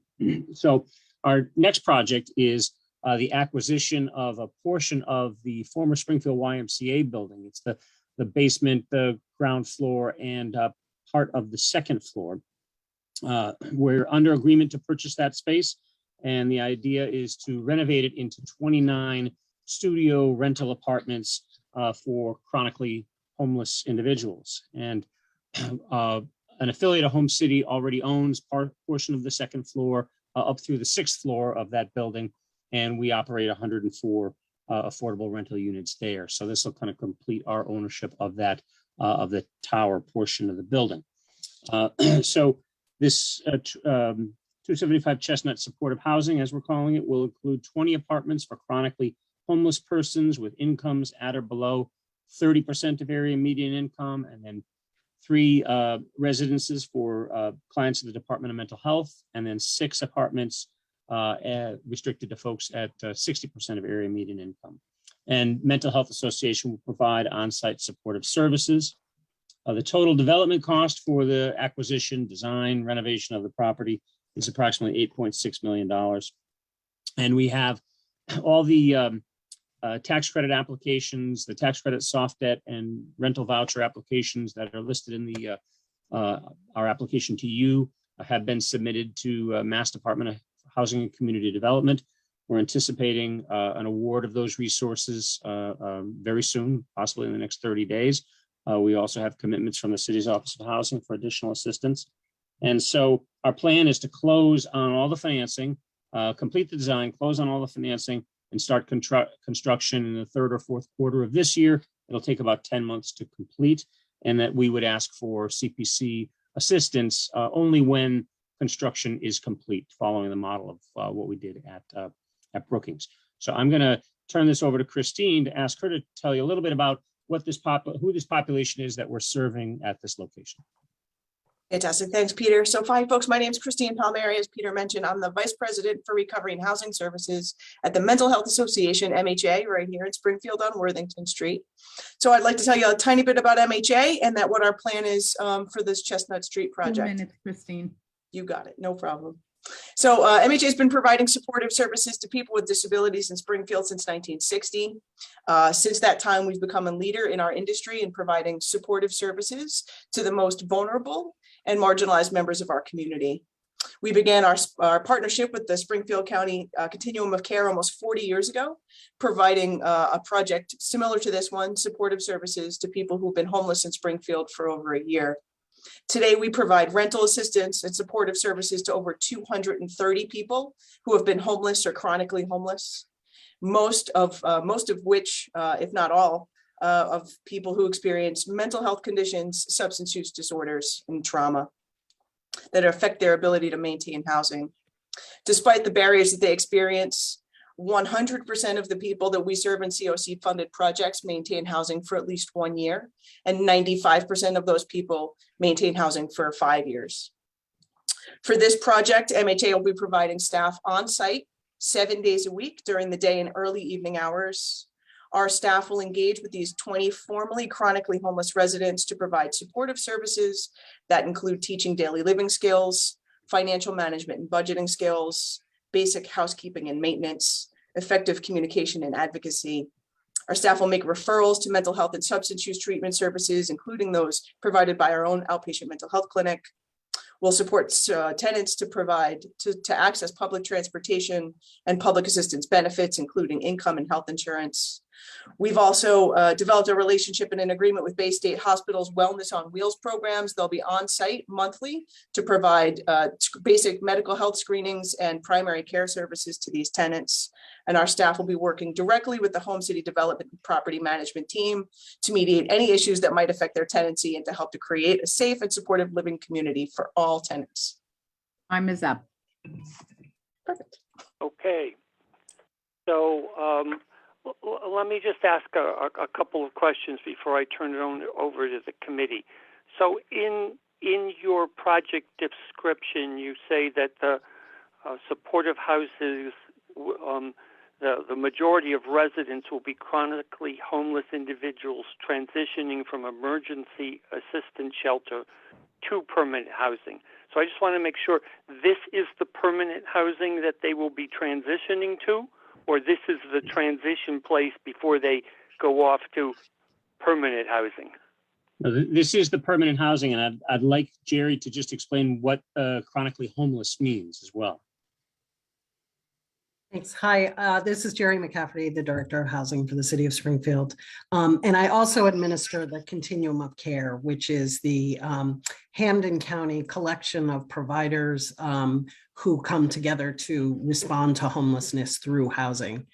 So our next project is the acquisition of a portion of the former Springfield YMCA building. It's the basement, the ground floor, and part of the second floor. We're under agreement to purchase that space, and the idea is to renovate it into 29 studio rental apartments for chronically homeless individuals. And an affiliate of Home City already owns portion of the second floor up through the 6th floor of that building. And we operate 104 affordable rental units there. So this will kind of complete our ownership of that, of the tower portion of the building. So this 275 Chestnut Supportive Housing, as we're calling it, will include 20 apartments for chronically homeless persons with incomes at or below 30% of area median income, and then 3 residences for clients of the Department of Mental Health, and then 6 apartments restricted to folks at 60% of area median income. And Mental Health Association will provide on-site supportive services. The total development cost for the acquisition, design, renovation of the property is approximately $8.6 million. And we have all the tax credit applications, the tax credit soft debt and rental voucher applications that are listed in the our application to you have been submitted to Mass Department of Housing and Community Development. We're anticipating an award of those resources very soon, possibly in the next 30 days. We also have commitments from the city's Office of Housing for additional assistance. And so our plan is to close on all the financing, complete the design, close on all the financing, and start construction in the 3rd or 4th quarter of this year. It'll take about 10 months to complete, and that we would ask for CPC assistance only when construction is complete, following the model of what we did at Brookings. So I'm going to turn this over to Christine to ask her to tell you a little bit about what who this population is that we're serving at this location. Fantastic. Thanks, Peter. So fine, folks, my name is Christine Palmieri. As Peter mentioned, I'm the Vice President for Recovery and Housing Services at the Mental Health Association, MHA, right here in Springfield on Worthington Street. So I'd like to tell you a tiny bit about MHA and that what our plan is for this Chestnut Street project. 2 minutes, Christine. You got it. No problem. So MHA has been providing supportive services to people with disabilities in Springfield since 1960. Since that time, we've become a leader in our industry in providing supportive services to the most vulnerable and marginalized members of our community. We began our partnership with the Springfield County Continuum of Care almost 40 years ago, providing a project similar to this one, supportive services to people who've been homeless in Springfield for over a year. Today, we provide rental assistance and supportive services to over 230 people who have been homeless or chronically homeless. Most of which, if not all, of people who experience mental health conditions, substance use disorders, and trauma that affect their ability to maintain housing. Despite the barriers that they experience, 100% of the people that we serve in COC funded projects maintain housing for at least 1 year, and 95% of those people maintain housing for 5 years. For this project, MHA will be providing staff on site 7 days a week during the day and early evening hours. Our staff will engage with these 20 formerly chronically homeless residents to provide supportive services that include teaching daily living skills, financial management and budgeting skills, basic housekeeping and maintenance, effective communication and advocacy. Our staff will make referrals to mental health and substance use treatment services, including those provided by our own outpatient mental health clinic. We'll support tenants to access public transportation and public assistance benefits, including income and health insurance. We've also developed a relationship and an agreement with Bay State Hospital's Wellness on Wheels programs. They'll be on site monthly to provide basic medical health screenings and primary care services to these tenants. And our staff will be working directly with the Home City Development and Property Management team to mediate any issues that might affect their tenancy and to help to create a safe and supportive living community for all tenants. Time is up. Perfect. Okay. So let me just ask a couple of questions before I turn it over to the committee. So in your project description, you say that the supportive houses, the majority of residents will be chronically homeless individuals transitioning from emergency assistance shelter to permanent housing. So I just want to make sure this is the permanent housing that they will be transitioning to, or this is the transition place before they go off to permanent housing? No, this is the permanent housing, and I'd like Jerry to just explain what chronically homeless means as well. Thanks. Hi, this is Jerry McCafferty, the Director of Housing for the City of Springfield. And I also administer the Continuum of Care, which is the Hampden County collection of providers who come together to respond to homelessness through housing.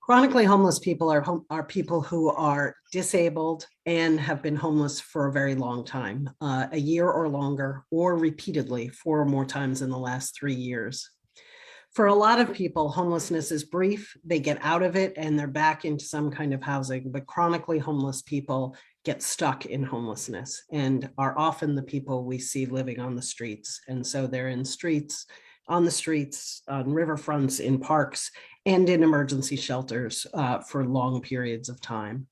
Chronically homeless people are people who are disabled and have been homeless for a very long time, a year or longer, or repeatedly 4 or more times in the last 3 years. For a lot of people, homelessness is brief. They get out of it and they're back into some kind of housing, but chronically homeless people get stuck in homelessness and are often the people we see living on the streets. And so they're in streets, on the streets, on riverfronts, in parks, and in emergency shelters for long periods of time.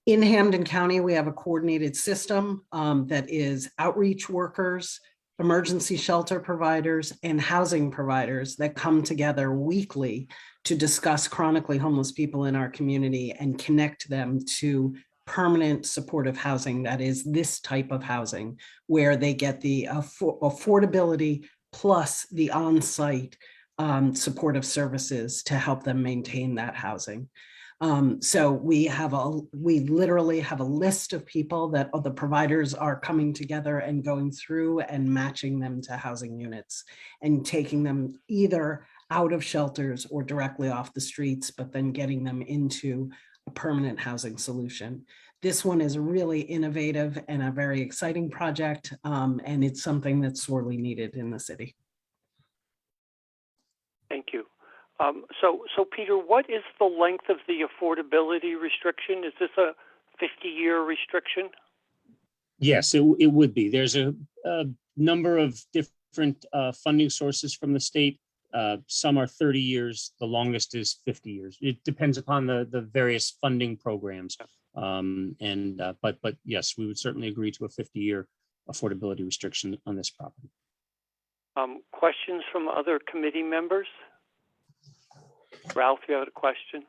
In Hampden County, we have a coordinated system that is outreach workers, emergency shelter providers, and housing providers that come together weekly to discuss chronically homeless people in our community and connect them to permanent supportive housing that is this type of housing, where they get the affordability plus the on-site supportive services to help them maintain that housing. So we literally have a list of people that the providers are coming together and going through and matching them to housing units and taking them either out of shelters or directly off the streets, but then getting them into a permanent housing solution. This one is really innovative and a very exciting project, and it's something that's sorely needed in the city. Thank you. So Peter, what is the length of the affordability restriction? Is this a 50-year restriction? Yes, it would be. There's a number of different funding sources from the state. Some are 30 years. The longest is 50 years. It depends upon the various funding programs. But yes, we would certainly agree to a 50-year affordability restriction on this property. Questions from other committee members? Ralph, you have a question?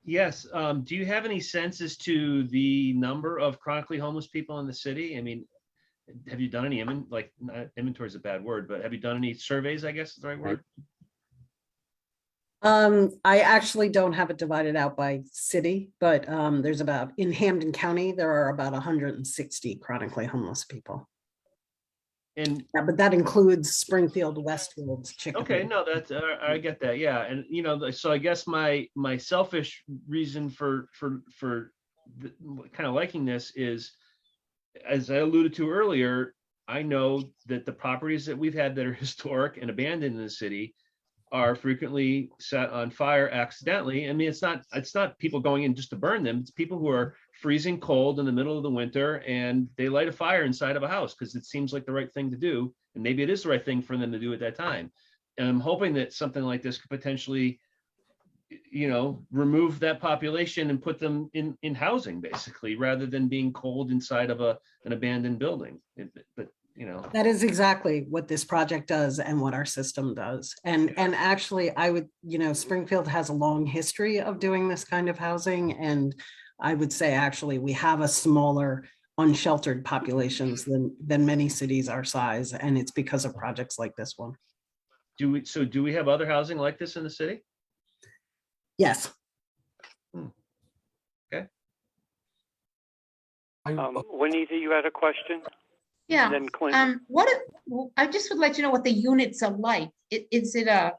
Yes. Do you have any sense as to the number of chronically homeless people in the city? I mean, have you done any inventory is a bad word, but have you done any surveys, I guess is the right word? I actually don't have it divided out by city, but there's in Hampden County, there are about 160 chronically homeless people. And yeah, but that includes Springfield, Westfield, Chicopee. Okay, no, that's I get that. Yeah, and so I guess my selfish reason for kind of liking this is, as I alluded to earlier, I know that the properties that we've had that are historic and abandoned in the city are frequently set on fire accidentally. I mean, it's not people going in just to burn them. It's people who are freezing cold in the middle of the winter and they light a fire inside of a house because it seems like the right thing to do. And maybe it is the right thing for them to do at that time. And I'm hoping that something like this could potentially, remove that population and put them in housing, basically, rather than being cold inside of an abandoned building. That is exactly what this project does and what our system does. And actually, I would, Springfield has a long history of doing this kind of housing. And I would say, actually, we have a smaller unsheltered populations than many cities our size. And it's because of projects like this one. Do we have other housing like this in the city? Yes. Okay. Juanita, you had a question? Yeah. And then Clinton. I just would like to know what the units are like. Is it a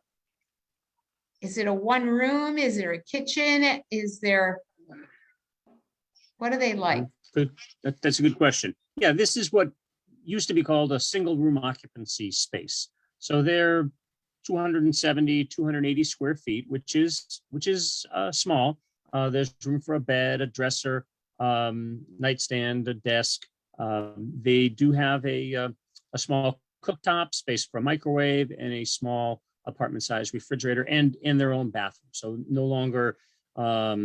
one room? Is there a kitchen? What are they like? Good. That's a good question. Yeah, this is what used to be called a single room occupancy space. So they're 270, 280 square feet, which is small. There's room for a bed, a dresser, nightstand, a desk. They do have a small cooktop, space for a microwave, and a small apartment-sized refrigerator, and in their own bathroom. So no longer are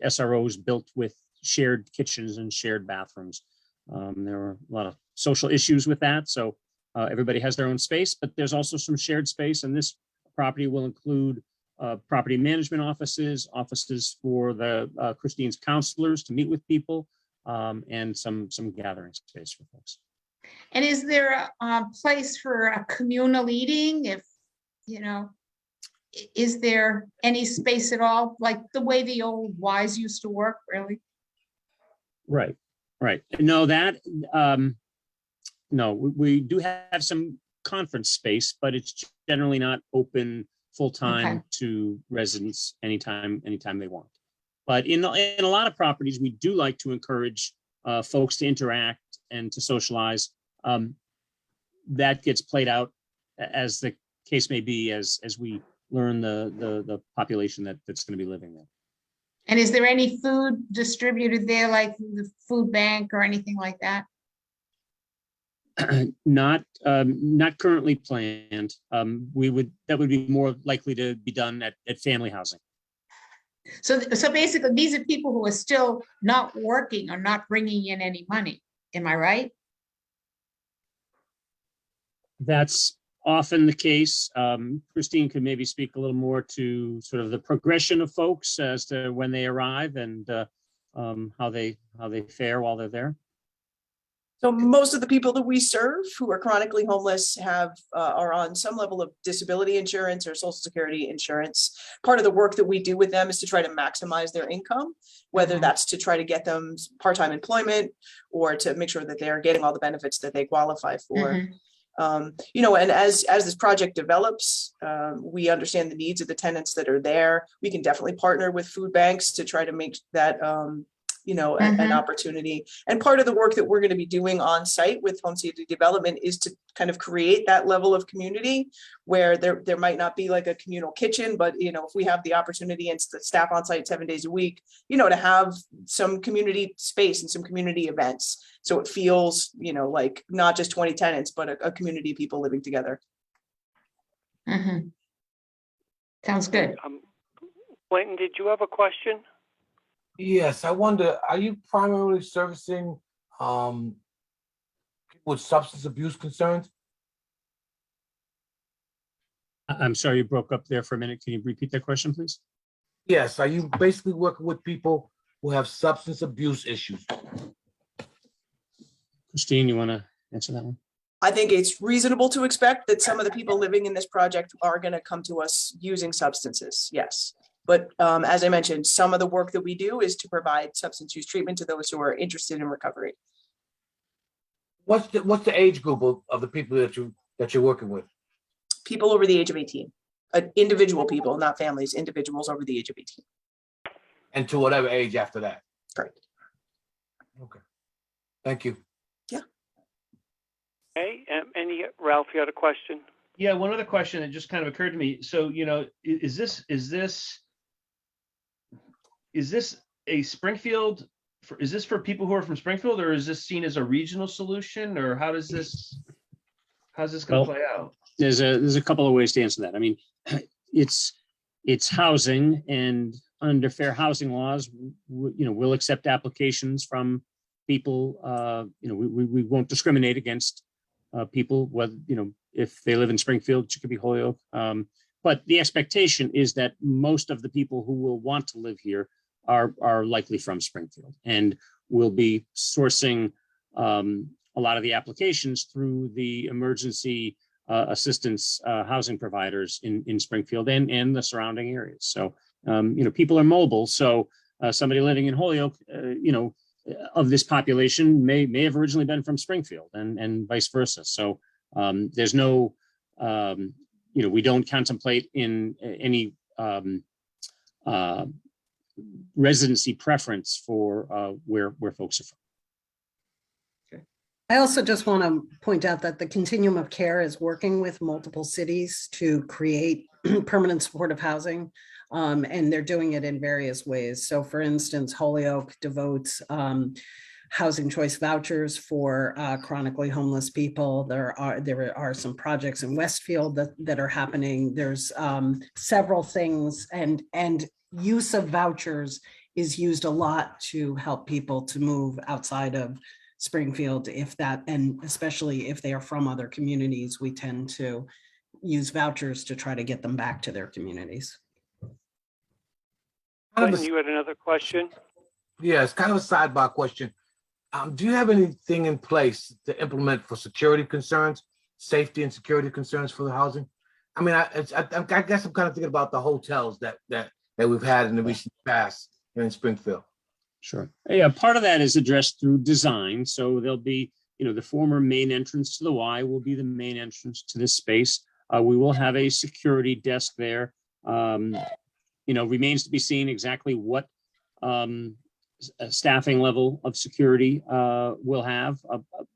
SROs built with shared kitchens and shared bathrooms. There are a lot of social issues with that, so everybody has their own space, but there's also some shared space, and this property will include property management offices for the Christine's counselors to meet with people, and some gathering space for folks. And is there a place for a communal eating? is there any space at all, like the way the old Ys used to work, really? Right, right. No, that, no, we do have some conference space, but it's generally not open full-time to residents anytime they want. But in a lot of properties, we do like to encourage folks to interact and to socialize. That gets played out as the case may be, as we learn the population that's going to be living there. And is there any food distributed there, like the food bank or anything like that? Not currently planned. That would be more likely to be done at family housing. So basically, these are people who are still not working or not bringing in any money. Am I right? That's often the case. Christine could maybe speak a little more to sort of the progression of folks as to when they arrive and how they fare while they're there. So most of the people that we serve who are chronically homeless are on some level of disability insurance or Social Security insurance. Part of the work that we do with them is to try to maximize their income, whether that's to try to get them part-time employment or to make sure that they're getting all the benefits that they qualify for. You know, and as this project develops, we understand the needs of the tenants that are there. We can definitely partner with food banks to try to make that you know, an opportunity. And part of the work that we're going to be doing on site with Home City Development is to kind of create that level of community where there might not be like a communal kitchen, but, you know, if we have the opportunity and the staff on site 7 days a week, you know, to have some community space and some community events. So it feels, you know, like not just 20 tenants, but a community of people living together. Sounds good. Clinton, did you have a question? Yes, I wonder, are you primarily servicing people with substance abuse concerns? I'm sorry, you broke up there for a minute. Can you repeat that question, please? Yes, are you basically working with people who have substance abuse issues? Christine, you want to answer that one? I think it's reasonable to expect that some of the people living in this project are going to come to us using substances, yes. But as I mentioned, some of the work that we do is to provide substance use treatment to those who are interested in recovery. What's the age group of the people that you're working with? People over the age of 18, individual people, not families, individuals over the age of 18. And to whatever age after that? Correct. Okay, thank you. Yeah. Okay, Ralph, you had a question? Yeah, one other question that just kind of occurred to me. So, you know, is this a Springfield? Is this for people who are from Springfield, or is this seen as a regional solution, or how's this going to play out? There's a couple of ways to answer that. I mean, it's housing, and under fair housing laws, you know, we'll accept applications from people. You know, we won't discriminate against people, whether, you know, if they live in Springfield, Chicopee, Holyoke. But the expectation is that most of the people who will want to live here are likely from Springfield, and we'll be sourcing a lot of the applications through the emergency assistance housing providers in Springfield and the surrounding areas. So, you know, people are mobile. So somebody living in Holyoke, you know, of this population may have originally been from Springfield and vice versa. So there's no, you know, we don't contemplate in any residency preference for where folks are from. I also just want to point out that the continuum of care is working with multiple cities to create permanent supportive housing, and they're doing it in various ways. So for instance, Holyoke devotes housing choice vouchers for chronically homeless people. There are some projects in Westfield that are happening. There's several things, and use of vouchers is used a lot to help people to move outside of Springfield, and especially if they are from other communities, we tend to use vouchers to try to get them back to their communities. Clinton, you had another question? Yeah, it's kind of a sidebar question. Do you have anything in place to implement for security concerns, safety and security concerns for the housing? I mean, I guess I'm kind of thinking about the hotels that we've had in the recent past here in Springfield. Sure. Yeah, part of that is addressed through design. So there'll be, the former main entrance to the Y will be the main entrance to this space. We will have a security desk there. Remains to be seen exactly what staffing level of security we'll have.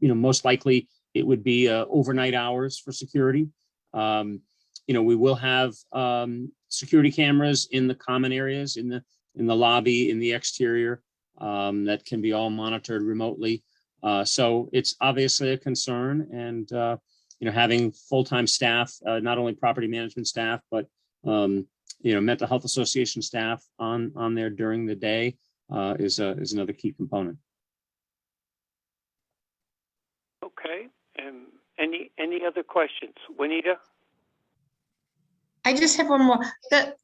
Most likely it would be overnight hours for security. We will have security cameras in the common areas, in the lobby, in the exterior, that can be all monitored remotely. So it's obviously a concern, and having full-time staff, not only property management staff, but mental health association staff on there during the day is another key component. Okay. Any other questions? Juanita? I just have one more.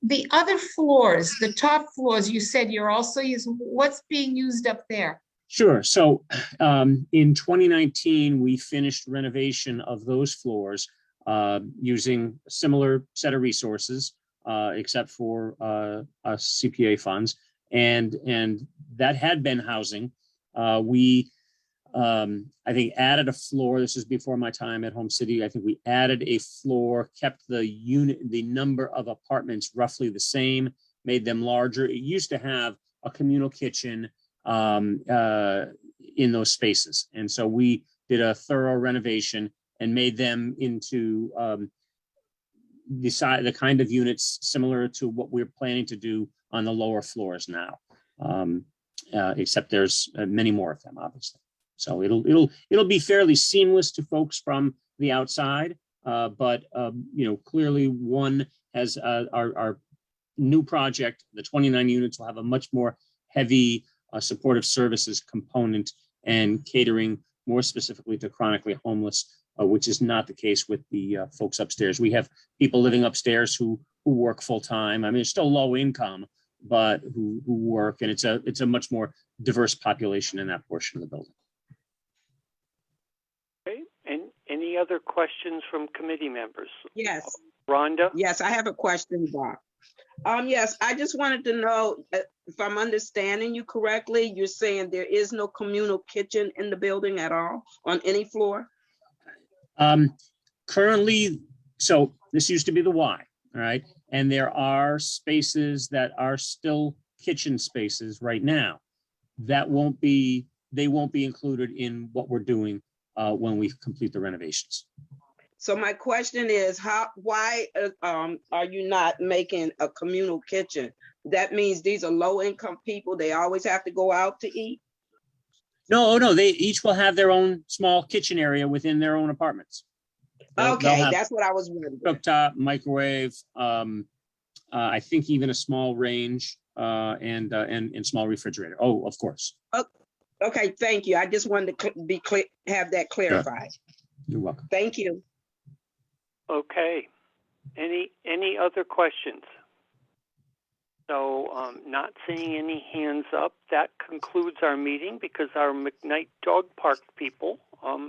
The other floors, the top floors, you said you're also using, what's being used up there? Sure. So in 2019, we finished renovation of those floors using a similar set of resources, except for CPA funds. And that had been housing. We I think added a floor. This is before my time at Home City. I think we added a floor, kept the number of apartments roughly the same, made them larger. It used to have a communal kitchen in those spaces. And so we did a thorough renovation and made them into the kind of units similar to what we're planning to do on the lower floors now. Except there's many more of them, obviously. So it'll be fairly seamless to folks from the outside, but clearly one has our new project. The 29 units will have a much more heavy supportive services component and catering more specifically to chronically homeless, which is not the case with the folks upstairs. We have people living upstairs who work full time. I mean, it's still low income, but who work, and it's a much more diverse population in that portion of the building. Okay. And any other questions from committee members? Yes. Rhonda? Yes, I have a question, Bob. Yes, I just wanted to know if I'm understanding you correctly. You're saying there is no communal kitchen in the building at all on any floor? Currently, so this used to be the Y, all right? And there are spaces that are still kitchen spaces right now. They won't be included in what we're doing when we complete the renovations. So my question is, why are you not making a communal kitchen? That means these are low-income people. They always have to go out to eat? No, they each will have their own small kitchen area within their own apartments. Okay, that's what I was wondering. Cooktop, microwave, I think even a small range and small refrigerator. Oh, of course. Okay, thank you. I just wanted to be clear, have that clarified. You're welcome. Thank you. Okay. Any other questions? So not seeing any hands up, that concludes our meeting because our McKnight Dog Park people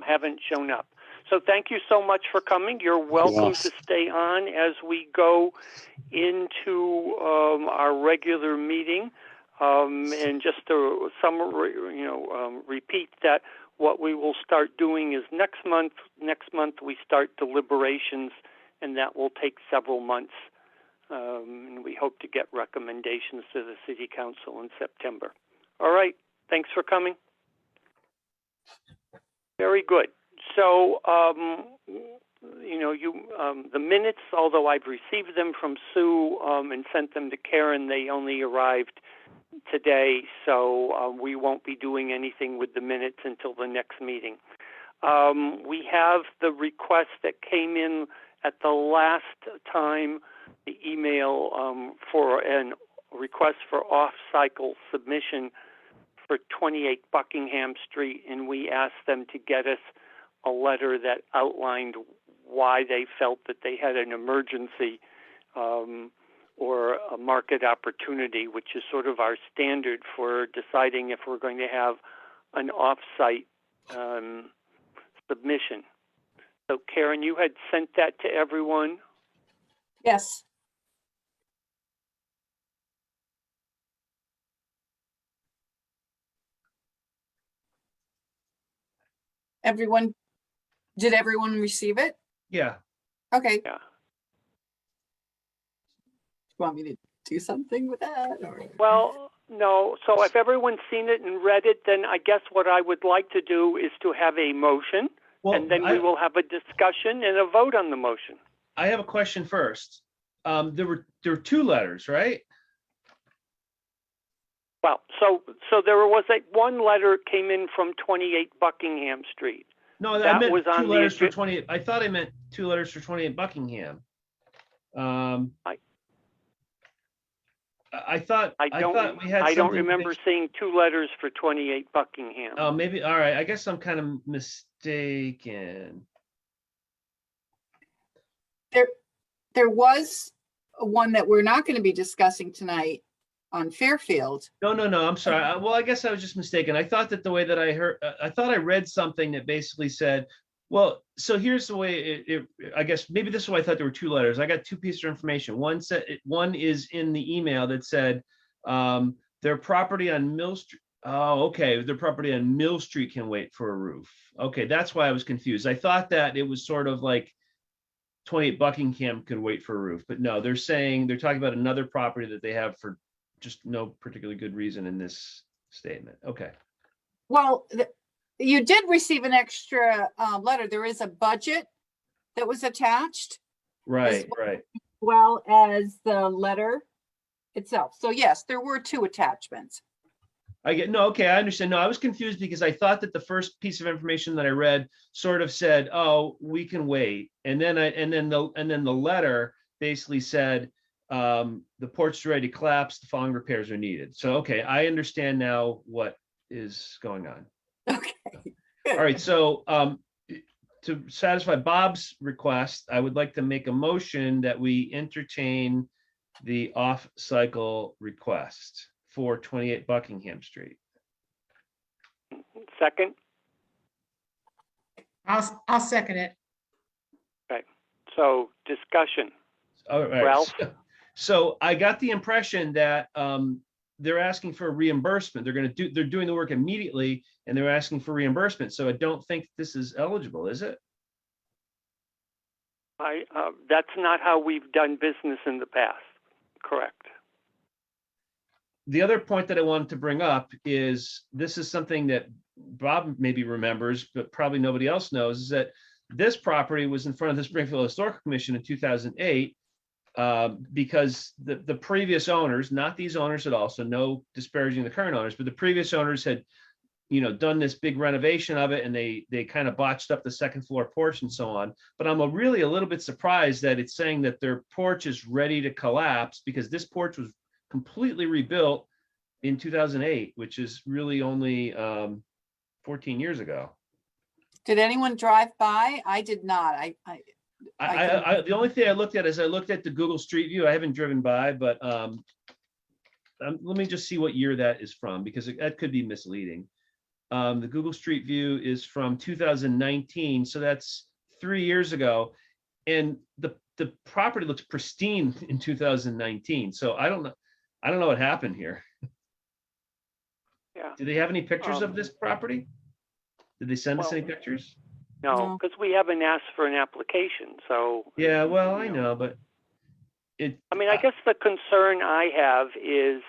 haven't shown up. So thank you so much for coming. You're welcome to stay on as we go into our regular meeting. And just to summary, repeat that what we will start doing is next month we start deliberations, and that will take several months. And we hope to get recommendations to the City Council in September. All right. Thanks for coming. Very good. So, the minutes, although I've received them from Sue and sent them to Karen, they only arrived today, so we won't be doing anything with the minutes until the next meeting. We have the request that came in at the last time, the email for a request for off-cycle submission for 28 Buckingham Street, and we asked them to get us a letter that outlined why they felt that they had an emergency or a market opportunity, which is sort of our standard for deciding if we're going to have an off-site submission. So Karen, you had sent that to everyone? Yes. Everyone, did everyone receive it? Yeah. Okay. Yeah. Want me to do something with that or? Well, no. So if everyone's seen it and read it, then I guess what I would like to do is to have a motion, Well, and then we will have a discussion and a vote on the motion. I have a question first. There were two letters, right? Well, so there was one letter came in from 28 Buckingham Street. No, I That meant was on two the letters for agen- 28. I thought I meant two letters for 28 Buckingham. I thought we had I don't something remember fixed. seeing two letters for 28 Buckingham. Oh, maybe. All right. I guess I'm kind of mistaken. There was one that we're not going to be discussing tonight on Fairfield. No. I'm sorry. Well, I guess I was just mistaken. I thought that the way that I heard, I thought I read something that basically said, well, so here's the way I guess maybe this is why I thought there were two letters. I got two pieces of information. One is in the email that said their property on Mill Street. Oh, okay. Their property on Mill Street can wait for a roof. Okay, that's why I was confused. I thought that it was sort of like 28 Buckingham could wait for a roof, but no, they're talking about another property that they have for just no particularly good reason in this statement. Okay. Well, you did receive an extra letter. There is a budget that was attached. Right. As well as the letter itself. So yes, there were two attachments. Okay, I understand. No, I was confused because I thought that the first piece of information that I read sort of said, "Oh, we can wait," and then the letter basically said, "The porch is ready to collapse. The following repairs are needed." So, okay, I understand now what is going on. Okay. All right. So, to satisfy Bob's request, I would like to make a motion that we entertain the off-cycle request for 28 Buckingham Street. Second. I'll second it. Okay. So discussion. All right. Ralph? So I got the impression that they're asking for a reimbursement. They're doing the work immediately and they're asking for reimbursement. So I don't think this is eligible, is it? That's not how we've done business in the past. Correct. The other point that I wanted to bring up is this is something that Bob maybe remembers, but probably nobody else knows, is that this property was in front of the Springfield Historical Commission in 2008 because the previous owners, not these owners at all, so no disparaging the current owners, but the previous owners had, done this big renovation of it and they kind of botched up the second floor porch and so on. But I'm really a little bit surprised that it's saying that their porch is ready to collapse because this porch was completely rebuilt in 2008, which is really only 14 years ago. Did anyone drive by? I did not. The only thing I looked at is I looked at the Google Street View. I haven't driven by, but let me just see what year that is from because that could be misleading. The Google Street View is from 2019, so that's 3 years ago, and the property looks pristine in 2019. So I don't know what happened here. Yeah. Do they have any pictures of this property? Did they send us any pictures? No, because we haven't asked for an application. So yeah, well, I know, but I guess the concern I have is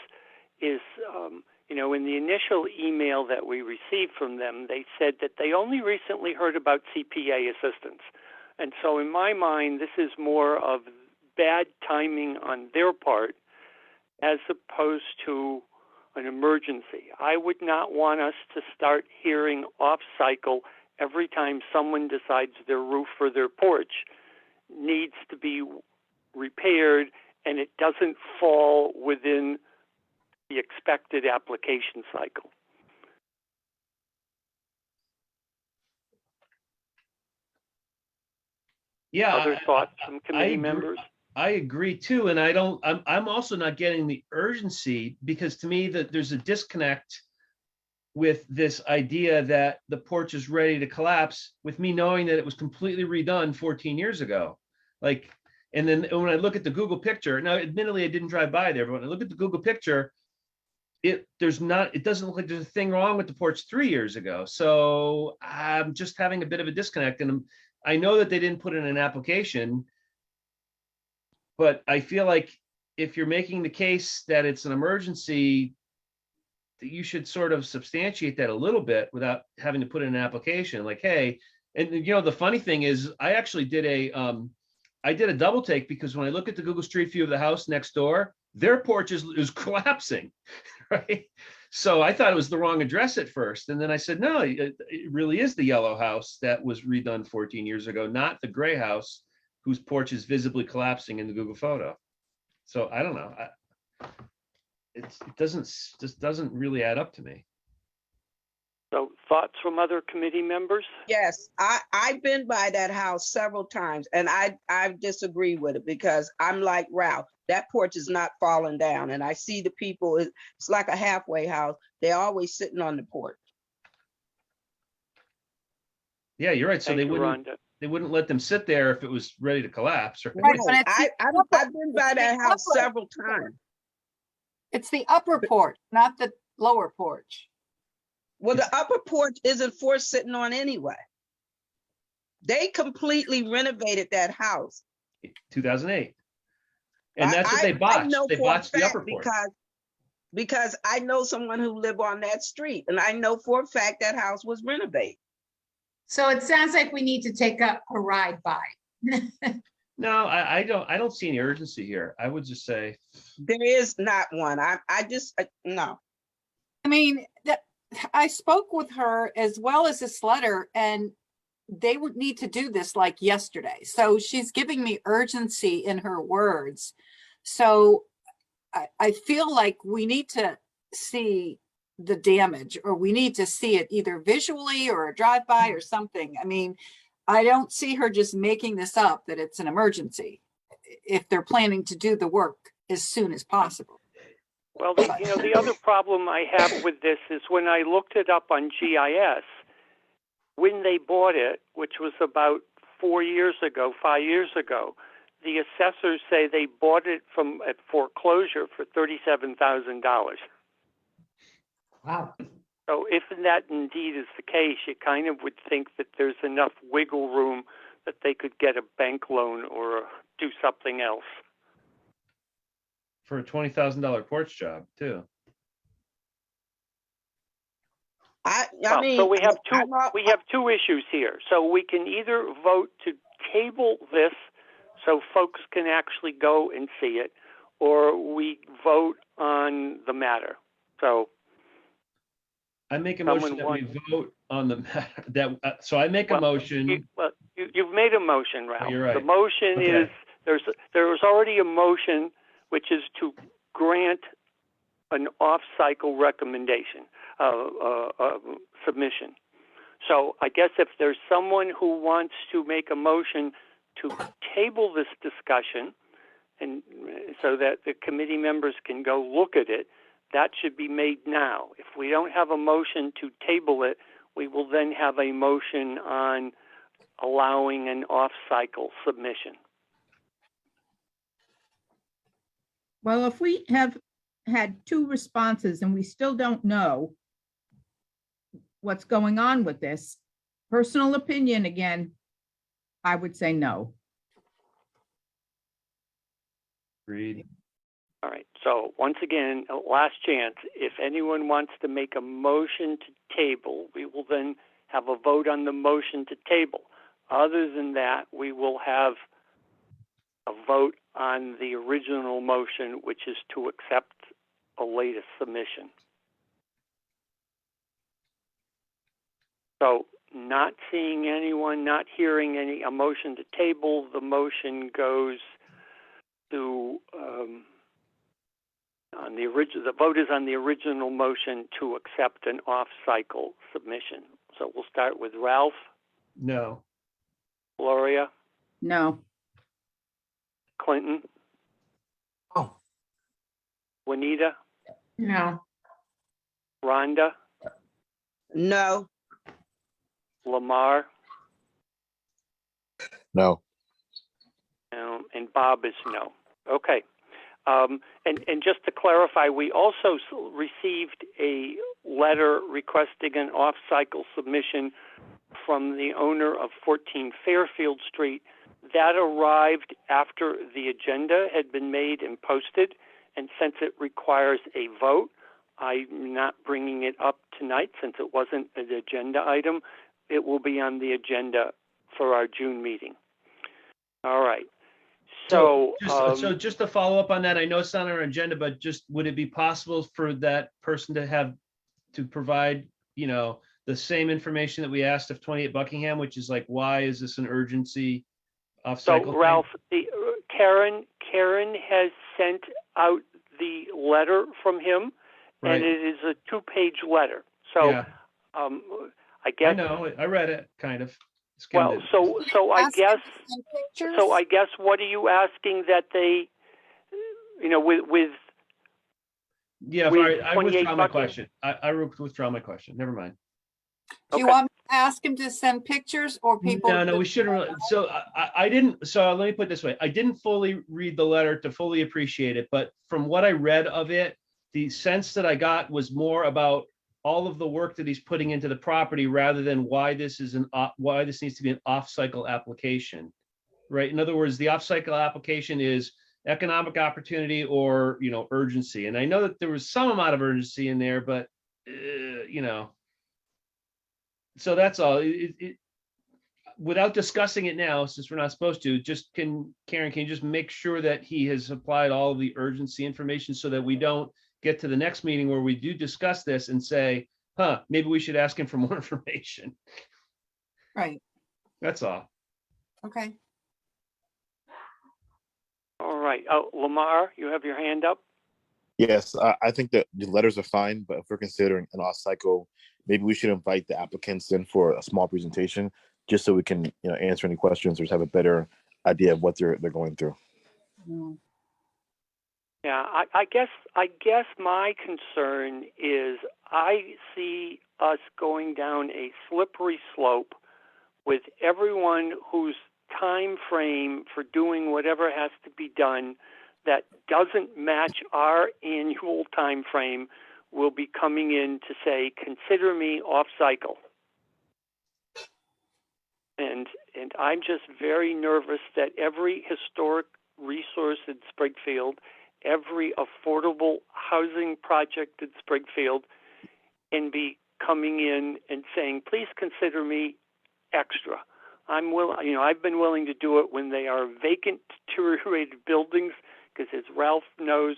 in the initial email that we received from them, they said that they only recently heard about CPA assistance. And so in my mind, this is more of bad timing on their part as opposed to an emergency. I would not want us to start hearing off cycle every time someone decides their roof or their porch needs to be repaired and it doesn't fall within the expected application cycle. Yeah. Other thoughts from committee members? I agree too, and I'm also not getting the urgency because to me that there's a disconnect with this idea that the porch is ready to collapse with me knowing that it was completely redone 14 years ago. Like And then when I look at the Google picture, now admittedly, I didn't drive by there, but when I look at the Google picture, it doesn't look like there's a thing wrong with the porch 3 years ago. So I'm just having a bit of a disconnect. And I know that they didn't put in an application, but I feel like if you're making the case that it's an emergency, that you should sort of substantiate that a little bit without having to put in an application like, hey, and you know, the funny thing is I actually did I did a double take because when I look at the Google Street View of the house next door, their porch is collapsing, right? So I thought it was the wrong address at first. And then I said, no, it really is the yellow house that was redone 14 years ago, not the gray house whose porch is visibly collapsing in the Google photo. So I don't know. It just doesn't really add up to me. So thoughts from other committee members? Yes, I've been by that house several times and I disagree with it because I'm like Ralph, that porch is not falling down. And I see the people, it's like a halfway house. They're always sitting on the porch. Yeah, you're right. So Thank you, Rhonda. they wouldn't let them sit there if it was ready to collapse. Right? Right, but it's the I've been by that house several times. It's the upper porch, not the lower porch. Well, the upper porch isn't for sitting on anyway. They completely renovated that house. 2008. And that's what they botched. They botched the upper porch. Because I know someone who lived on that street and I know for a fact that house was renovated. So it sounds like we need to take a ride by. No, I don't see any urgency here. I would just say there is not one. No. I mean, I spoke with her as well as this letter, and they would need to do this like yesterday. So she's giving me urgency in her words. So I feel like we need to see the damage, or we need to see it either visually or a drive-by or something. I mean, I don't see her just making this up that it's an emergency if they're planning to do the work as soon as possible. Well, the other problem I have with this is when I looked it up on GIS, when they bought it, which was about 5 years ago, the assessors say they bought it at foreclosure for $37,000. Wow. So if that indeed is the case, you kind of would think that there's enough wiggle room that they could get a bank loan or do something else. for a $20,000 porch job too. So we have two issues here. So we can either vote to table this so folks can actually go and see it, or we vote on the matter. So I make a motion that we vote on the matter. So I make a motion. You've made a motion, Ralph. Oh, you're right. The motion is there's already a motion which is to grant an off-cycle recommendation submission. So I guess if there's someone who wants to make a motion to table this discussion, and so that the committee members can go look at it, that should be made now. If we don't have a motion to table it, we will then have a motion on allowing an off-cycle submission. Well, if we have had two responses and we still don't know what's going on with this, personal opinion again, I would say no. Agreed. All right. So once again, last chance. If anyone wants to make a motion to table, we will then have a vote on the motion to table. Other than that, we will have a vote on the original motion, which is to accept a latest submission. So not seeing anyone, not hearing a motion to table, the motion goes to on the original. The vote is on the original motion to accept an off-cycle submission. So we'll start with Ralph. No. Gloria. No. Clinton. Oh. Juanita. No. Rhonda. No. Lamar. No. And Bob is no. Okay. And just to clarify, we also received a letter requesting an off-cycle submission from the owner of 14 Fairfield Street. That arrived after the agenda had been made and posted, and since it requires a vote, I'm not bringing it up tonight since it wasn't an agenda item. It will be on the agenda for our June meeting. All right. So just to follow up on that, I know it's not on our agenda, but just would it be possible for that person to provide, the same information that we asked of 28 Buckingham, which is like, why is this an urgency off-cycle? So Ralph, Karen has sent out the letter from him, Right. and it is a 2-page letter. So Yeah. I guess I know, I read it kind of. Well, so I guess what are you asking that they, with Yeah, with all right, I 28 withdraw my Buckingham? question. I withdraw my question. Never mind. Do you want me to ask him to send pictures or people? No, we shouldn't really. So I didn't, so let me put it this way. I didn't fully read the letter to fully appreciate it, but from what I read of it, the sense that I got was more about all of the work that he's putting into the property rather than why this is why this needs to be an off-cycle application, right? In other words, the off-cycle application is economic opportunity or, urgency. And I know that there was some amount of urgency in there, but, so that's all. Without discussing it now, since we're not supposed to, Karen, can you just make sure that he has applied all of the urgency information so that we don't get to the next meeting where we do discuss this and say, maybe we should ask him for more information. Right. That's all. Okay. All right. Lamar, you have your hand up? Yes, I think that the letters are fine, but if we're considering an off-cycle, maybe we should invite the applicants in for a small presentation, just so we can, answer any questions or just have a better idea of what they're going through. Yeah, I guess my concern is I see us going down a slippery slope with everyone whose time frame for doing whatever has to be done that doesn't match our annual time frame will be coming in to say, consider me off cycle. And I'm just very nervous that every historic resource in Springfield, every affordable housing project in Springfield can be coming in and saying, please consider me extra. I've been willing to do it when they are vacant, deteriorated buildings, because as Ralph knows,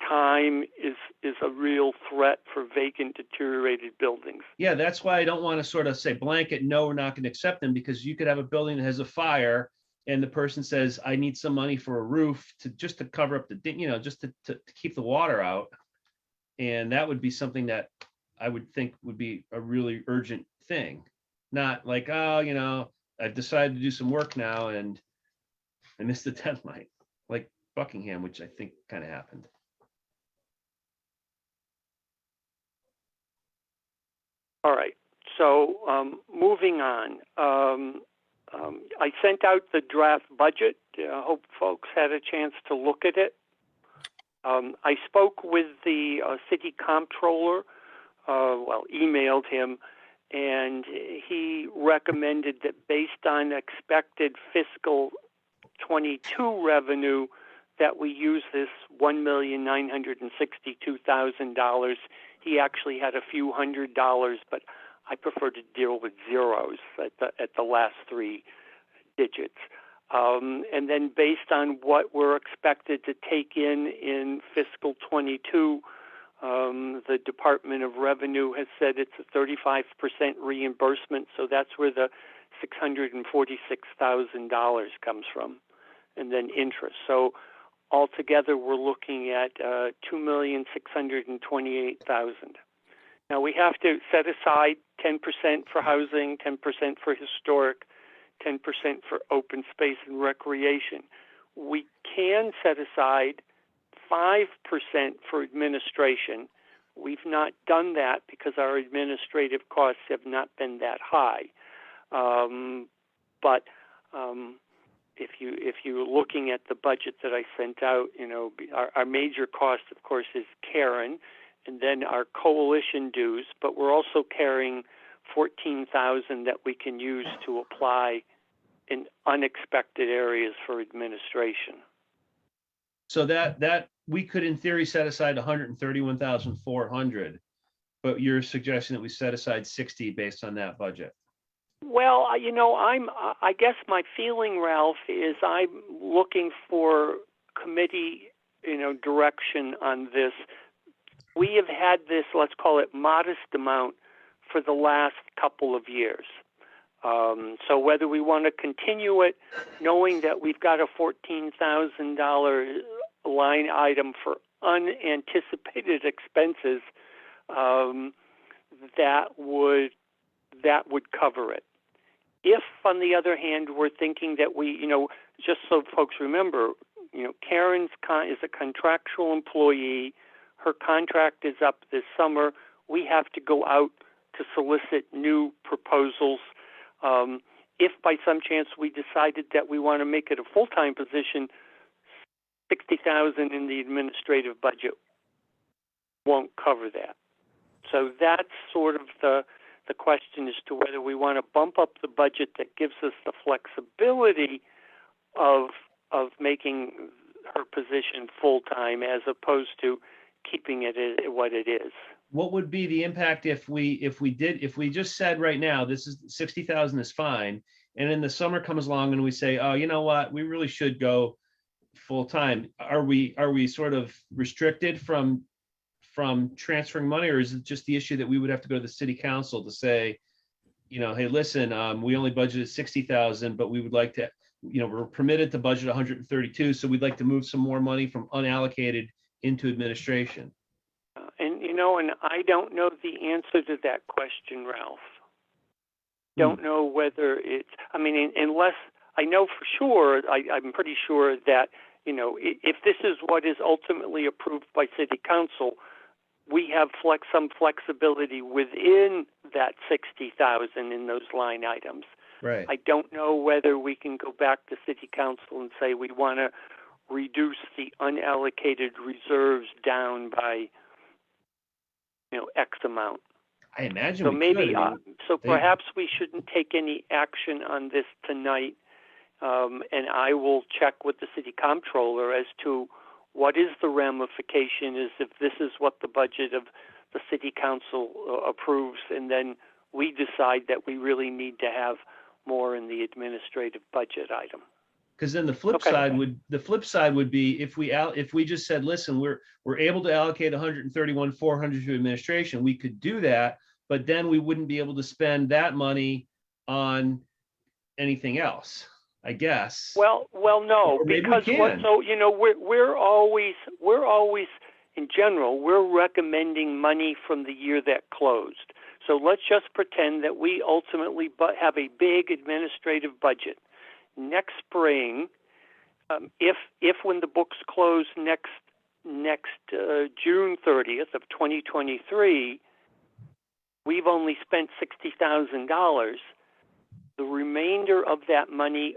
time is a real threat for vacant, deteriorated buildings. Yeah, that's why I don't want to sort of say blanket, no, we're not going to accept them, because you could have a building that has a fire and the person says, I need some money for a roof just to cover up the, just to keep the water out. And that would be something that I would think would be a really urgent thing. Not like, I've decided to do some work now and I missed the deadline, like Buckingham, which I think kind of happened. All right. So moving on. I sent out the draft budget. I hope folks had a chance to look at it. I spoke with the city comptroller, emailed him, and he recommended that based on expected fiscal 22 revenue that we use this $1,962,000. He actually had a few $100s, but I prefer to deal with zeros at the last 3 digits. And then based on what we're expected to take in fiscal 22, the Department of Revenue has said it's a 35% reimbursement, so that's where the $646,000 comes from, and then interest. So altogether, we're looking at $2,628,000. Now we have to set aside 10% for housing, 10% for historic, 10% for open space and recreation. We can set aside 5% for administration. We've not done that because our administrative costs have not been that high. But if you're looking at the budget that I sent out, you know, our major cost, of course, is Karen, and then our coalition dues. But we're also carrying $14,000 that we can use to apply in unexpected areas for administration. So that we could in theory set aside 131,400, but you're suggesting that we set aside 60 based on that budget. Well, you know, I guess my feeling, Ralph, is I'm looking for committee, you know, direction on this. We have had this, let's call it modest amount for the last couple of years. So whether we want to continue it, knowing that we've got a $14,000 line item for unanticipated expenses, that would cover it. If, on the other hand, we're thinking that we, you know, just so folks remember, you know, Karen's is a contractual employee. Her contract is up this summer. We have to go out to solicit new proposals. If by some chance we decided that we want to make it a full-time position, $60,000 in the administrative budget won't cover that. So that's sort of the question as to whether we want to bump up the budget that gives us the flexibility of making her position full-time as opposed to keeping it at what it is. What would be the impact if we just said right now, this is 60,000 is fine, and then the summer comes along and we say, oh, you know what, we really should go full-time. Are we sort of restricted from transferring money, or is it just the issue that we would have to go to the city council to say, you know, hey, listen, we only budgeted 60,000, but we would like to, you know, we're permitted to budget 132, so we'd like to move some more money from unallocated into administration. And, you know, and I don't know the answer to that question, Ralph. Don't know whether it's, I mean, unless I know for sure, I'm pretty sure that, you know, if this is what is ultimately approved by city council, we have some flexibility within that 60,000 in those line items. Right. I don't know whether we can go back to city council and say we want to reduce the unallocated reserves down by, you know, X amount. I imagine So we maybe, could. so perhaps we shouldn't take any action on this tonight, and I will check with the city comptroller as to what is the ramification is if this is what the budget of the city council approves, and then we decide that we really need to have more in the administrative budget item. Because then the flip side would be if we just said, listen, we're able to allocate 131,400 to administration, we could do that, but then we wouldn't be able to spend that money on anything else, I guess. Well, no, because so you know we're always in general we're recommending money from the year that closed. So let's just pretend that we ultimately have a big administrative budget. Next spring, if when the books close next June 30th of 2023, we've only spent $60,000. The remainder of that money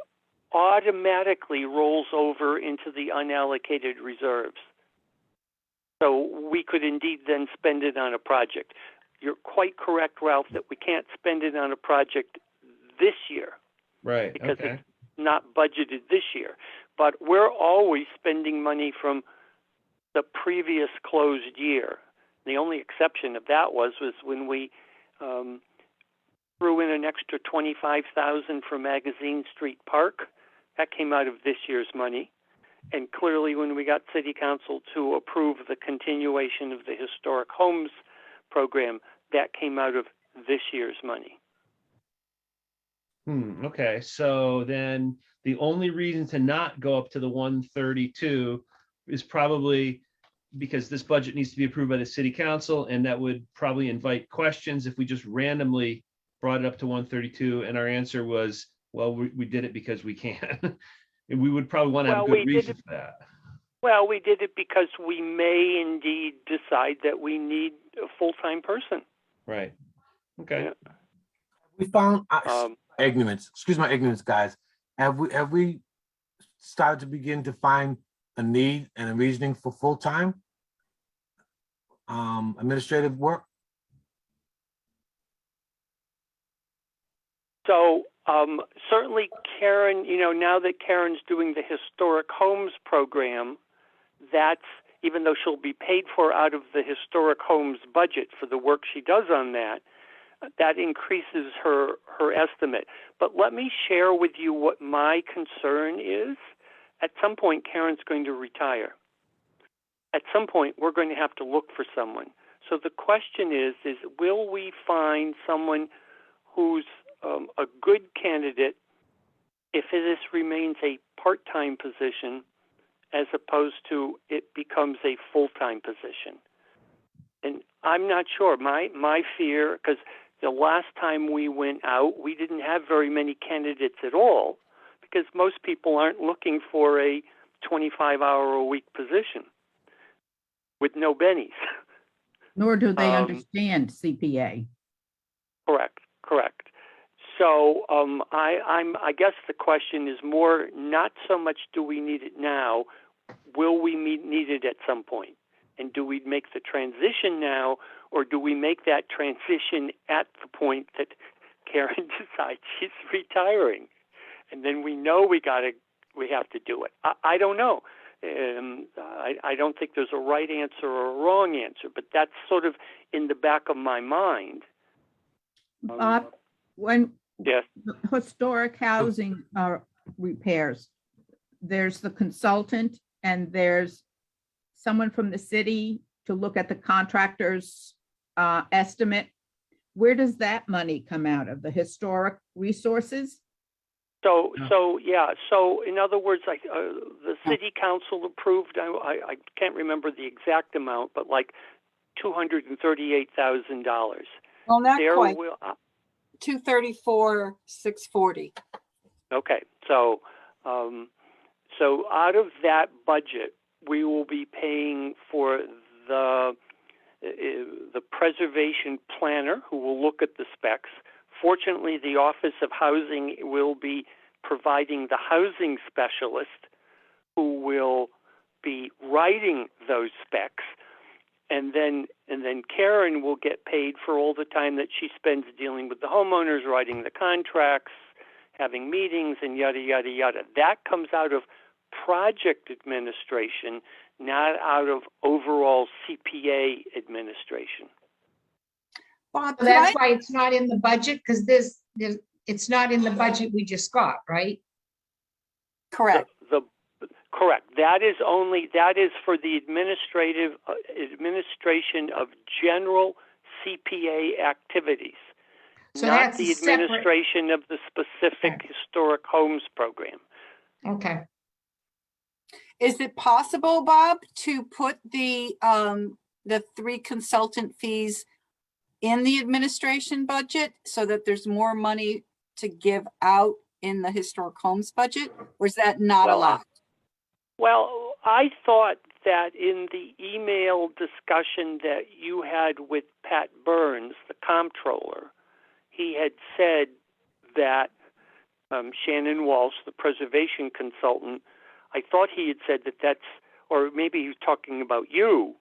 automatically rolls over into the unallocated reserves. So we could indeed then spend it on a project. You're quite correct, Ralph, that we can't spend it on a project this year. Right. Because it's not budgeted this year. But we're always spending money from the previous closed year. The only exception of that was when we threw in an extra $25,000 for Magazine Street Park. That came out of this year's money. And clearly when we got City Council to approve the continuation of the Historic Homes program, that came out of this year's money. Okay, so then the only reason to not go up to the 132 is probably because this budget needs to be approved by the city council, and that would probably invite questions if we just randomly brought it up to 132 and our answer was, well, we did it because we can. And we would probably want to have a good reason for that. Well, we did it because we may indeed decide that we need a full-time person. Right. Okay. Yeah. We found ignorance. Excuse my ignorance, guys. Have we started to begin to find a need and a reasoning for full-time administrative work? So certainly Karen, now that Karen's doing the historic homes program, that's, even though she'll be paid for out of the historic homes budget for the work she does on that, that increases her estimate. But let me share with you what my concern is. At some point, Karen's going to retire. At some point, we're going to have to look for someone. So the question is will we find someone who's a good candidate if this remains a part-time position as opposed to it becomes a full-time position? And I'm not sure. My fear, because the last time we went out, we didn't have very many candidates at all, because most people aren't looking for a 25-hour-a-week position with no bennies. Nor do they understand CPA. Correct. So I guess the question is more not so much do we need it now, will we need it at some point? And do we make the transition now, or do we make that transition at the point that Karen decides she's retiring? And then we know we have to do it. I don't know. I don't think there's a right answer or a wrong answer, but that's sort of in the back of my mind. Bob, when Yes. historic housing repairs, there's the consultant and there's someone from the city to look at the contractor's estimate. Where does that money come out of? The historic resources? So in other words, the city council approved, I can't remember the exact amount, but like $238,000. Well, not There quite. will, 234,640. Okay, so out of that budget, we will be paying for the preservation planner who will look at the specs. Fortunately, the Office of Housing will be providing the housing specialist who will be writing those specs. And then Karen will get paid for all the time that she spends dealing with the homeowners, writing the contracts, having meetings, and yada, yada, yada. That comes out of project administration, not out of overall CPA administration. Bob, So that's why it's not in the budget, because it's not in the budget we just got, right? Correct. Correct. That is for the administration of general CPA activities, So not that's the a separate- administration of the specific historic homes program. Okay. Is it possible, Bob, to put the 3 consultant fees in the administration budget so that there's more money to give out in the historic homes budget, or is that not allowed? Well, I thought that in the email discussion that you had with Pat Burns, the comptroller, he had said that Shannon Walsh, the preservation consultant, I thought he had said that or maybe he was talking about you,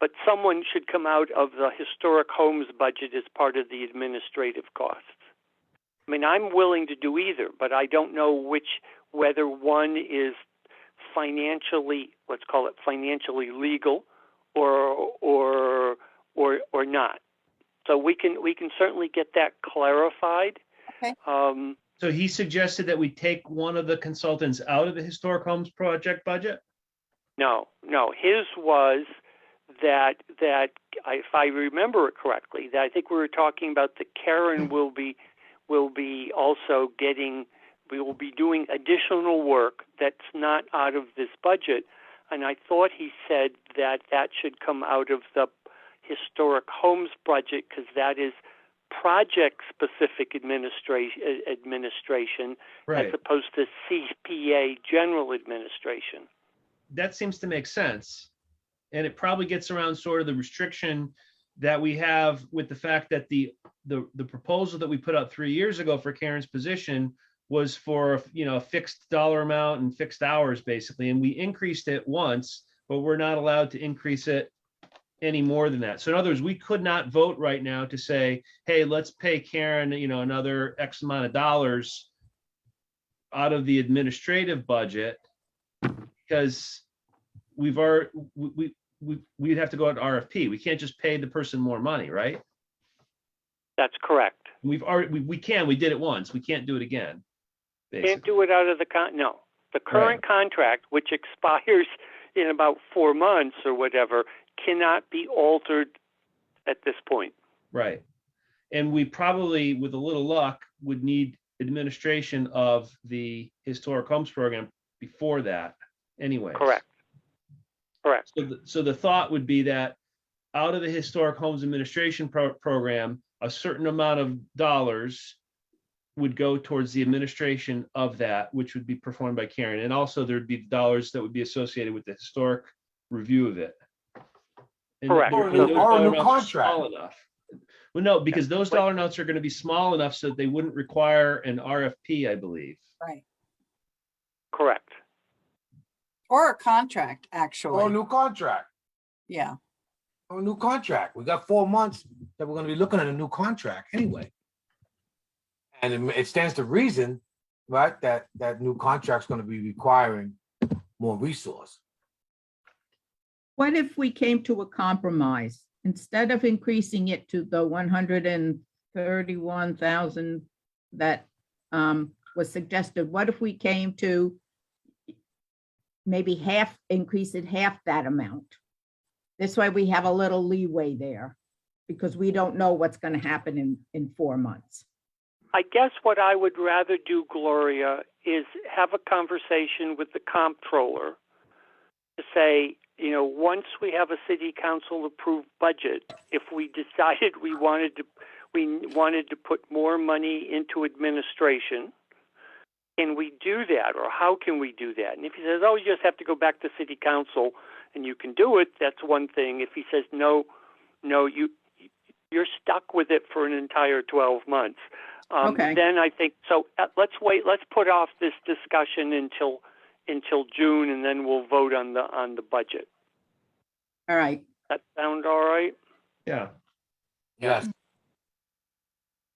but someone should come out of the historic homes budget as part of the administrative costs. I mean, I'm willing to do either, but I don't know whether one is financially, let's call it financially legal, or not. So we can certainly get that clarified. Okay. So he suggested that we take one of the consultants out of the historic homes project budget? No. His was that if I remember it correctly, that I think we were talking about that Karen will be also we will be doing additional work that's not out of this budget. And I thought he said that should come out of the historic homes budget, because that is project-specific administration Right. as opposed to CPA general administration. That seems to make sense. And it probably gets around sort of the restriction that we have with the fact that the proposal that we put out 3 years ago for Karen's position was for, a fixed dollar amount and fixed hours, basically. And we increased it once, but we're not allowed to increase it any more than that. So in other words, we could not vote right now to say, hey, let's pay Karen, another X amount of dollars out of the administrative budget, because we'd have to go out to RFP. We can't just pay the person more money, right? That's correct. We did it once. We can't do it again. Basically. Can't do it out of the no. The current contract, which expires in about 4 months or whatever, cannot be altered at this point. Right. And we probably, with a little luck, would need administration of the historic homes program before that anyway. Correct. So the thought would be that out of the historic homes administration program, a certain amount of dollars would go towards the administration of that, which would be performed by Karen. And also there'd be dollars that would be associated with the historic review of it. And correct. Or a new contract. Small enough. Well, no, because those dollar amounts are going to be small enough so that they wouldn't require an RFP, I believe. Right. Correct. Or a contract, actually. Or a new contract. Yeah. Or a new contract. We got 4 months that we're going to be looking at a new contract anyway. And it stands to reason, right, that new contract's going to be requiring more resource. What if we came to a compromise? Instead of increasing it to the 131,000 that was suggested, what if we came to maybe increase it half that amount? This way we have a little leeway there because we don't know what's going to happen in 4 months. I guess what I would rather do, Gloria, is have a conversation with the comptroller to say, once we have a city council approved budget, if we decided we wanted to put more money into administration, can we do that, or how can we do that? And if he says, oh, you just have to go back to city council and you can do it, that's one thing. If he says, no, you're stuck with it for an entire 12 months. Okay. Then I think, so let's wait, let's put off this discussion until June, and then we'll vote on the budget. All right. That sound all right? Yeah. Yes.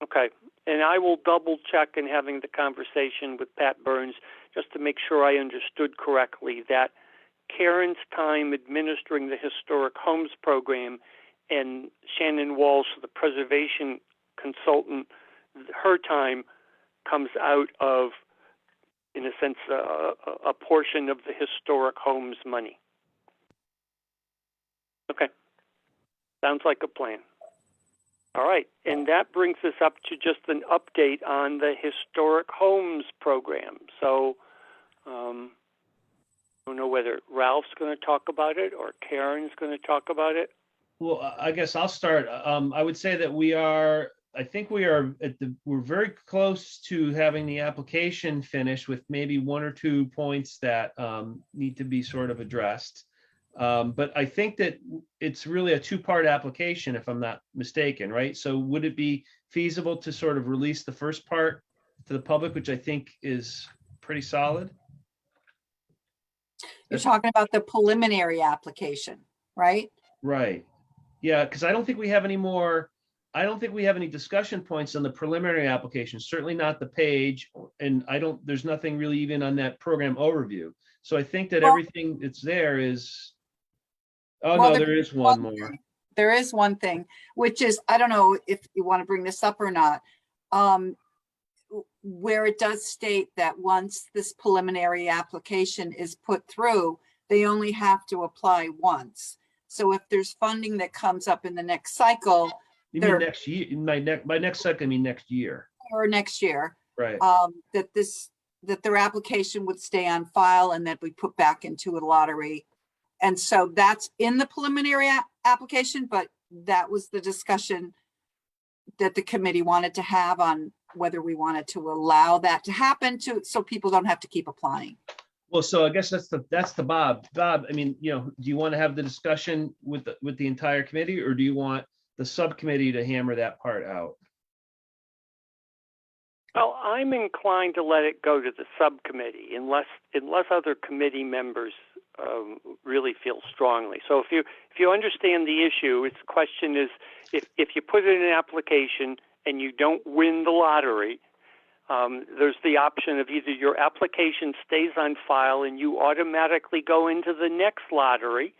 Okay. And I will double check in having the conversation with Pat Burns just to make sure I understood correctly that Karen's time administering the historic homes program and Shannon Walsh, the preservation consultant, her time comes out of, in a sense, a portion of the historic homes money. Okay. Sounds like a plan. All right. And that brings us up to just an update on the historic homes program. So I don't know whether Ralph's going to talk about it or Karen's going to talk about it. Well, I guess I'll start. I would say that we're very close to having the application finished with maybe 1 or 2 points that need to be sort of addressed. But I think that it's really a 2-part application, if I'm not mistaken, right? So would it be feasible to sort of release the first part to the public, which I think is pretty solid? You're talking about the preliminary application, right? Right. Yeah, because I don't think we have any discussion points on the preliminary application, certainly not the page. And there's nothing really even on that program overview. So I think that everything that's there is, there is one more. There is one thing, which is, I don't know if you want to bring this up or not, where it does state that once this preliminary application is put through, they only have to apply once. So if there's funding that comes up in the next cycle. You mean next year? By next cycle, I mean next year. Or next year. Right. That their application would stay on file and that we put back into a lottery. And so that's in the preliminary application, but that was the discussion that the committee wanted to have on whether we wanted to allow that to happen so people don't have to keep applying. Well, so I guess that's the Bob. Bob, I mean, do you want to have the discussion with the entire committee, or do you want the subcommittee to hammer that part out? Well, I'm inclined to let it go to the subcommittee unless other committee members really feel strongly. So if you understand the issue, its question is if you put in an application and you don't win the lottery, there's the option of either your application stays on file and you automatically go into the next lottery,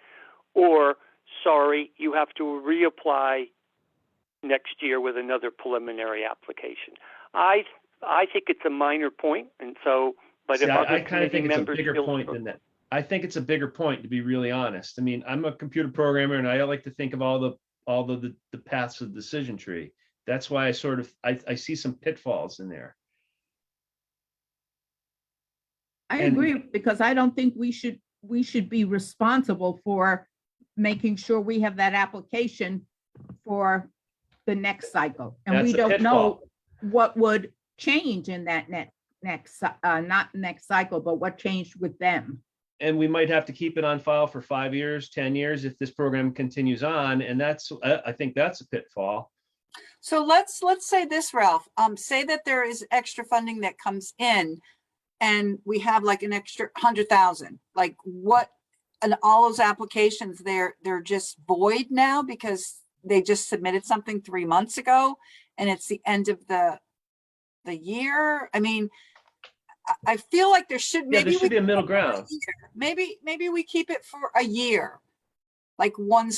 or sorry, you have to reapply next year with another preliminary application. I think it's a minor point, and so, but See, if other I kind of committee think it's a members bigger feel point than that. I think it's a bigger point, to be really honest. I mean, I'm a computer programmer and I like to think of all the paths of the decision tree. That's why I see some pitfalls in there. I And- agree, because I don't think we should be responsible for making sure we have that application for the next cycle. And we That's a don't know pitfall. what would change in that not next cycle, but what changed with them. And we might have to keep it on file for 5 years, 10 years if this program continues on. And I think that's a pitfall. So let's say this, Ralph, say that there is extra funding that comes in and we have like an extra 100,000, like what, and all those applications, they're just void now because they just submitted something 3 months ago and it's the end of the year. I mean, I feel like there should, Yeah, there should be a middle ground. Maybe we keep it for a year, like one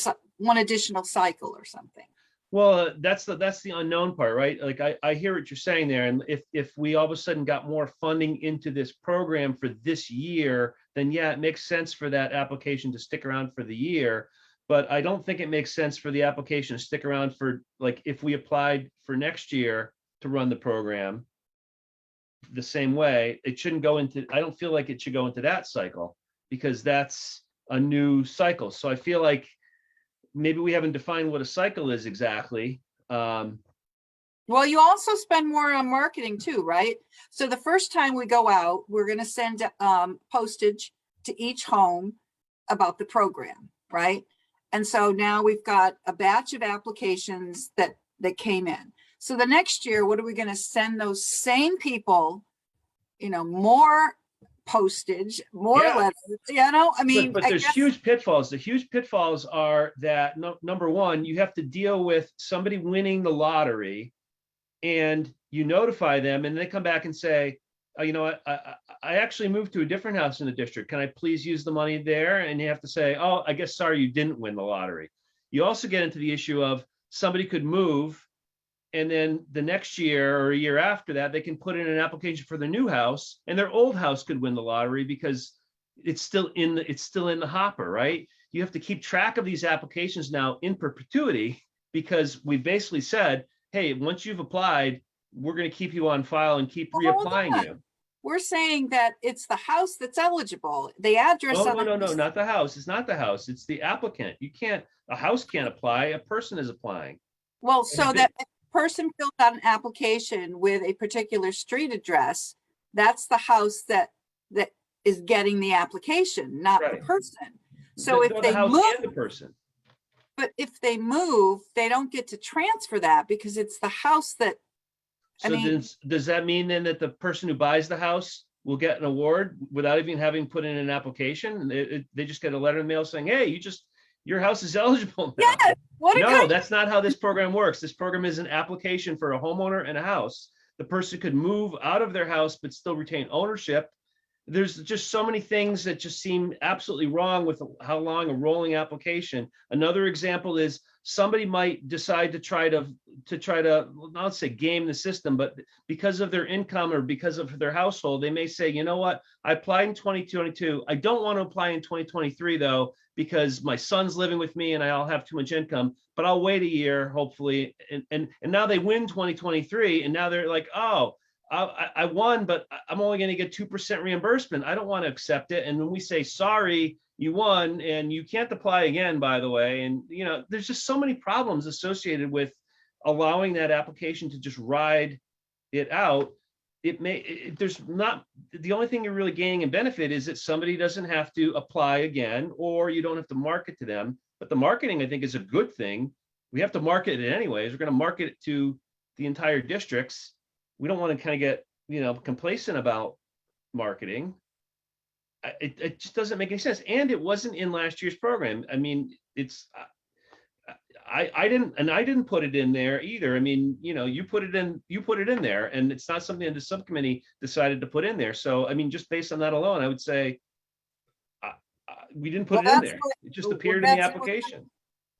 additional cycle or something. Well, that's the unknown part, right? Like I hear what you're saying there. And if we all of a sudden got more funding into this program for this year, then yeah, it makes sense for that application to stick around for the year. But I don't think it makes sense for the application to stick around for, like, if we applied for next year to run the program the same way, it shouldn't go into, I don't feel like it should go into that cycle because that's a new cycle. So I feel like maybe we haven't defined what a cycle is exactly. Well, you also spend more on marketing too, right? So the first time we go out, we're going to send postage to each home about the program, right? And so now we've got a batch of applications that came in. So the next year, what are we going to send those same people, more postage, more letters, I mean, but there's huge pitfalls. The huge pitfalls are that number one, you have to deal with somebody winning the lottery and you notify them and they come back and say, oh, you know what, I actually moved to a different house in the district. Can I please use the money there? And you have to say, oh, I guess, sorry, you didn't win the lottery. You also get into the issue of somebody could move and then the next year or a year after that, they can put in an application for their new house and their old house could win the lottery because it's still in the hopper, right? You have to keep track of these applications now in perpetuity because we basically said, hey, once you've applied, we're going to keep you on file and keep reapplying you. We're saying that it's the house that's eligible. The address. Oh, no, not the house. It's not the house. It's the applicant. A house can't apply. A person is applying. Well, so that person fills out an application with a particular street address, that's the house that is getting the application, not the person. So if they move, the person. But if they move, they don't get to transfer that because it's the house that. So does that mean then that the person who buys the house will get an award without even having put in an application? They just get a letter in the mail saying, hey, your house is eligible now. Yeah, no, that's not how this program works. This program is an application for a homeowner and a house. The person could move out of their house but still retain ownership. There's just so many things that just seem absolutely wrong with how long a rolling application. Another example is somebody might decide to try to not say game the system, but because of their income or because of their household, they may say, you know what, I applied in 2022. I don't want to apply in 2023 though, because my son's living with me and I'll have too much income, but I'll wait a year, hopefully. And now they win 2023 and now they're like, oh, I won, but I'm only going to get 2% reimbursement. I don't want to accept it. And when we say, sorry, you won and you can't apply again, by the way. And, there's just so many problems associated with allowing that application to just ride it out. There's not, the only thing you're really gaining in benefit is that somebody doesn't have to apply again, or you don't have to market to them. But the marketing, I think, is a good thing. We have to market it anyways. We're going to market it to the entire districts. we don't want to kind of get, complacent about marketing. It just doesn't make any sense. And it wasn't in last year's program. I mean, I didn't put it in there either. I mean, you put it in there, and it's not something that the subcommittee decided to put in there. So, I mean, just based on that alone, I would say we didn't put it in there. It just appeared in the application.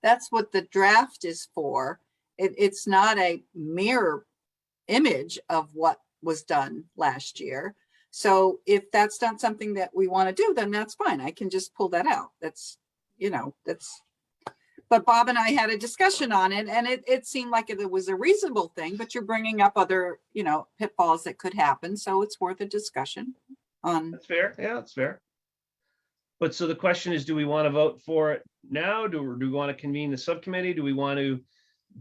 That's what the draft is for. It's not a mirror image of what was done last year. So if that's not something that we want to do, then that's fine. I can just pull that out. But Bob and I had a discussion on it, and it seemed like it was a reasonable thing, but you're bringing up other, pitfalls that could happen. So it's worth a discussion on. That's fair. Yeah, that's fair. But so the question is, do we want to vote for it now? Do we want to convene the subcommittee? Do we want to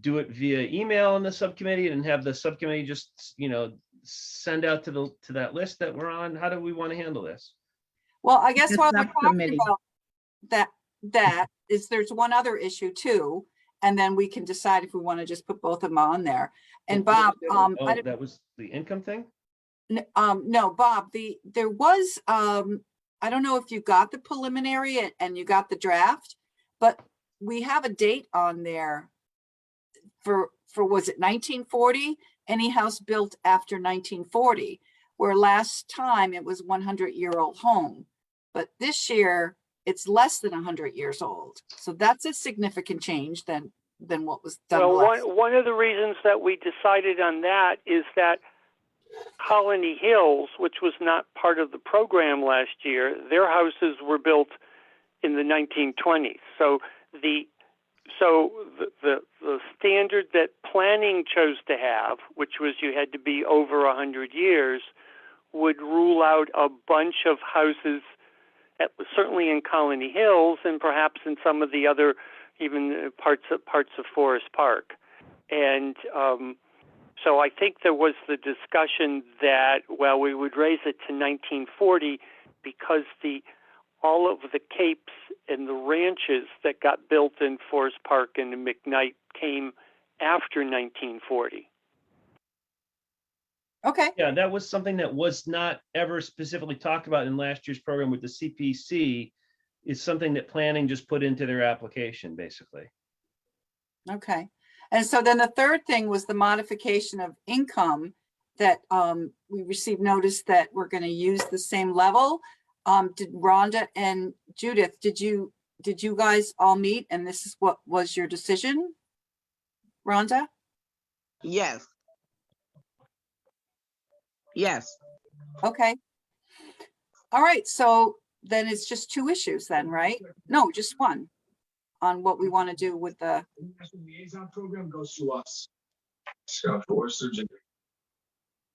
do it via email in the subcommittee and have the subcommittee just, send out to that list that we're on? How do we want to handle this? Well, I guess The what we're talking subcommittee. about that is there's one other issue too, and then we can decide if we want to just put both of them on there. And Bob, that was the income thing? no, Bob, there was, I don't know if you got the preliminary and you got the draft, but we have a date on there for was it 1940? Any house built after 1940, where last time it was 100-year-old home. But this year it's less than 100 years old. So that's a significant change than what was done. Well, one of the reasons that we decided on that is that Colony Hills, which was not part of the program last year, their houses were built in the 1920s. So the standard that planning chose to have, which was you had to be over 100 years, would rule out a bunch of houses, certainly in Colony Hills and perhaps in some of the other even parts of Forest Park. And so I think there was the discussion that, well, we would raise it to 1940 because all of the capes and the ranches that got built in Forest Park and in McKnight came after 1940. Okay. Yeah, that was something that was not ever specifically talked about in last year's program with the CPC. Is something that planning just put into their application, basically. Okay. And so then the third thing was the modification of income that we received notice that we're going to use the same level. Did Rhonda and Judith, did you guys all meet and this is what was your decision? Rhonda? Yes. Yes. Okay. All right. So then it's just two issues then, right? No, just one on what we want to do with the liaison program goes to us. Scott Forrester.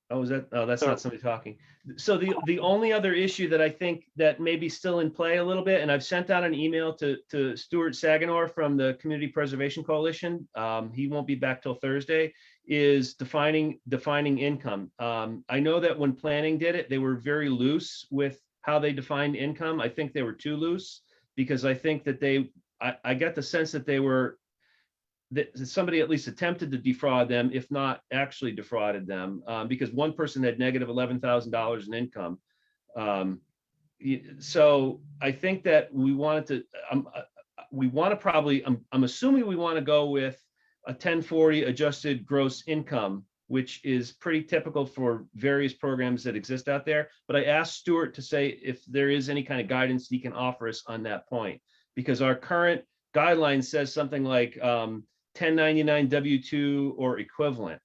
Oh, that's not somebody talking. So the only other issue that I think that may be still in play a little bit, and I've sent out an email to Stuart Saganor from the Community Preservation Coalition. He won't be back till Thursday, is defining income. I know that when planning did it, they were very loose with how they defined income. I think they were too loose because I think that I got the sense that that somebody at least attempted to defraud them, if not actually defrauded them, because one person had negative $11,000 in income. So I think that we wanted to, I'm assuming we want to go with a 1040 adjusted gross income, which is pretty typical for various programs that exist out there. But I asked Stuart to say if there is any kind of guidance he can offer us on that point, because our current guideline says something like 1099 W-2 or equivalent,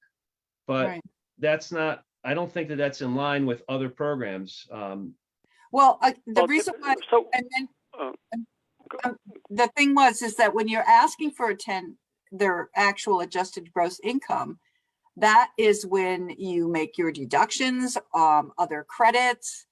but Right. That's not, I don't think that that's in line with other programs. Well, the reason why, the thing is that when you're asking for their actual adjusted gross income, that is when you make your deductions, other credits.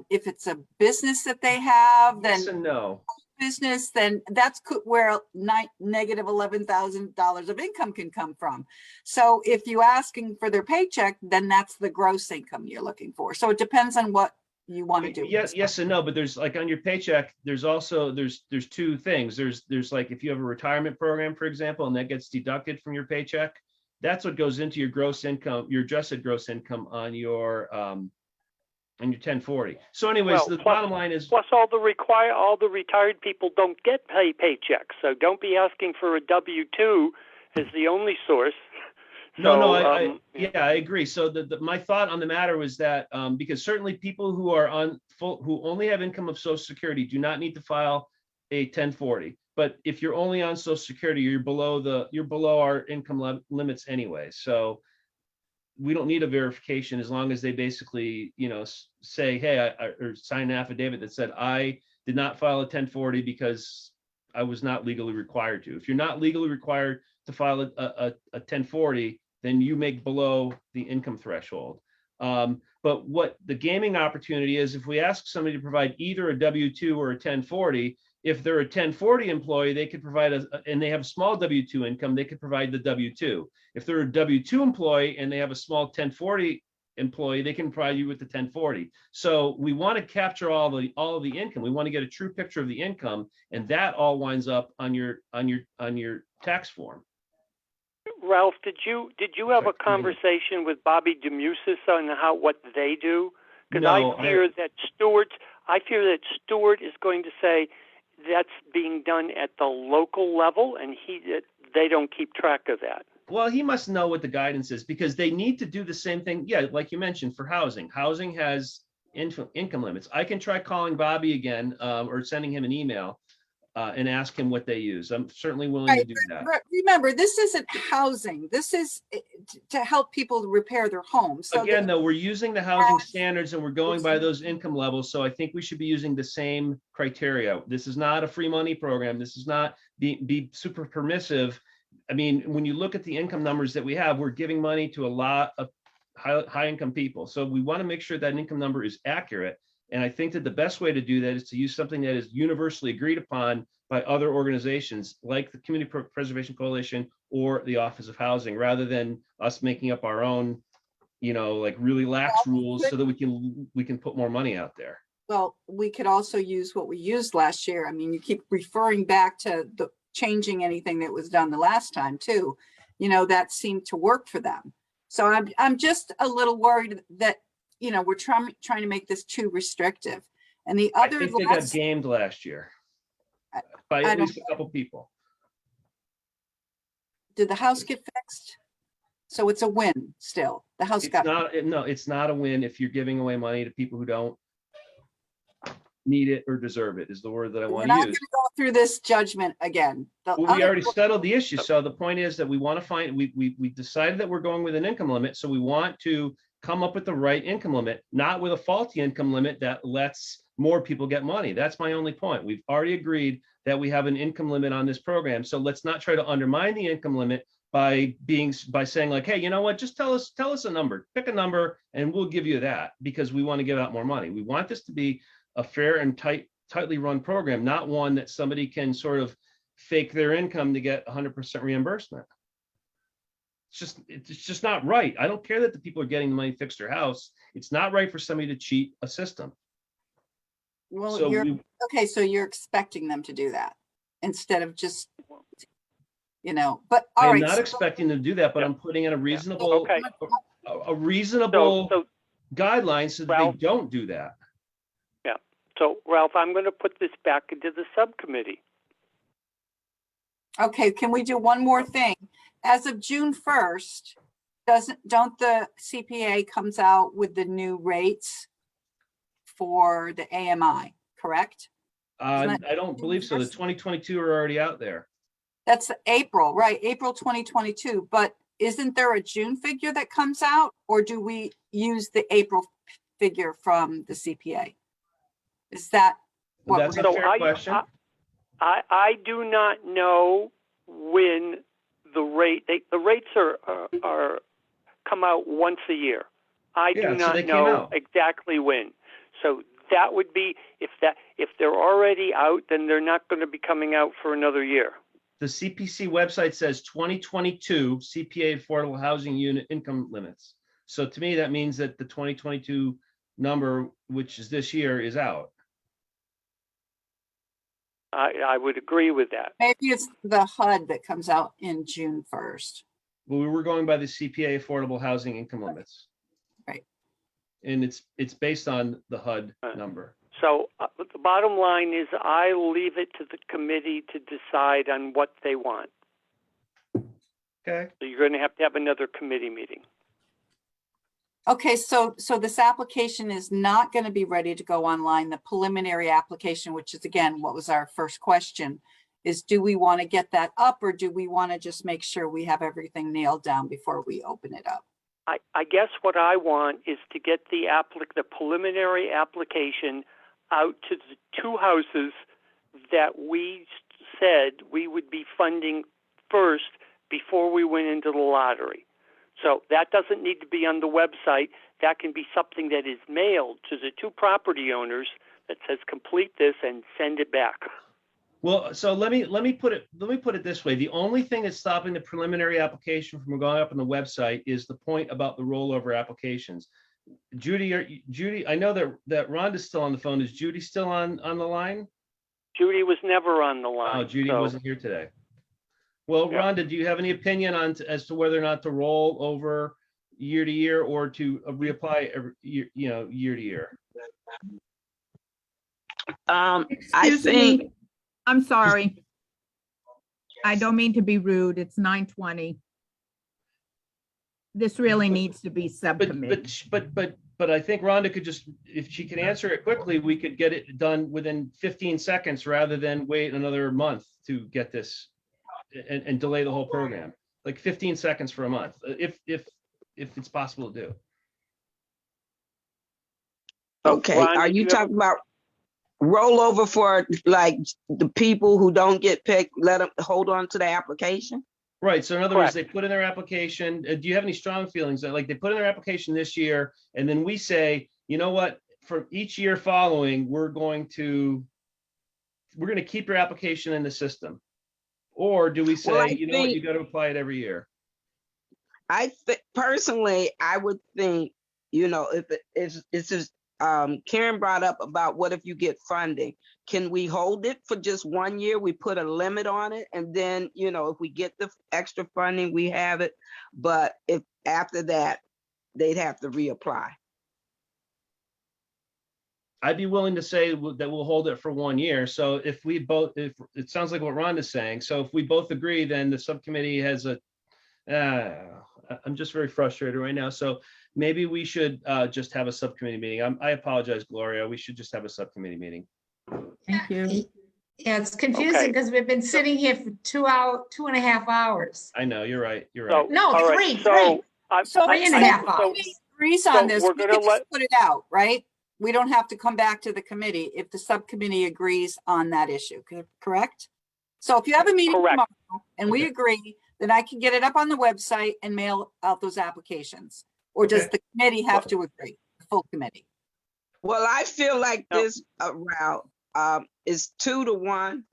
If it's a business that they have, then yes and no. Business, then that's where negative $11,000 of income can come from. So if you're asking for their paycheck, then that's the gross income you're looking for. So it depends on what you want to do. Yes and no, but there's like on your paycheck, there's also there's two things. There's like if you have a retirement program, for example, and that gets deducted from your paycheck, That's what goes into your gross income, your adjusted gross income on your 1040. So anyways, Well, the plus- bottom line is, Plus, all the retired people don't get paychecks, so don't be asking for a W-2 as the only source. yeah, I agree. So my thought on the matter was that because certainly people who are who only have income of Social Security do not need to file a 1040. But if you're only on Social Security, you're below our income limits anyway. So we don't need a verification as long as they basically, say, hey, or sign an affidavit that said I did not file a 1040 because I was not legally required to. If you're not legally required to file a 1040, then you make below the income threshold. But what the gaming opportunity is, if we ask somebody to provide either a W-2 or a 1040, if they're a 1040 employee, they could provide and they have a small W-2 income, they could provide the W-2. If they're a W-2 employee and they have a small 1040 employee, they can provide you with the 1040. So we want to capture all of the income. We want to get a true picture of the income, and that all winds up on your tax form. Ralph, did you have a conversation with Bobby DeMusis on what they do? Because No, I fear that Stewart is going to say that's being done at the local level, and they don't keep track of that. Well, he must know what the guidance is, because they need to do the same thing. Yeah, like you mentioned, for housing. Housing has income limits. I can try calling Bobby again or sending him an email and ask him what they use. I'm certainly willing to do that. But remember, this isn't housing. This is to help people repair their homes. So again, though, we're using the housing standards and we're going by those income levels. So I think we should be using the same criteria. This is not a free money program. This is not be super permissive. I mean, when you look at the income numbers that we have, we're giving money to a lot of high income people. So we want to make sure that income number is accurate. And I think that the best way to do that is to use something that is universally agreed upon by other organizations like the Community Preservation Coalition or the Office of Housing, rather than us making up our own, like really lax rules so that we can put more money out there. Well, we could also use what we used last year. I mean, you keep referring back to the changing anything that was done the last time too. That seemed to work for them. So I'm just a little worried that we're trying to make this too restrictive. And the other, I think they got gamed last year by at least a couple people. Did the house get fixed? So it's a win still. The house It's not a win if you're giving away money to people who don't need it or deserve it, is the word that I want to use. We're not going to go through this judgment again. We already settled the issue. So the point is that we want to find, we decided that we're going with an income limit. So we want to come up with the right income limit, not with a faulty income limit that lets more people get money. That's my only point. We've already agreed that we have an income limit on this program. So let's not try to undermine the income limit by saying like, hey, you know what, just tell us a number, pick a number and we'll give you that, because we want to give out more money. We want this to be a fair and tightly run program, not one that somebody can sort of fake their income to get 100% reimbursement. It's just not right. I don't care that the people are getting the money to fix their house. It's not right for somebody to cheat a system. Well, So so you're expecting them to do that instead of just, but all I'm right. not expecting them to do that, but I'm putting in a reasonable, a reasonable guideline so that they don't do that. Yeah. So Ralph, I'm going to put this back into the subcommittee. Okay, can we do one more thing? As of June 1st, don't the CPA comes out with the new rates for the AMI, correct? I don't believe so. The 2022 are already out there. That's April, right? April 2022. But isn't there a June figure that comes out, or do we use the April figure from the CPA? Is that what That's a fair question. I do not know when the rates are come out once a year. I do not know exactly when. So that would be if they're already out, then they're not going to be coming out for another year. The CPC website says 2022 CPA affordable housing unit income limits. So to me, that means that the 2022 number, which is this year, is out. I would agree with that. Maybe it's the HUD that comes out in June 1st. But we were going by the CPA affordable housing income limits. Right. And it's based on the HUD number. So the bottom line is I leave it to the committee to decide on what they want. Okay. So you're going to have another committee meeting. Okay, so this application is not going to be ready to go online. The preliminary application, which is again, what was our first question, is do we want to get that up or do we want to just make sure we have everything nailed down before we open it up? I guess what I want is to get the preliminary application out to the two houses that we said we would be funding first before we went into the lottery. So that doesn't need to be on the website. That can be something that is mailed to the two property owners that says complete this and send it back. Well, so let me put it this way. The only thing that's stopping the preliminary application from going up on the website is the point about the rollover applications. Judy, I know that Rhonda's still on the phone. Is Judy still on the line? Judy was never on the line. Oh, Judy wasn't here today. Well, Yeah. Rhonda, do you have any opinion as to whether or not to roll over year to year or to reapply every year, year to year? Excuse me. I'm sorry. I don't mean to be rude. It's 9:20. This really needs to be subcommittee. But I think Rhonda could just, if she can answer it quickly, we could get it done within 15 seconds rather than wait another month to get this and delay the whole program. Like 15 seconds for a month, if it's possible to do. Okay, Ron, are you talking about rollover for like the people who don't get picked, let them hold on to the application? Right. So in other words, they put in their application. Do you have any strong feelings that like they put in their application this year and then we say, you know what, for each year following, we're going to keep your application in the system? Or do we say, Well, you know what, you got to apply it every year? I think personally, I would think, if it's just Karen brought up about what if you get funding, can we hold it for just 1 year? We put a limit on it, and then if we get the extra funding, we have it. But if after that, they'd have to reapply. I'd be willing to say that we'll hold it for 1 year. So if it sounds like what Rhonda's saying, so if we both agree, then the subcommittee has I'm just very frustrated right now. So maybe we should just have a subcommittee meeting. I apologize, Gloria. We should just have a subcommittee meeting. Thank you. Yeah, it's confusing because we've been sitting here for 2.5 hours. I know, you're right. You're right. No, all right, three. So Three and a half hours. Agrees on this, we're we gonna can just put it out, right? We don't have to come back to the committee if the subcommittee agrees on that issue, correct? So if you have a meeting Correct. tomorrow and we agree, then I can get it up on the website and mail out those applications. Or does the committee have to agree, the full committee? Well, I feel like this route is 2-1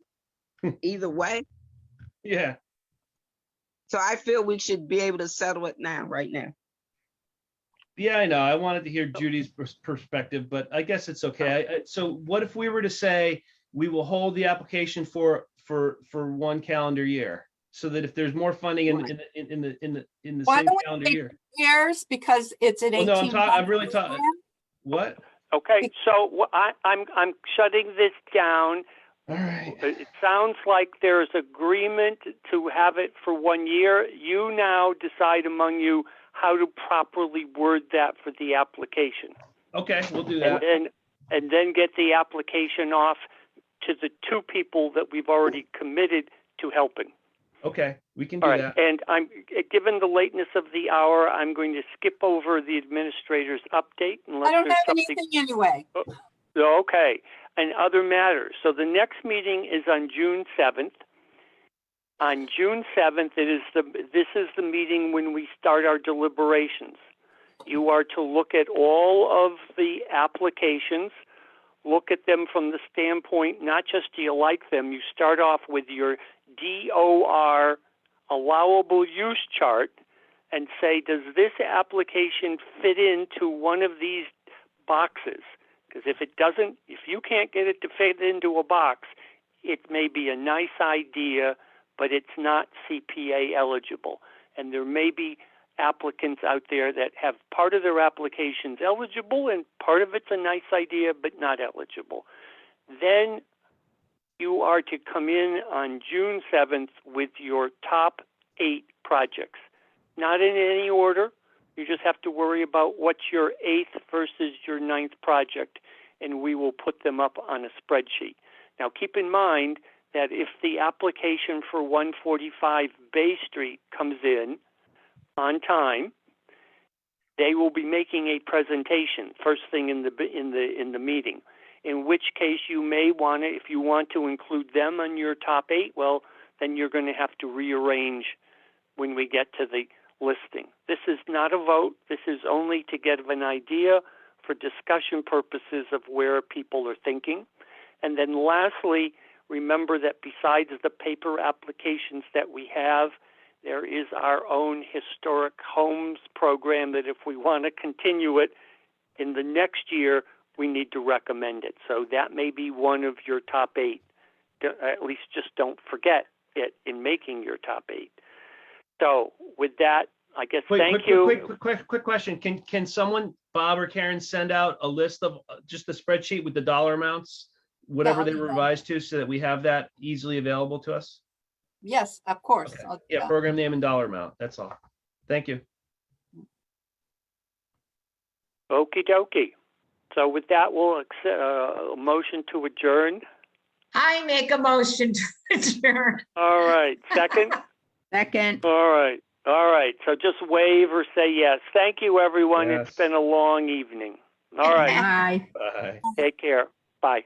either way. Yeah. So I feel we should be able to settle it right now. Yeah, I know. I wanted to hear Judy's perspective, but I guess it's okay. So what if we were to say we will hold the application for 1 calendar year, so that if there's more funding in the Why same don't we calendar take year? Years, because it's an 18. Well, no, I'm really talking. What? Okay, so I'm shutting this down. All right. It sounds like there's agreement to have it for 1 year. You now decide among you how to properly word that for the application. Okay, we'll do that. And then get the application off to the two people that we've already committed to helping. Okay, we can do All right, that. and given the lateness of the hour, I'm going to skip over the administrator's update unless I don't there's have something. anything anyway. Okay, and other matters. So the next meeting is on June 7th. On June 7th, this is the meeting when we start our deliberations. You are to look at all of the applications, look at them from the standpoint, not just do you like them, you start off with your DOR allowable use chart and say, does this application fit into one of these boxes? Because if it doesn't, if you can't get it to fit into a box, it may be a nice idea, but it's not CPA eligible. And there may be applicants out there that have part of their applications eligible and part of it's a nice idea, but not eligible. Then you are to come in on June 7th with your top 8 projects. Not in any order. You just have to worry about what's your 8th versus your 9th project, and we will put them up on a spreadsheet. Now, keep in mind that if the application for 145 Bay Street comes in on time, they will be making a presentation first thing in the meeting. In which case, you may want to, if you want to include them on your top 8, well, then you're going to have to rearrange when we get to the listing. This is not a vote. This is only to get an idea for discussion purposes of where people are thinking. And then lastly, remember that besides the paper applications that we have, there is our own historic homes program that if we want to continue it in the next year, we need to recommend it. So that may be one of your top 8. At least just don't forget it in making your top 8. So with that, I guess thank you. Quick question. Can someone, Bob or Karen, send out a list of just the spreadsheet with the dollar amounts, whatever they were revised to, so that we have that easily available to us? Yes, of course. Okay. I'll do Yeah, that. program name and dollar amount. That's all. Thank you. Okie dokie. So with that, we'll accept a motion to adjourn. I make a motion to adjourn. All right. Second? Second. All right. All right. So just wave or say yes. Thank you, everyone. Yes. It's been a long evening. All right. Bye. Bye. Take care. Bye.